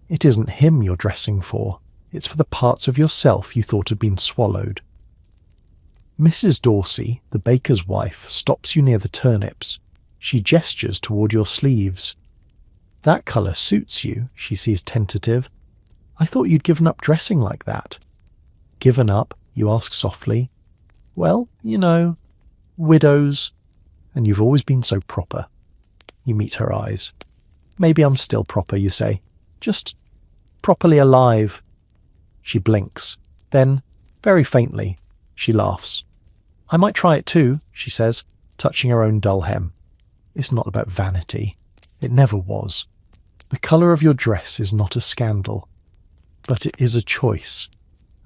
It isn't him you're dressing for, it's for the parts of yourself you thought had been swallowed. Mrs. Dorsey, the baker's wife, stops you near the turnips. She gestures toward your sleeves. "That colour suits you," she says, tentative. "I thought you'd given up dressing like that." "Given up?" you ask softly. "Well, you know, widows, and you've always been so proper." You meet her eyes. "Maybe I'm still proper," you say. "Just properly alive." She blinks. Then, very faintly, she laughs. "I might try it too," she says, touching her own dull hem. "It's not about vanity. It never was. The colour of your dress is not a scandal. But it is a choice.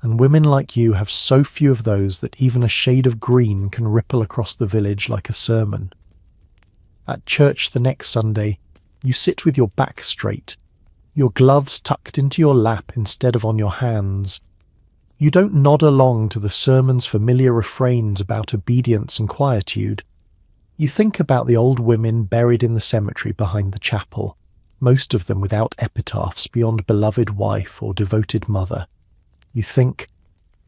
And women like you have so few of those that even a shade of green can ripple across the village like a sermon. At church the next Sunday, you sit with your back straight, your gloves tucked into your lap instead of on your hands. You don't nod along to the sermon's familiar refrains about obedience and quietude. You think about the old women buried in the cemetery behind the chapel, most of them without epitaphs beyond beloved wife or devoted mother. You think,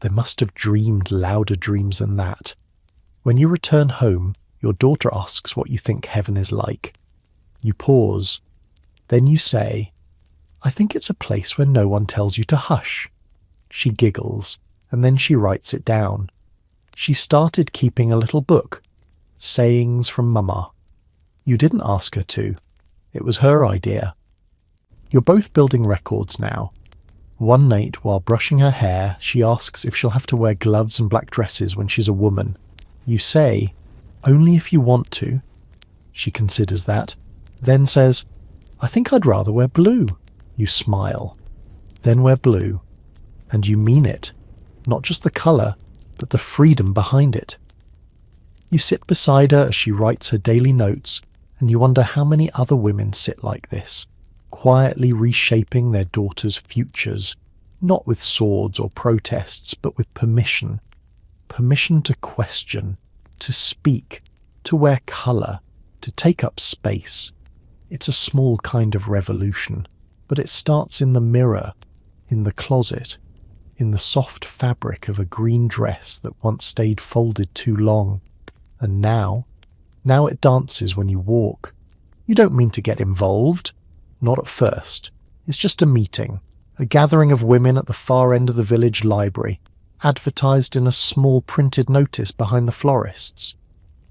they must have dreamed louder dreams than that. When you return home, your daughter asks what you think heaven is like. You pause. Then you say, "I think it's a place where no one tells you to hush." She giggles, and then she writes it down. She started keeping a little book, Sayings from Mama. You didn't ask her to. It was her idea. You're both building records now. One night, while brushing her hair, she asks if she'll have to wear gloves and black dresses when she's a woman. You say, "Only if you want to." She considers that, then says, "I think I'd rather wear blue." You smile. Then wear blue. And you mean it. Not just the colour, but the freedom behind it. You sit beside her as she writes her daily notes, and you wonder how many other women sit like this, quietly reshaping their daughters' futures, not with swords or protests, but with permission. Permission to question, to speak, to wear colour, to take up space. It's a small kind of revolution, but it starts in the mirror, in the closet, in the soft fabric of a green dress that once stayed folded too long. And now it dances when you walk. You don't mean to get involved. Not at first. It's just a meeting, a gathering of women at the far end of the village library, advertised in a small printed notice behind the florists.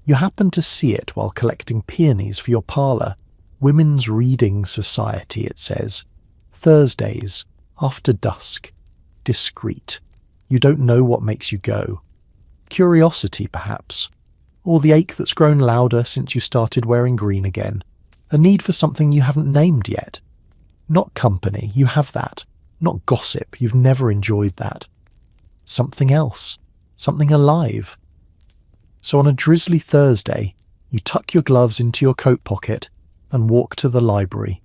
You happen to see it while collecting peonies for your parlour. Women's Reading Society, it says. Thursdays, after dusk. Discreet. You don't know what makes you go. Curiosity, perhaps. Or the ache that's grown louder since you started wearing green again. A need for something you haven't named yet. Not company, you have that. Not gossip, you've never enjoyed that. Something else. Something alive. So on a drizzly Thursday, you tuck your gloves into your coat pocket and walk to the library.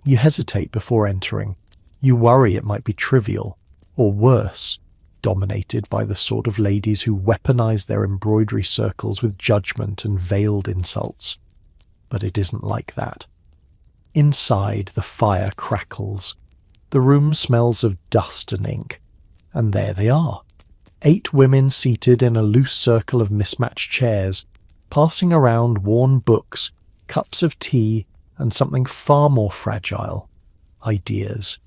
You hesitate before entering. You worry it might be trivial, or worse, dominated by the sort of ladies who weaponize their embroidery circles with judgment and veiled insults. But it isn't like that. Inside, the fire crackles. The room smells of dust and ink. And there they are. 8 women seated in a loose circle of mismatched chairs, passing around worn books, cups of tea, and something far more fragile. Ideas.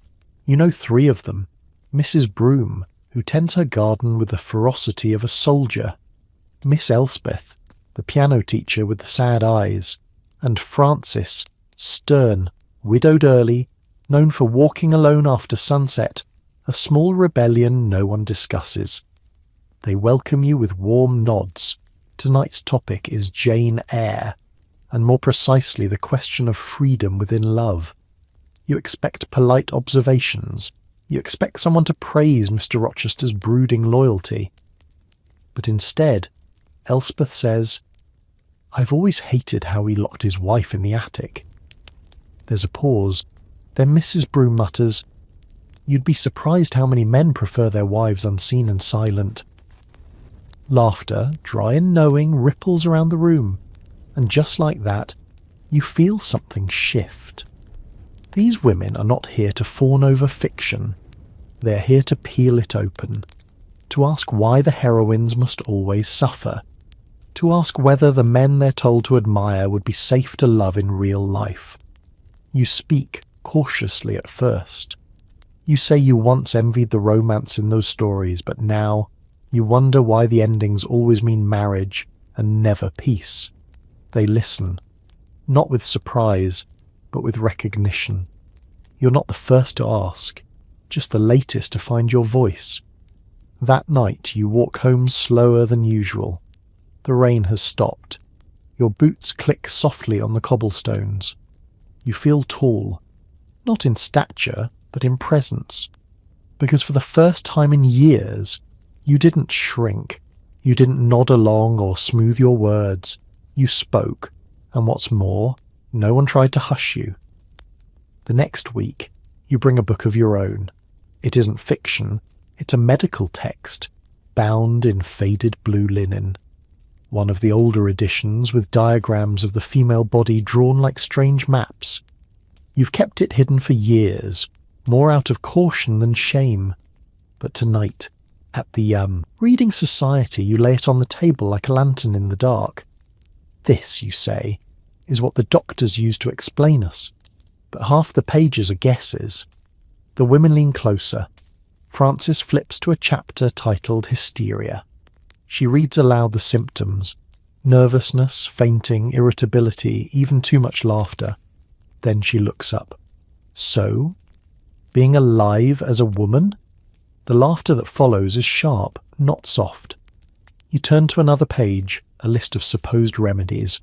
You know 3 of them. Mrs. Broom, who tends her garden with the ferocity of a soldier. Miss Elspeth, the piano teacher with the sad eyes. And Frances, stern, widowed early, known for walking alone after sunset, a small rebellion no one discusses. They welcome you with warm nods. Tonight's topic is Jane Eyre, and more precisely the question of freedom within love. You expect polite observations. You expect someone to praise Mr. Rochester's brooding loyalty. But instead, Elspeth says, "I've always hated how he locked his wife in the attic." There's a pause. Then Mrs. Broom mutters, "You'd be surprised how many men prefer their wives unseen and silent." Laughter, dry and knowing, ripples around the room, and just like that, you feel something shift. These women are not here to fawn over fiction. They're here to peel it open, to ask why the heroines must always suffer, to ask whether the men they're told to admire would be safe to love in real life. You speak cautiously at first. You say you once envied the romance in those stories, but now you wonder why the endings always mean marriage and never peace. They listen, not with surprise, but with recognition. You're not the first to ask, just the latest to find your voice. That night you walk home slower than usual. The rain has stopped. Your boots click softly on the cobblestones. You feel tall, not in stature, but in presence. Because for the first time in years, you didn't shrink. You didn't nod along or smooth your words. You spoke, and what's more, no one tried to hush you. The next week, you bring a book of your own. It isn't fiction, it's a medical text, bound in faded blue linen. One of the older editions with diagrams of the female body drawn like strange maps. You've kept it hidden for years, more out of caution than shame. But tonight, At the reading society, you lay it on the table like a lantern in the dark. This, you say, is what the doctors use to explain us. But half the pages are guesses. The women lean closer. Frances flips to a chapter titled Hysteria. She reads aloud the symptoms: nervousness, fainting, irritability, even too much laughter. Then she looks up. So? Being alive as a woman? The laughter that follows is sharp, not soft. You turn to another page, a list of supposed remedies: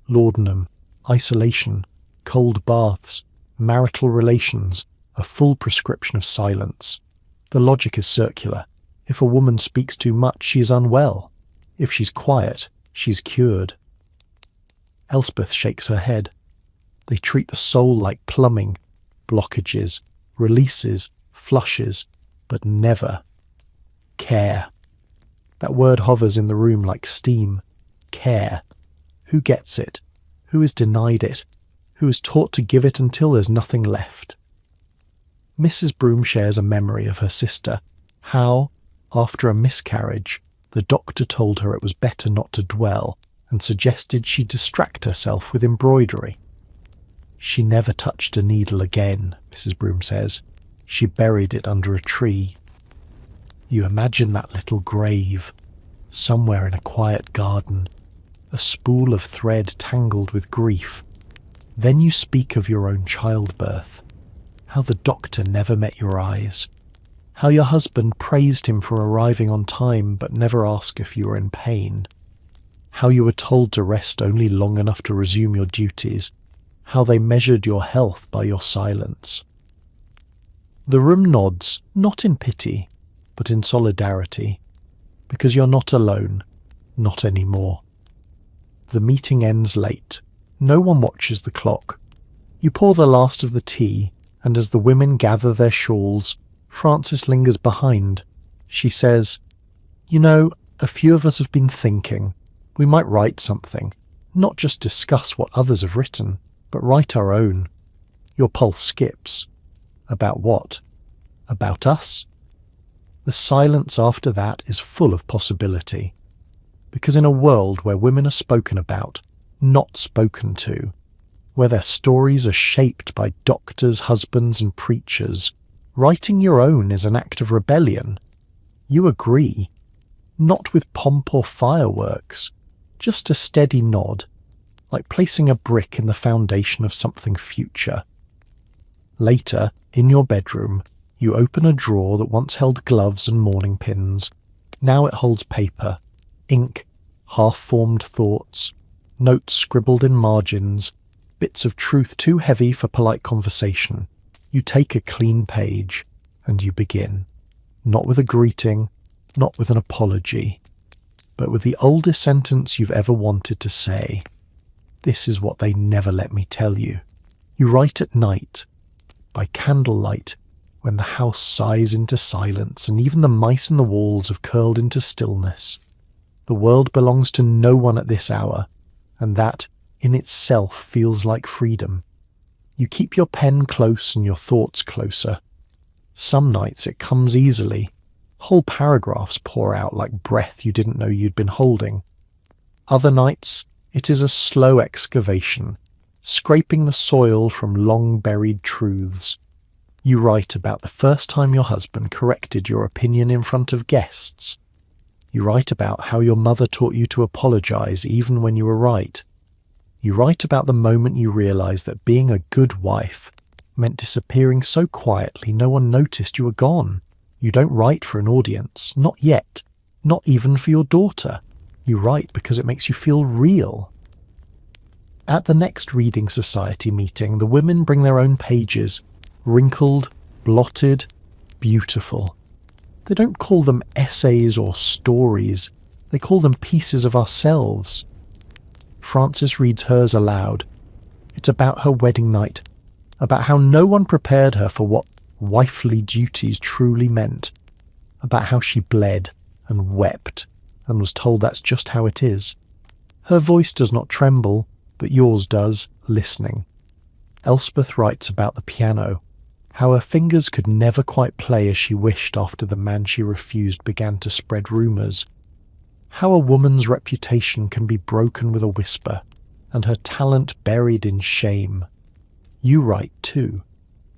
laudanum, isolation, cold baths, marital relations, a full prescription of silence. The logic is circular. If a woman speaks too much, she is unwell. If she's quiet, she's cured. Elspeth shakes her head. They treat the soul like plumbing, blockages, releases, flushes, but never care. That word hovers in the room like steam. Care. Who gets it? Who is denied it? Who is taught to give it until there's nothing left? Mrs. Broom shares a memory of her sister, how, after a miscarriage, the doctor told her it was better not to dwell and suggested she distract herself with embroidery. She never touched a needle again, Mrs. Broom says. She buried it under a tree. You imagine that little grave, somewhere in a quiet garden, a spool of thread tangled with grief. Then you speak of your own childbirth, how the doctor never met your eyes, how your husband praised him for arriving on time but never asked if you were in pain, how you were told to rest only long enough to resume your duties, how they measured your health by your silence. The room nods, not in pity, but in solidarity, because you're not alone, not anymore. The meeting ends late. No one watches the clock. You pour the last of the tea, and as the women gather their shawls, Frances lingers behind. She says, "You know, a few of us have been thinking. We might write something, not just discuss what others have written, but write our own." Your pulse skips. About what? About us? The silence after that is full of possibility. Because in a world where women are spoken about, not spoken to, where their stories are shaped by doctors, husbands and preachers, writing your own is an act of rebellion. You agree. Not with pomp or fireworks, just a steady nod, like placing a brick in the foundation of something future. Later, in your bedroom, you open a drawer that once held gloves and mourning pins. Now it holds paper, ink, half-formed thoughts, notes scribbled in margins, bits of truth too heavy for polite conversation. You take a clean page, and you begin. Not with a greeting, not with an apology, but with the oldest sentence you've ever wanted to say. This is what they never let me tell you. You write at night, by candlelight, when the house sighs into silence and even the mice in the walls have curled into stillness. The world belongs to no one at this hour, and that, in itself, feels like freedom. You keep your pen close and your thoughts closer. Some nights it comes easily. Whole paragraphs pour out like breath you didn't know you'd been holding. Other nights it is a slow excavation, scraping the soil from long-buried truths. You write about the first time your husband corrected your opinion in front of guests. You write about how your mother taught you to apologize even when you were right. You write about the moment you realized that being a good wife meant disappearing so quietly no one noticed you were gone. You don't write for an audience, not yet, not even for your daughter. You write because it makes you feel real. At the next Reading Society meeting, the women bring their own pages, wrinkled, blotted, beautiful. They don't call them essays or stories. They call them pieces of ourselves. Frances reads hers aloud. It's about her wedding night, about how no one prepared her for what wifely duties truly meant, about how she bled and wept and was told that's just how it is. Her voice does not tremble, but yours does, listening. Elspeth writes about the piano, How her fingers could never quite play as she wished after the man she refused began to spread rumours. How a woman's reputation can be broken with a whisper, and her talent buried in shame. You write too.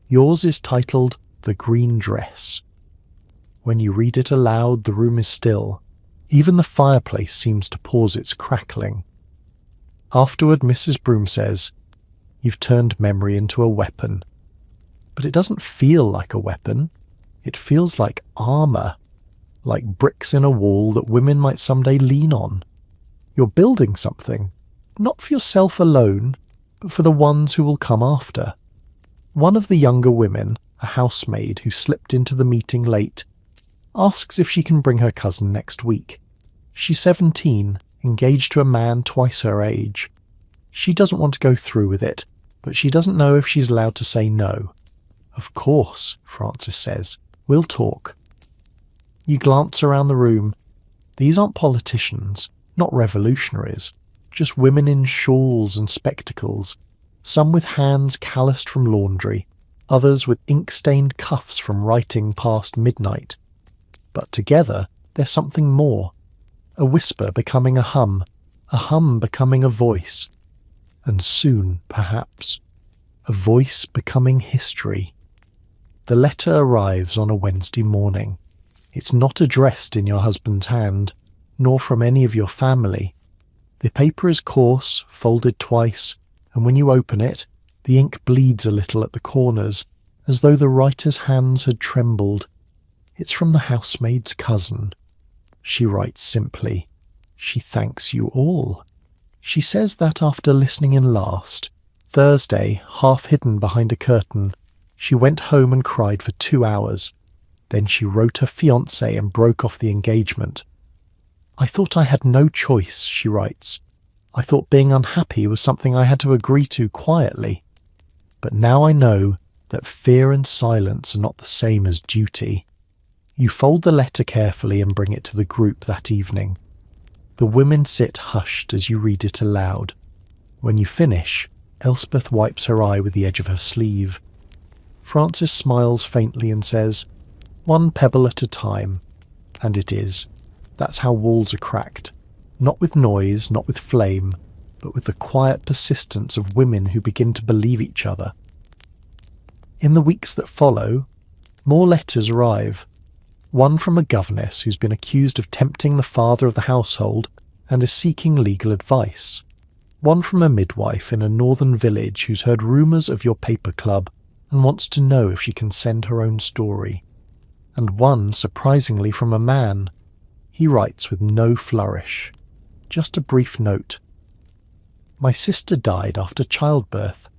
Yours is titled The Green Dress. When you read it aloud, the room is still. Even the fireplace seems to pause its crackling. Afterward, Mrs. Broom says, "You've turned memory into a weapon." But it doesn't feel like a weapon. It feels like armour, like bricks in a wall that women might someday lean on. You're building something, not for yourself alone, but for the ones who will come after. One of the younger women, a housemaid who slipped into the meeting late, asks if she can bring her cousin next week. She's 17, engaged to a man twice her age. She doesn't want to go through with it, but she doesn't know if she's allowed to say no. "Of course," Frances says. "We'll talk." You glance around the room. These aren't politicians, not revolutionaries, just women in shawls and spectacles, some with hands calloused from laundry, others with ink-stained cuffs from writing past midnight. But together, there's something more. A whisper becoming a hum becoming a voice. And soon, perhaps, a voice becoming history. The letter arrives on a Wednesday morning. It's not addressed in your husband's hand, nor from any of your family. The paper is coarse, folded twice, and when you open it, the ink bleeds a little at the corners, as though the writer's hands had trembled. It's from the housemaid's cousin. She writes simply. She thanks you all. She says that after listening in last, Thursday, half hidden behind a curtain, she went home and cried for 2 hours. Then she wrote her fiancé and broke off the engagement. "I thought I had no choice," she writes. "I thought being unhappy was something I had to agree to quietly. But now I know that fear and silence are not the same as duty." You fold the letter carefully and bring it to the group that evening. The women sit hushed as you read it aloud. When you finish, Elspeth wipes her eye with the edge of her sleeve. Frances smiles faintly and says, "One pebble at a time." And it is. That's how walls are cracked. Not with noise, not with flame, but with the quiet persistence of women who begin to believe each other. In the weeks that follow, more letters arrive. One from a governess who's been accused of tempting the father of the household and is seeking legal advice. One from a midwife in a northern village who's heard rumours of your paper club and wants to know if she can send her own story. And one, surprisingly, from a man. He writes with no flourish. Just a brief note. "My sister died after childbirth.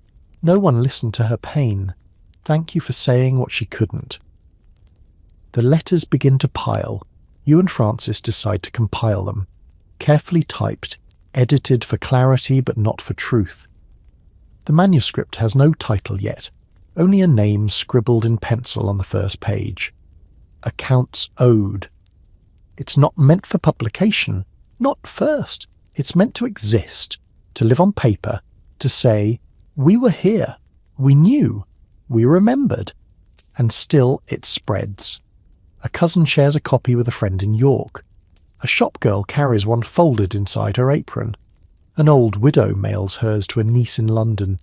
No one listened to her pain. Thank you for saying what she couldn't." The letters begin to pile. You and Frances decide to compile them. Carefully typed, edited for clarity but not for truth. The manuscript has no title yet, only a name scribbled in pencil on the first page. A Count's Ode. It's not meant for publication, not first. It's meant to exist, to live on paper, to say, "We were here, we knew, we remembered." And still it spreads. A cousin shares a copy with a friend in York. A shop girl carries one folded inside her apron. An old widow mails hers to a niece in London.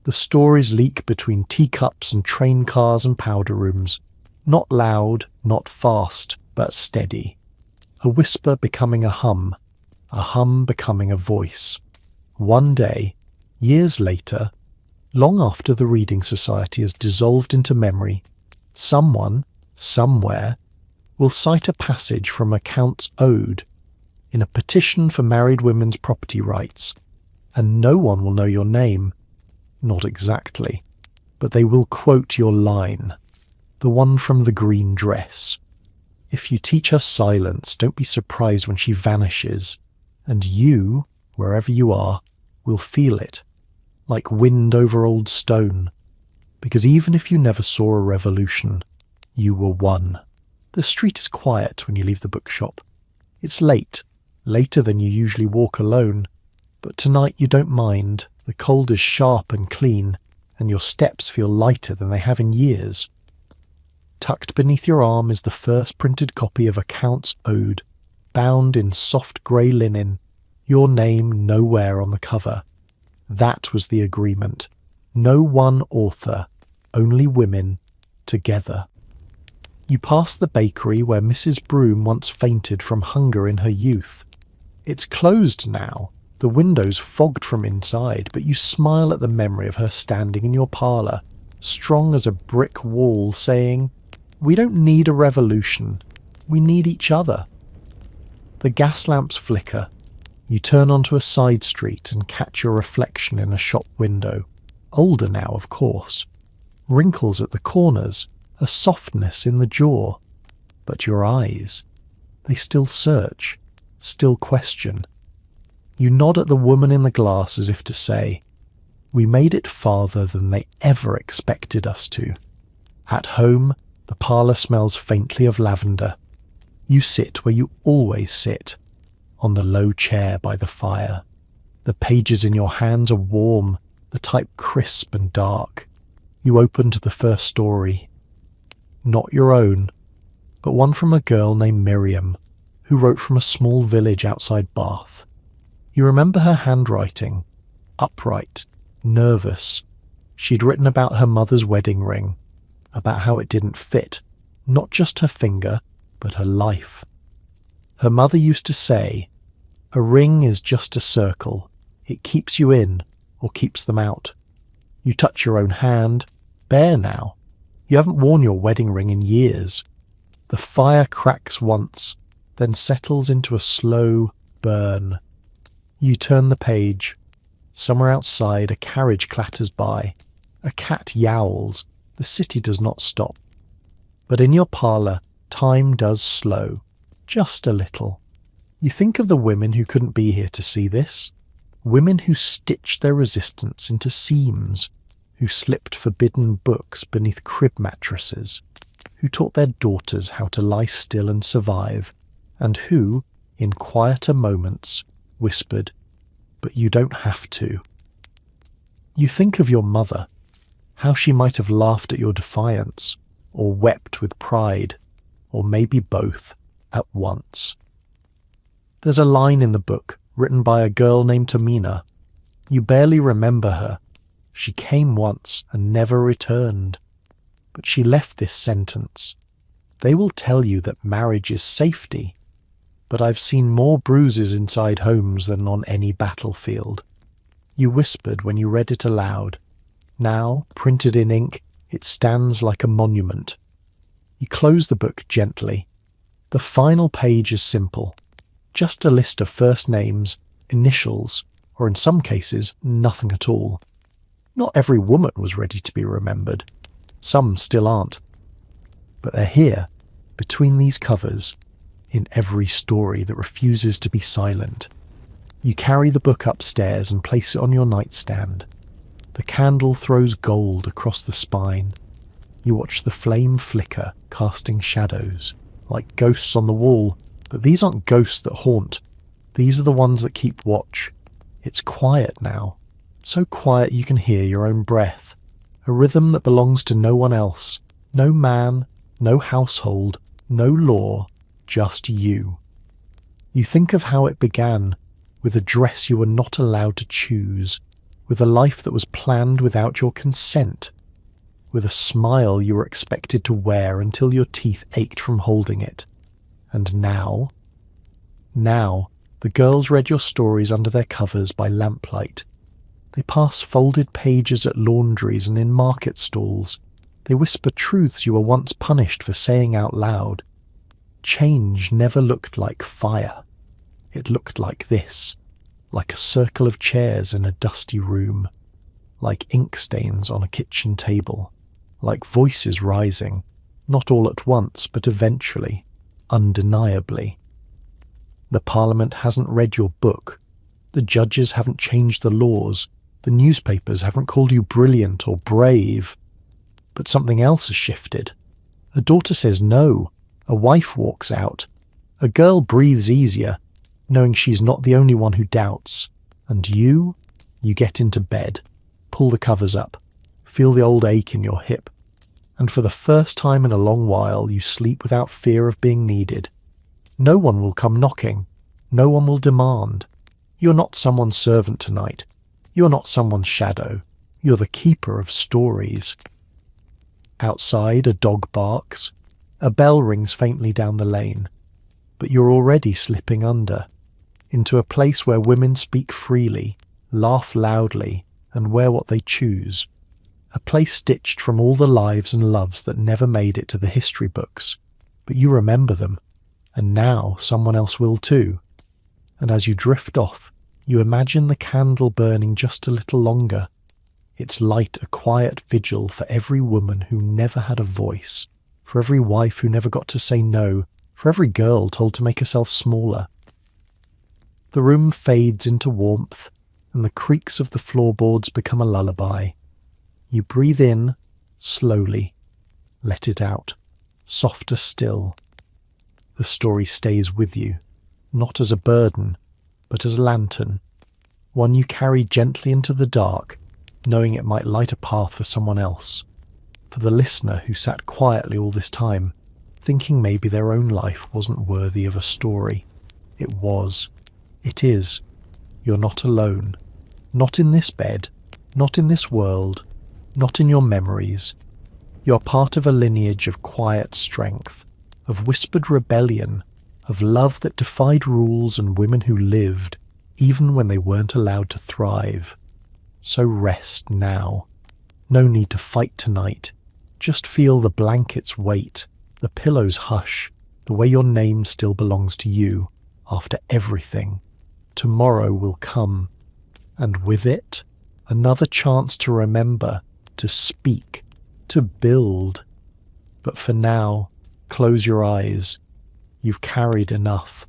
The stories leak between teacups and train cars and powder rooms. Not loud, not fast, but steady. A whisper becoming a hum becoming a voice. One day, years later, long after the Reading Society has dissolved into memory, someone, somewhere, will cite a passage from a Count's Ode in a petition for married women's property rights, and no one will know your name. Not exactly, but they will quote your line, the one from The Green Dress. If you teach her silence, don't be surprised when she vanishes, and you, wherever you are, will feel it, like wind over old stone, because even if you never saw a revolution, you were one. The street is quiet when you leave the bookshop. It's late, later than you usually walk alone, but tonight you don't mind. The cold is sharp and clean, and your steps feel lighter than they have in years. Tucked beneath your arm is the first printed copy of a Count's Ode, bound in soft grey linen, your name nowhere on the cover. That was the agreement. No one author, only women, together. You pass the bakery where Mrs. Broom once fainted from hunger in her youth. It's closed now, the windows fogged from inside, but you smile at the memory of her standing in your parlour, strong as a brick wall, saying, "We don't need a revolution, we need each other." The gas lamps flicker. You turn onto a side street and catch your reflection in a shop window. Older now, of course. Wrinkles at the corners, a softness in the jaw. But your eyes, they still search, still question. You nod at the woman in the glass as if to say, "We made it farther than they ever expected us to." At home, the parlour smells faintly of lavender. You sit where you always sit, on the low chair by the fire. The pages in your hands are warm, the type crisp and dark. You open to the first story. Not your own, but one from a girl named Miriam, who wrote from a small village outside Bath. You remember her handwriting, upright, nervous. She'd written about her mother's wedding ring, about how it didn't fit, not just her finger, but her life. Her mother used to say, "A ring is just a circle. It keeps you in, or keeps them out." You touch your own hand, bare now. You haven't worn your wedding ring in years. The fire cracks once, then settles into a slow burn. You turn the page. Somewhere outside, a carriage clatters by. A cat yowls. The city does not stop. But in your parlour, time does slow. Just a little. You think of the women who couldn't be here to see this. Women who stitched their resistance into seams, who slipped forbidden books beneath crib mattresses, who taught their daughters how to lie still and survive, and who, in quieter moments, whispered, "But you don't have to." You think of your mother, how she might have laughed at your defiance, or wept with pride, or maybe both, at once. There's a line in the book written by a girl named Tamina. You barely remember her. She came once and never returned. But she left this sentence. "They will tell you that marriage is safety, but I've seen more bruises inside homes than on any battlefield." You whispered when you read it aloud. Now, printed in ink, it stands like a monument. You close the book gently. The final page is simple. Just a list of first names, initials, or in some cases, nothing at all. Not every woman was ready to be remembered. Some still aren't. But they're here, between these covers, in every story that refuses to be silent. You carry the book upstairs and place it on your nightstand. The candle throws gold across the spine. You watch the flame flicker, casting shadows, like ghosts on the wall. But these aren't ghosts that haunt. These are the ones that keep watch. It's quiet now. So quiet you can hear your own breath. A rhythm that belongs to no one else. No man, no household, no law, just you. You think of how it began, with a dress you were not allowed to choose, with a life that was planned without your consent, with a smile you were expected to wear until your teeth ached from holding it. And now, the girls read your stories under their covers by lamplight. They pass folded pages at laundries and in market stalls. They whisper truths you were once punished for saying out loud. Change never looked like fire. It looked like this, like a circle of chairs in a dusty room, like ink stains on a kitchen table, like voices rising, not all at once, but eventually, undeniably. The Parliament hasn't read your book. The judges haven't changed the laws. The newspapers haven't called you brilliant or brave. But something else has shifted. A daughter says no. A wife walks out. A girl breathes easier, knowing she's not the only one who doubts. And you get into bed, pull the covers up, Feel the old ache in your hip. And for the first time in a long while, you sleep without fear of being needed. No one will come knocking. No one will demand. You're not someone's servant tonight. You're not someone's shadow. You're the keeper of stories. Outside, a dog barks. A bell rings faintly down the lane. But you're already slipping under, into a place where women speak freely, laugh loudly, and wear what they choose. A place stitched from all the lives and loves that never made it to the history books. But you remember them, and now someone else will too. And as you drift off, you imagine the candle burning just a little longer, its light a quiet vigil for every woman who never had a voice, for every wife who never got to say no, for every girl told to make herself smaller. The room fades into warmth, and the creaks of the floorboards become a lullaby. You breathe in, slowly, let it out, softer still. The story stays with you, not as a burden, but as a lantern, one you carry gently into the dark, knowing it might light a path for someone else, for the listener who sat quietly all this time, thinking maybe their own life wasn't worthy of a story. It was. It is. You're not alone. Not in this bed, not in this world, not in your memories. You're part of a lineage of quiet strength, of whispered rebellion, of love that defied rules and women who lived, even when they weren't allowed to thrive. So rest now. No need to fight tonight. Just feel the blanket's weight, the pillow's hush, the way your name still belongs to you, after everything. Tomorrow will come, and with it, another chance to remember, to speak, to build. But for now, close your eyes. You've carried enough.